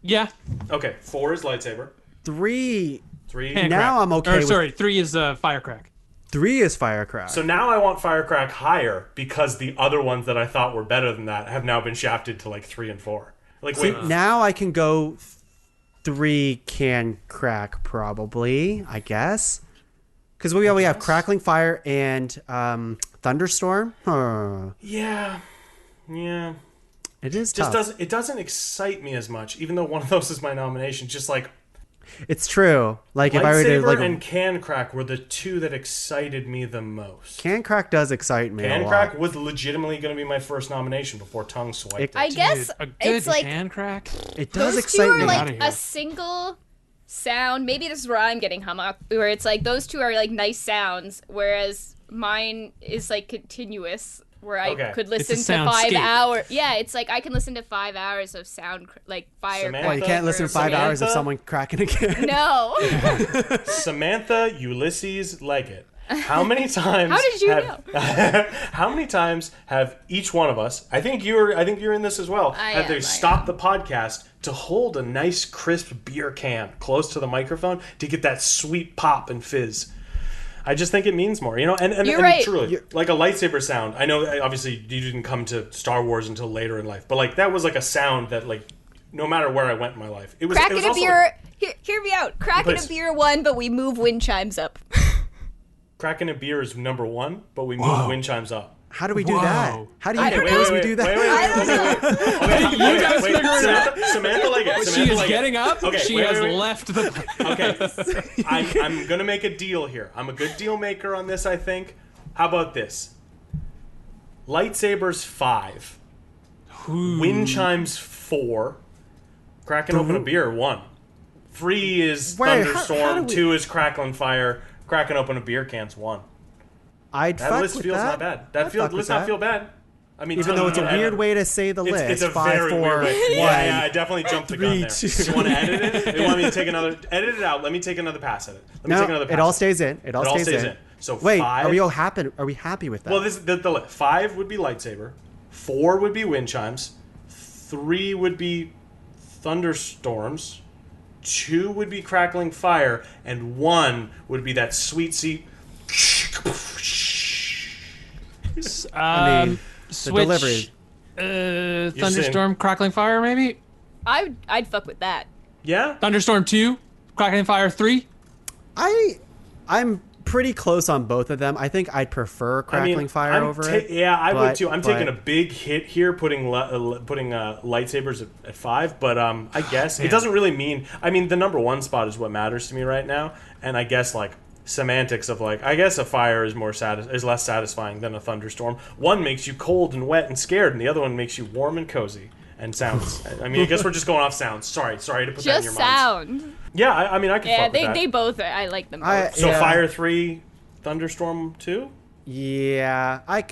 Yeah. Okay. 4 is lightsaber. 3. 3. Can Now crack. I'm okay Or, with- sorry, 3 is firecrack. 3 is firecrack. So now I want Firecrack higher because the other ones that I thought were better than that have now been shafted to like 3 and 4. Like wait, now I can go 3 can crack probably, I guess. Because we have crackling fire and thunderstorm. Huh. yeah. It is just tough. it doesn't excite me as much, even though one of those is my nomination. Just like It's true. Like if I were to Lightsaber like and Can Crack were the two that excited me the most. Can Crack does excite me a Can lot. Crack was legitimately going to be my first nomination before Tongue swiped it. I guess A good it's like can crack. It does those two excite are me. Outta like here. a single sound. Maybe this is where I'm getting hung up, where it's like those two are like nice sounds, whereas mine is like continuous, where I Okay. could It's a listen to 5 soundscape. hours. Yeah, it's like I can listen to 5 hours of sound, like fire. Samantha- Oh, you can't listen to 5 hours of Samantha? someone cracking a can. No. Samantha Ulysses Leggatt. How many times? How did you know? How many times have each one of us? I think you're in this as well. Have they stopped the podcast to hold a nice crisp beer can close to the microphone to get that sweet pop and fizz? I just think it means more, and You're right. truly, like a lightsaber sound. I know, obviously, you didn't come to Star Wars until later in life, but like that was like a sound that, like, no matter where I went in my life, it was. Cracking it was a also, beer. Hear me out. Cracking Please. a beer won, but we move wind chimes up. Cracking a beer is number one, but we move wind chimes up. How do we do Whoa. that? How do you I don't propose know. we do that? You guys figure it out. Samantha Leggatt. She is getting up. Okay, she wait, has wait. left the. Okay, I'm gonna make a deal here. I'm a good deal maker on this, I think. How about this? Lightsabers 5, wind chimes 4, cracking open a beer 1, 3 is Wait, thunderstorm, how do we- 2 is crackling fire, cracking open a beer can's 1. I'd That fuck list with feels that. not bad. That I'd feels fuck with let's not that. feel bad. I mean, Even though it's a weird way to say the list. It's a 5, very 4, weird way. 1. Yeah, I definitely jumped the gun 3, there. 2. Do you want to edit it? Do you want me to take another? Edit it out. Let me take another pass at it. Let me take another No, pass. it all stays in. It all stays stays in. in. So wait, 5. are we all happy? Are we happy with that? Well, this is the list. 5 would be lightsaber. 4 would be wind chimes. 3 would be thunderstorms. 2 would be crackling fire, and 1 would be that sweet seat. I mean, the switch, delivery. Thunderstorm, crackling fire, maybe. I'd fuck with that. Yeah. Thunderstorm 2, crackling fire 3. I'm pretty close on both of them. I think I'd prefer crackling fire I'm over it. Yeah, I would but- too. I'm but- taking a big hit here, putting lightsabers at 5. But I guess it doesn't really mean. I mean, the number 1 spot is what matters to me right now, and I guess like semantics of like, I guess a fire is less satisfying than a thunderstorm. One makes you cold and wet and scared, and the other one makes you warm and cozy. And sounds. I mean, I guess we're just going off sounds. Sorry to put that in Just your minds. sound. Yeah, I mean, I can Yeah, fuck with that. they both. I like them both. So Yeah. fire 3, thunderstorm 2. Yeah, I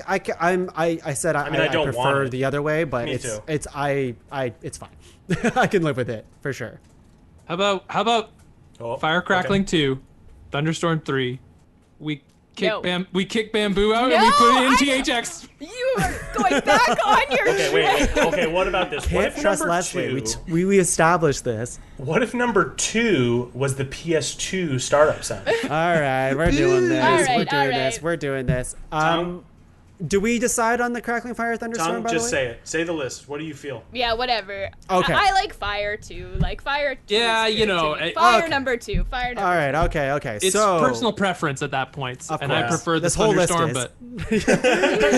said I mean, I don't want prefer it. the other way, but Me it's too. it's fine. I can live with it for sure. How about Oh, fire crackling 2, thunderstorm 3. We kick No. we kick bamboo out and we No, put it in I- THX. You are going back on your Okay, wait. Okay, what about this? What Can't if trust number Leslie. 2? We established this. What if number 2 was the PS2 startup sound? All right, we're doing this. All we're right, doing all this. right. We're doing this. Tom? Do we decide on the crackling fire thunderstorm? Tom, by just the way? say it. Say the list. What do you feel? Yeah, whatever. Okay. I like fire too. Like fire. Two Yeah, is you good know, to me. I- Fire okay. number 2. Fire number. All right. Okay. It's so personal preference at that point, Of and I course. prefer the This whole list thunderstorm. is. But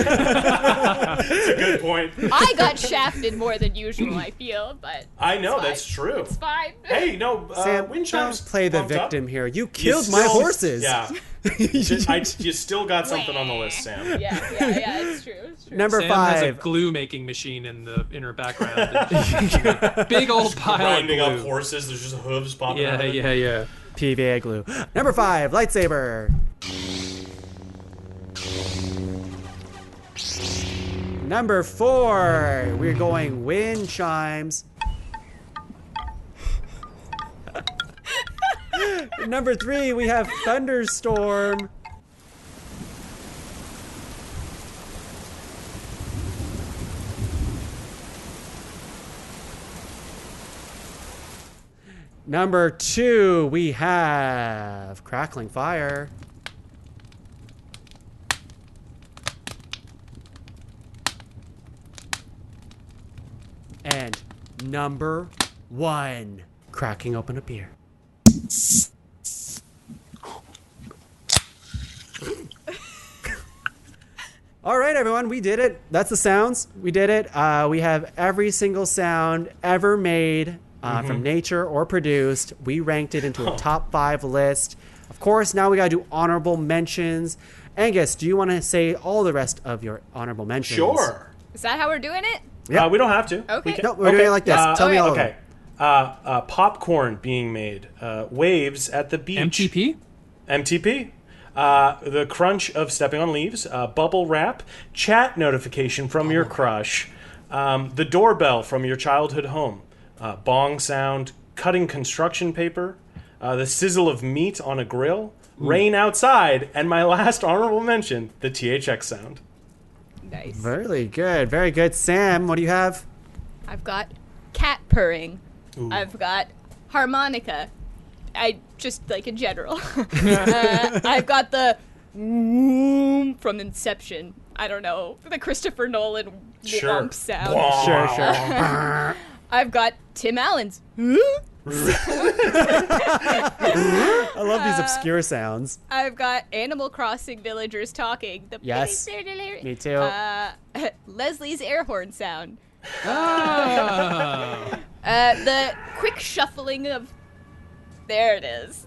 That's a good point. I got shafted more than usual. I feel, but I know, it's that's fine. true. It's fine. Hey, no, Sam, wind chimes don't play the bumped up. victim here. You You killed my still- horses. Yeah. You still got something on the list, Sam. Yeah, it's true. It's true. Number Sam has a 5. glue making machine in the inner background. Big old pile of Grinding up glue. horses, there's just hooves popping out. Yeah. PVA glue. Number 5. Lightsaber. Number 4. We're going wind chimes. Number 3. We have thunderstorm. Number 2, we have crackling fire. And number 1, cracking open a beer. All right, everyone, we did it. That's the sounds. We did it. We have every single sound ever made from nature or produced. We ranked it into a top 5 list. Of course, now we got to do honorable mentions. Angus, do you want to say all the rest of your honorable mentions? Sure. Is that how we're doing it? Yep. We don't have to. Okay. No, we're doing it like this. Tell me all of it. Popcorn being made. Waves at the beach. MTP. The crunch of stepping on leaves. Bubble wrap. Chat notification from your crush. The doorbell from your childhood home. Bong sound. Cutting construction paper. The sizzle of meat on a grill. Rain outside. And my last honorable mention, the THX sound. Nice. Very good. Very good. Sam, what do you have? I've got cat purring. Ooh. I've got harmonica. I just like in general. I've got the from Inception. I don't know, the Christopher Nolan womp sound. Sure. I've got Tim Allen's. I love these obscure sounds. I've got Animal Crossing villagers talking. Yes. Me too. Leslie's air horn sound. Oh. The quick shuffling of. There it is.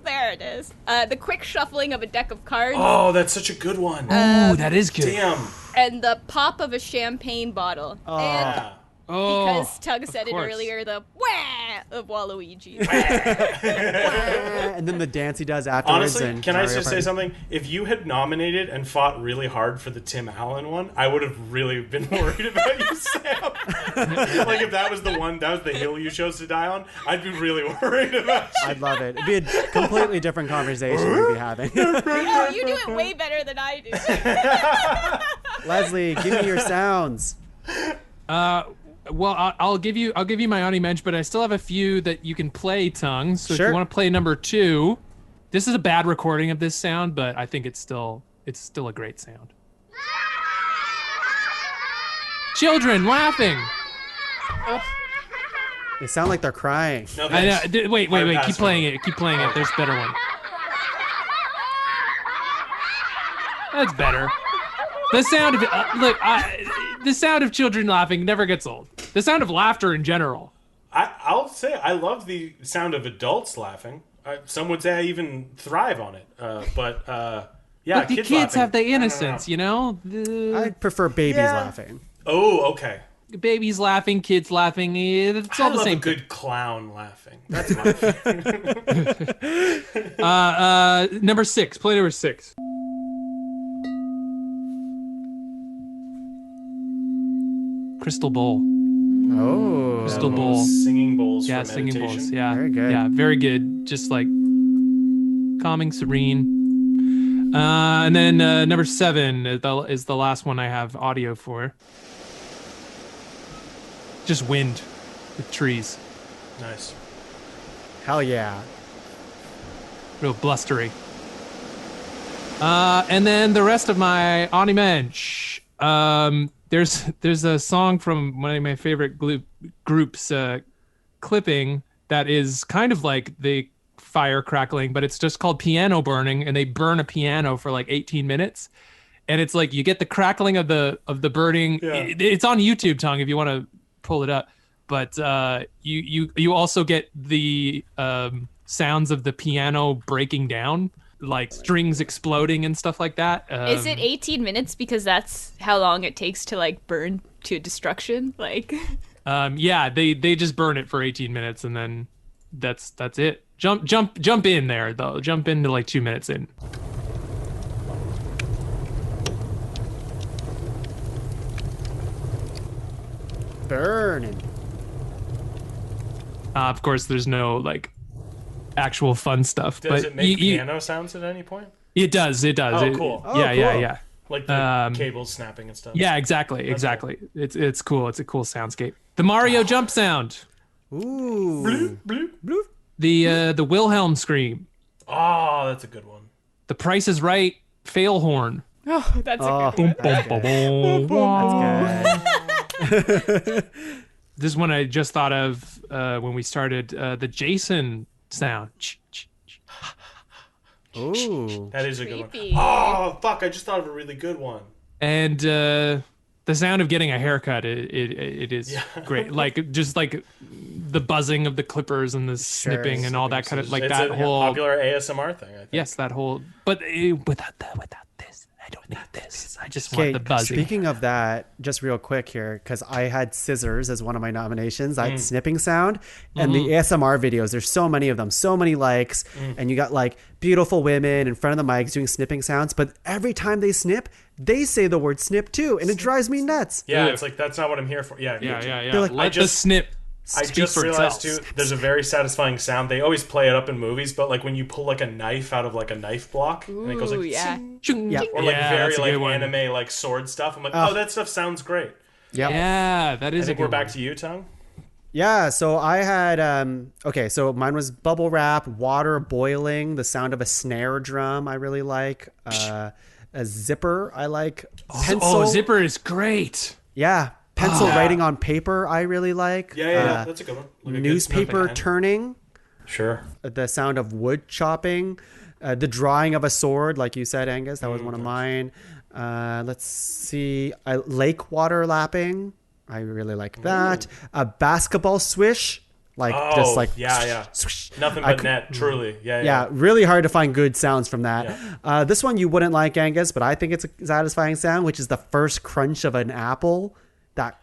The quick shuffling of a deck of cards. Oh, that's such a good one. Ooh, that is good. Damn. And the pop of a champagne bottle. And because Tug said it earlier, the wah of Waluigi. And then the dance he does afterwards. Honestly, can I just say something? If you had nominated and fought really hard for the Tim Allen one, I would have really been worried about you, Sam. Like if that was the one, that was the hill you chose to die on, I'd be really worried about you. I'd love it. It'd be a completely different conversation we'd be having. Oh, you do it way better than I do. Leslie, give me your sounds. Well, I'll give you my honorable mention, but I still have a few that you can play, Tongue. So Sure. if you want to play number 2, this is a bad recording of this sound, but I think it's still a great sound. Children laughing. They sound like they're crying. No, I know. thanks. Wait. Bypass Keep playing it. Keep playing it. There's a better one. That's better. The sound of the sound of children laughing never gets old. The sound of laughter in general. I'll say I love the sound of adults laughing. Some would say I even thrive on it. Yeah, But the kids laughing, have the innocence, you know? I'd prefer babies laughing. Oh, okay. Babies laughing, kids laughing, it's all I the love same a good clown laughing. That's my favorite. Number 6. Play number 6. Crystal bowl. Oh. Crystal bowl. Singing bowls Yeah, for singing meditation. bowls. Yeah. Very good. Yeah, very good. Just like calming, serene. And then number 7 is the last one I have audio for. Just wind with trees. Nice. Hell yeah. Real blustery. And then the rest of my Onimensch. There's a song from one of my favorite groups, Clipping, that is kind of like the fire crackling, but it's just called Piano Burning, and they burn a piano for like 18 minutes. And it's like you get the crackling of the burning. Yeah. It's on YouTube, Tongue, if you want to pull it up. But you also get the sounds of the piano breaking down, like strings exploding and stuff like that. Is it 18 minutes because that's how long it takes to like burn to destruction? Like, yeah, they just burn it for 18 minutes and then that's it. Jump in there though. Jump into like 2 minutes in. Burning. Of course, there's no like actual fun stuff. Does but it make piano sounds at any point? It does. Oh, cool. Yeah. Like the cables snapping and stuff. Yeah, exactly. It's cool. It's a cool soundscape. The Mario jump sound. Ooh. Bloop, bloop, bloop. The Wilhelm scream. Oh, that's a good one. The Price is Right fail horn. oh, that's a good one. That's good. This is one I just thought of when we started. The Jason sound. Ooh. That is a good one. Creepy. Oh, fuck. I just thought of a really good one. And the sound of getting a haircut, it is great. Like just like the buzzing of the clippers and the snipping and all that kind of like it's that a whole popular ASMR thing. I think. Yes, that whole. But without this, I don't need this. I just want the buzzing. Speaking of that, just real quick here, because I had scissors as one of my nominations. I had snipping sound, and the ASMR videos. There's so many of them, so many likes, and you got like beautiful women in front of the mics doing snipping sounds. But every time they snip, they say the word snip too, and it drives me nuts. Yeah, it's like that's not what I'm here for. Yeah. They're like, Let the snip. I just realized too, there's a very satisfying sound. They always play it up in movies, but like when you pull like a knife out of like a knife block, and it goes like, or like very like anime like sword stuff. I'm like, oh, that stuff sounds great. Yeah, that is. I think we're back to you, Tuong. Yeah, so I had okay, so mine was bubble wrap, water boiling, the sound of a snare drum I really like, a zipper I like, pencil. Oh, zipper is great. Yeah, pencil writing on paper I really like. Yeah, that's a good one. Like newspaper turning. Sure. The sound of wood chopping, the drawing of a sword, like you said, Angus, that was one of mine. Let's see, lake water lapping. I really like that. A basketball swish, like just like swish. Nothing but net, truly. Yeah, really hard to find good sounds from that. Yeah. This one you wouldn't like, Angus, but I think it's a satisfying sound, which is the first crunch of an apple. That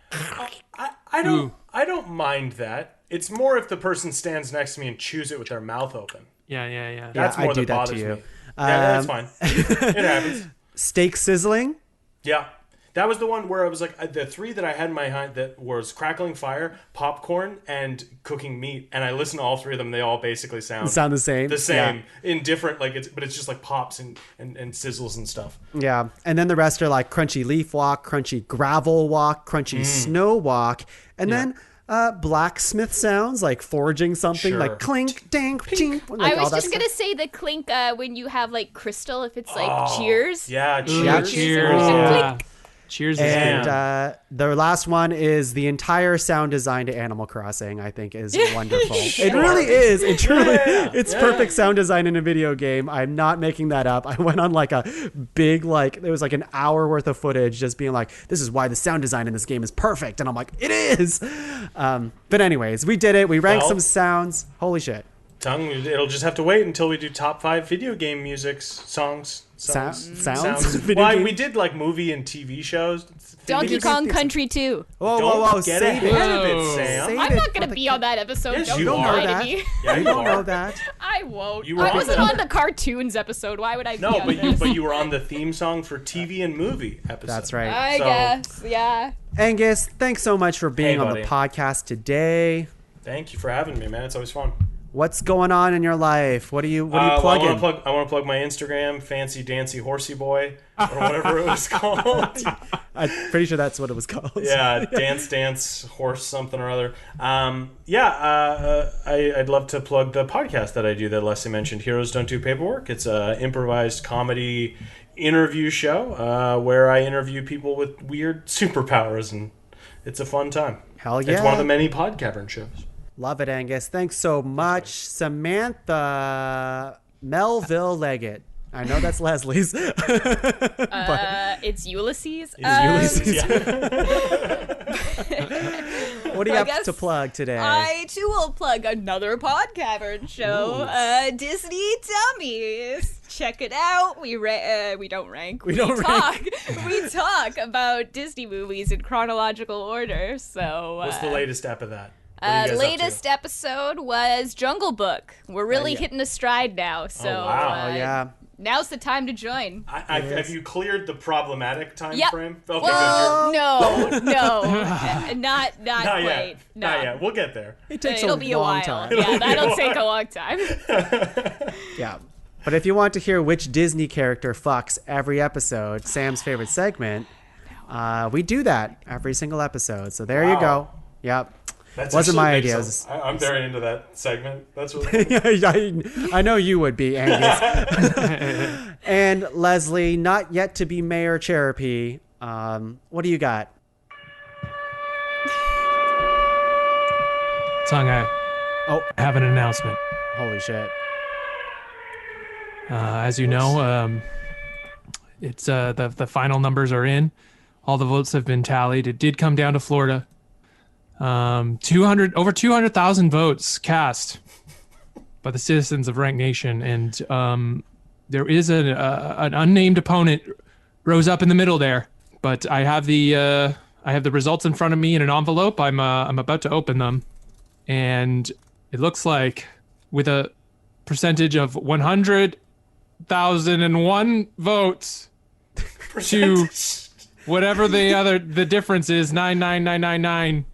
I don't mind that. It's more if the person stands next to me and chews it with their mouth open. Yeah. That's more that bothers me. Yeah, that's fine. It happens. Steak sizzling. Yeah. That was the one where I was like, the three that I had in my hand that was crackling fire, popcorn, and cooking meat. And I listened to all three of them. They all basically sound the same. The same in different, like but it's just like pops and sizzles and stuff. Yeah. And then the rest are like crunchy leaf walk, crunchy gravel walk, crunchy snow walk. And then blacksmith sounds like forging something, like clink, dang, ching. Like I was just going to say the clink when you have like crystal, if it's like cheers. Yeah, cheers. Yeah, cheers. Cheers. And the last one is the entire sound design to Animal Crossing, I think is wonderful. It really is. It truly, it's perfect sound design in a video game. I'm not making that up. I went on like a big, like, there was like an hour worth of footage just being like, this is why the sound design in this game is perfect. And I'm like, it is. But anyways, we did it. We ranked some sounds. Holy shit. Tuong, it'll just have to wait until we do top 5 video game songs. Why we did like movie and TV shows. Donkey Kong Country 2. Whoa! Get ahead of it, Sam. I'm not gonna be on that episode. Yes, don't you lie are. to me. Yeah, you don't know that. I won't. I wasn't on the cartoons episode. Why would I be on this? But you were on the theme song for TV and movie episode. That's right. I guess, yeah. Angus, thanks so much for being on the podcast today. Thank you for having me, man. It's always fun. What's going on in your life? What are you plugging? I want to plug my Instagram, Fancy Dancy Horsey Boy, or whatever it was called. I'm pretty sure that's what it was called. Yeah, Dance Horse something or other. I'd love to plug the podcast that I do that Leslie mentioned, Heroes Don't Do Paperwork. It's an improvised comedy interview show where I interview people with weird superpowers, and it's a fun time. Hell yeah. It's one of the many Pod Cavern shows. Love it, Angus. Thanks so much. Samantha Leggatt. I know that's Leslie's. It's Ulysses. Ulysses. What do you have to plug today? I, too, will plug another Pod Cavern show, Disney Dummies. Check it out. We don't rank. We talk. We talk about Disney movies in chronological order. So what's the latest ep of that? The latest episode was Jungle Book. We're really hitting a stride now. So now's the time to join. Have you cleared the problematic time frame? Okay, well, no, not quite. Yet. Not yet. We'll get there. It'll be a while. Time. Yeah, that'll take a long time. Yeah. But if you want to hear which Disney character fucks every episode, Sam's favorite segment, we do that every single episode. So there you go. Yep. That's wasn't my idea. I'm very into that segment. That's really cool. I know you would be, Angus. And Leslie, not yet to be Mayor Cserepy. What do you got? Tuong, I have an announcement. Holy shit. As you know, It's the final numbers are in. All the votes have been tallied. It did come down to Florida. Over 200,000 votes cast by the citizens of Rank Nation, and there is an unnamed opponent rose up in the middle there. But I have the results in front of me in an envelope. I'm about to open them, and it looks like with a percentage of 100,001 votes to whatever the difference is, 99999.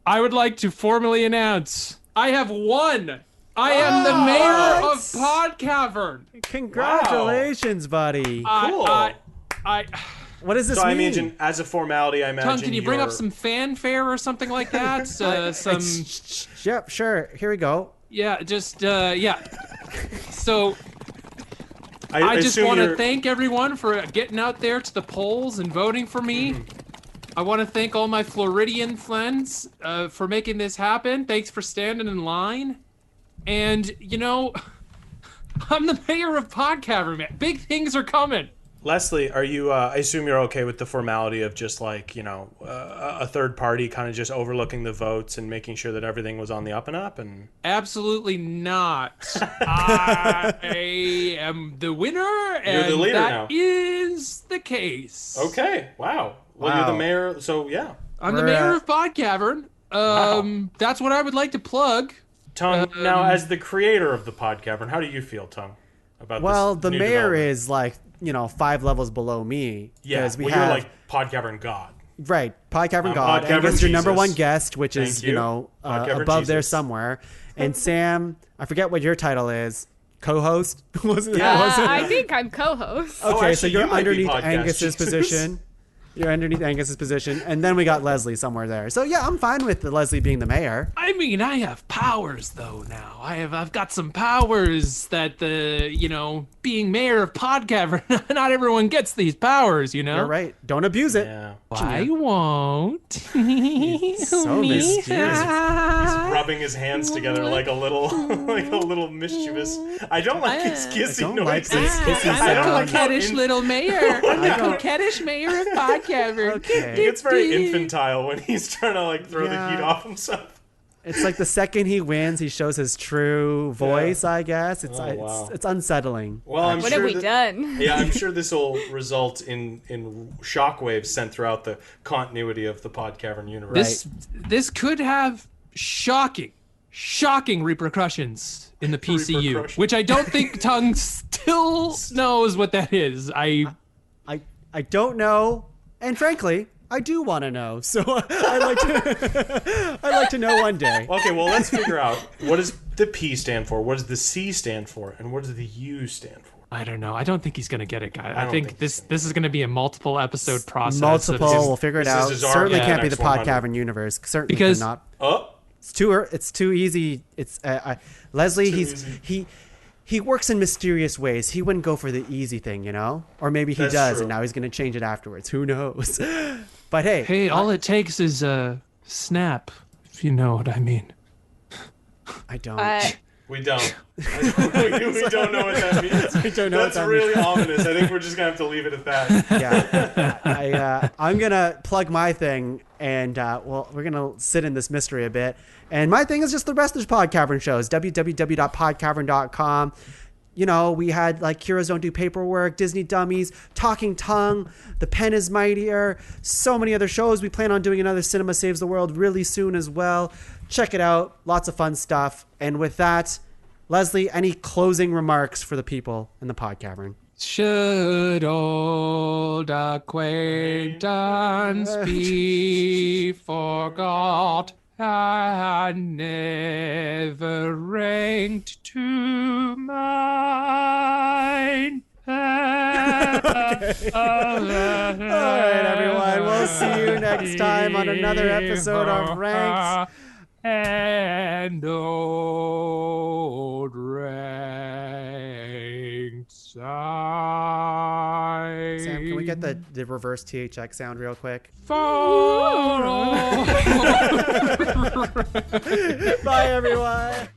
I would like to formally announce I have won. I am the mayor of Pod Cavern. Congratulations, buddy. Cool. What does this So mean? I imagine, as a formality, Tung, can you bring up some fanfare or something like that? Yep, sure. Here we go. Yeah, yeah. So I just want to thank everyone for getting out there to the polls and voting for me. I want to thank all my Floridian friends for making this happen. Thanks for standing in line. And, I'm the mayor of Pod Cavern, man. Big things are coming. Leslie, are you? I assume you're okay with the formality of just a third party kind of just overlooking the votes and making sure that everything was on the up and up. And absolutely not. I am the winner, and you're the leader that is the case. Okay. Wow. Well, you're the mayor, so yeah. I'm the mayor of Pod Cavern. That's what I would like to plug. Tung, now as the creator of the Pod Cavern, how do you feel, Tung, about this? Well, the new mayor development? is 5 levels below me. Yeah, we you're like Pod Cavern God. Right, Pod Cavern I'm God. Pod Cavern Angus, your number Jesus. one guest, which Thank is you. above there Jesus. somewhere. And Sam, I forget what your title is. Co-host? Was it? I think I'm co-host. Okay, so actually, you're you might be underneath podcast Angus's Jesus. position. You're underneath Angus's position, and then we got Leslie somewhere there. So yeah, I'm fine with Leslie being the mayor. I mean, I have powers though now. I've got some powers that being mayor of Pod Cavern, not everyone gets these powers, You're right. Don't abuse it. Yeah. I won't. So mysterious. He's rubbing his hands together like a little mischievous. I don't like his kissy don't like noises. his kissy I don't sound. like how coquettish little mayor. I'm the coquettish mayor of Pod Cavern. Okay. It's very infantile when he's trying to throw the heat off himself. It's like the second he wins, he shows his true voice. I guess wow. it's unsettling. Well, I'm What sure have we done? Yeah, I'm sure this will result in shockwaves sent throughout the continuity of the Pod Cavern universe. This could have shocking repercussions in the PCU, which I don't think Tung still knows what that is. I don't know, and frankly, I do want to know. So I'd like to know one day. Okay, well, let's figure out what does the P stand for, what does the C stand for, and what does the U stand for. I don't know. I don't think he's gonna get it, guys. I think this is gonna be a multiple episode process. We'll figure it out. is our Certainly can't be next the Pod 100. Cavern universe. Certainly Because- cannot. Oh, It's too easy. It's Leslie. He works in mysterious ways. He wouldn't go for the easy thing, or maybe he That's does, true. and now he's gonna change it afterwards. Who knows? But hey, all it takes is a snap, if you know what I mean. I don't. we don't. we don't know what that means. I don't know what That's that really ominous. I think we're just going to have to leave it at that. Yeah, I'm gonna plug my thing, and we're gonna sit in this mystery a bit. And my thing is just the rest of the Pod Cavern shows. www.podcavern.com. We had Heroes Don't Do Paperwork, Disney Dummies, Talking Tongue, The Pen is Mightier, so many other shows. We plan on doing another Cinema Saves the World really soon as well. Check it out. Lots of fun stuff. And with that, Leslie, any closing remarks for the people in the Pod Cavern? Should old acquaintance be forgot? I never ranked to mine. All right, everyone. We'll see you next time on another episode of Ranks. And old ranked side. Sam, can we get the reverse THX sound real quick? Far Bye, everyone.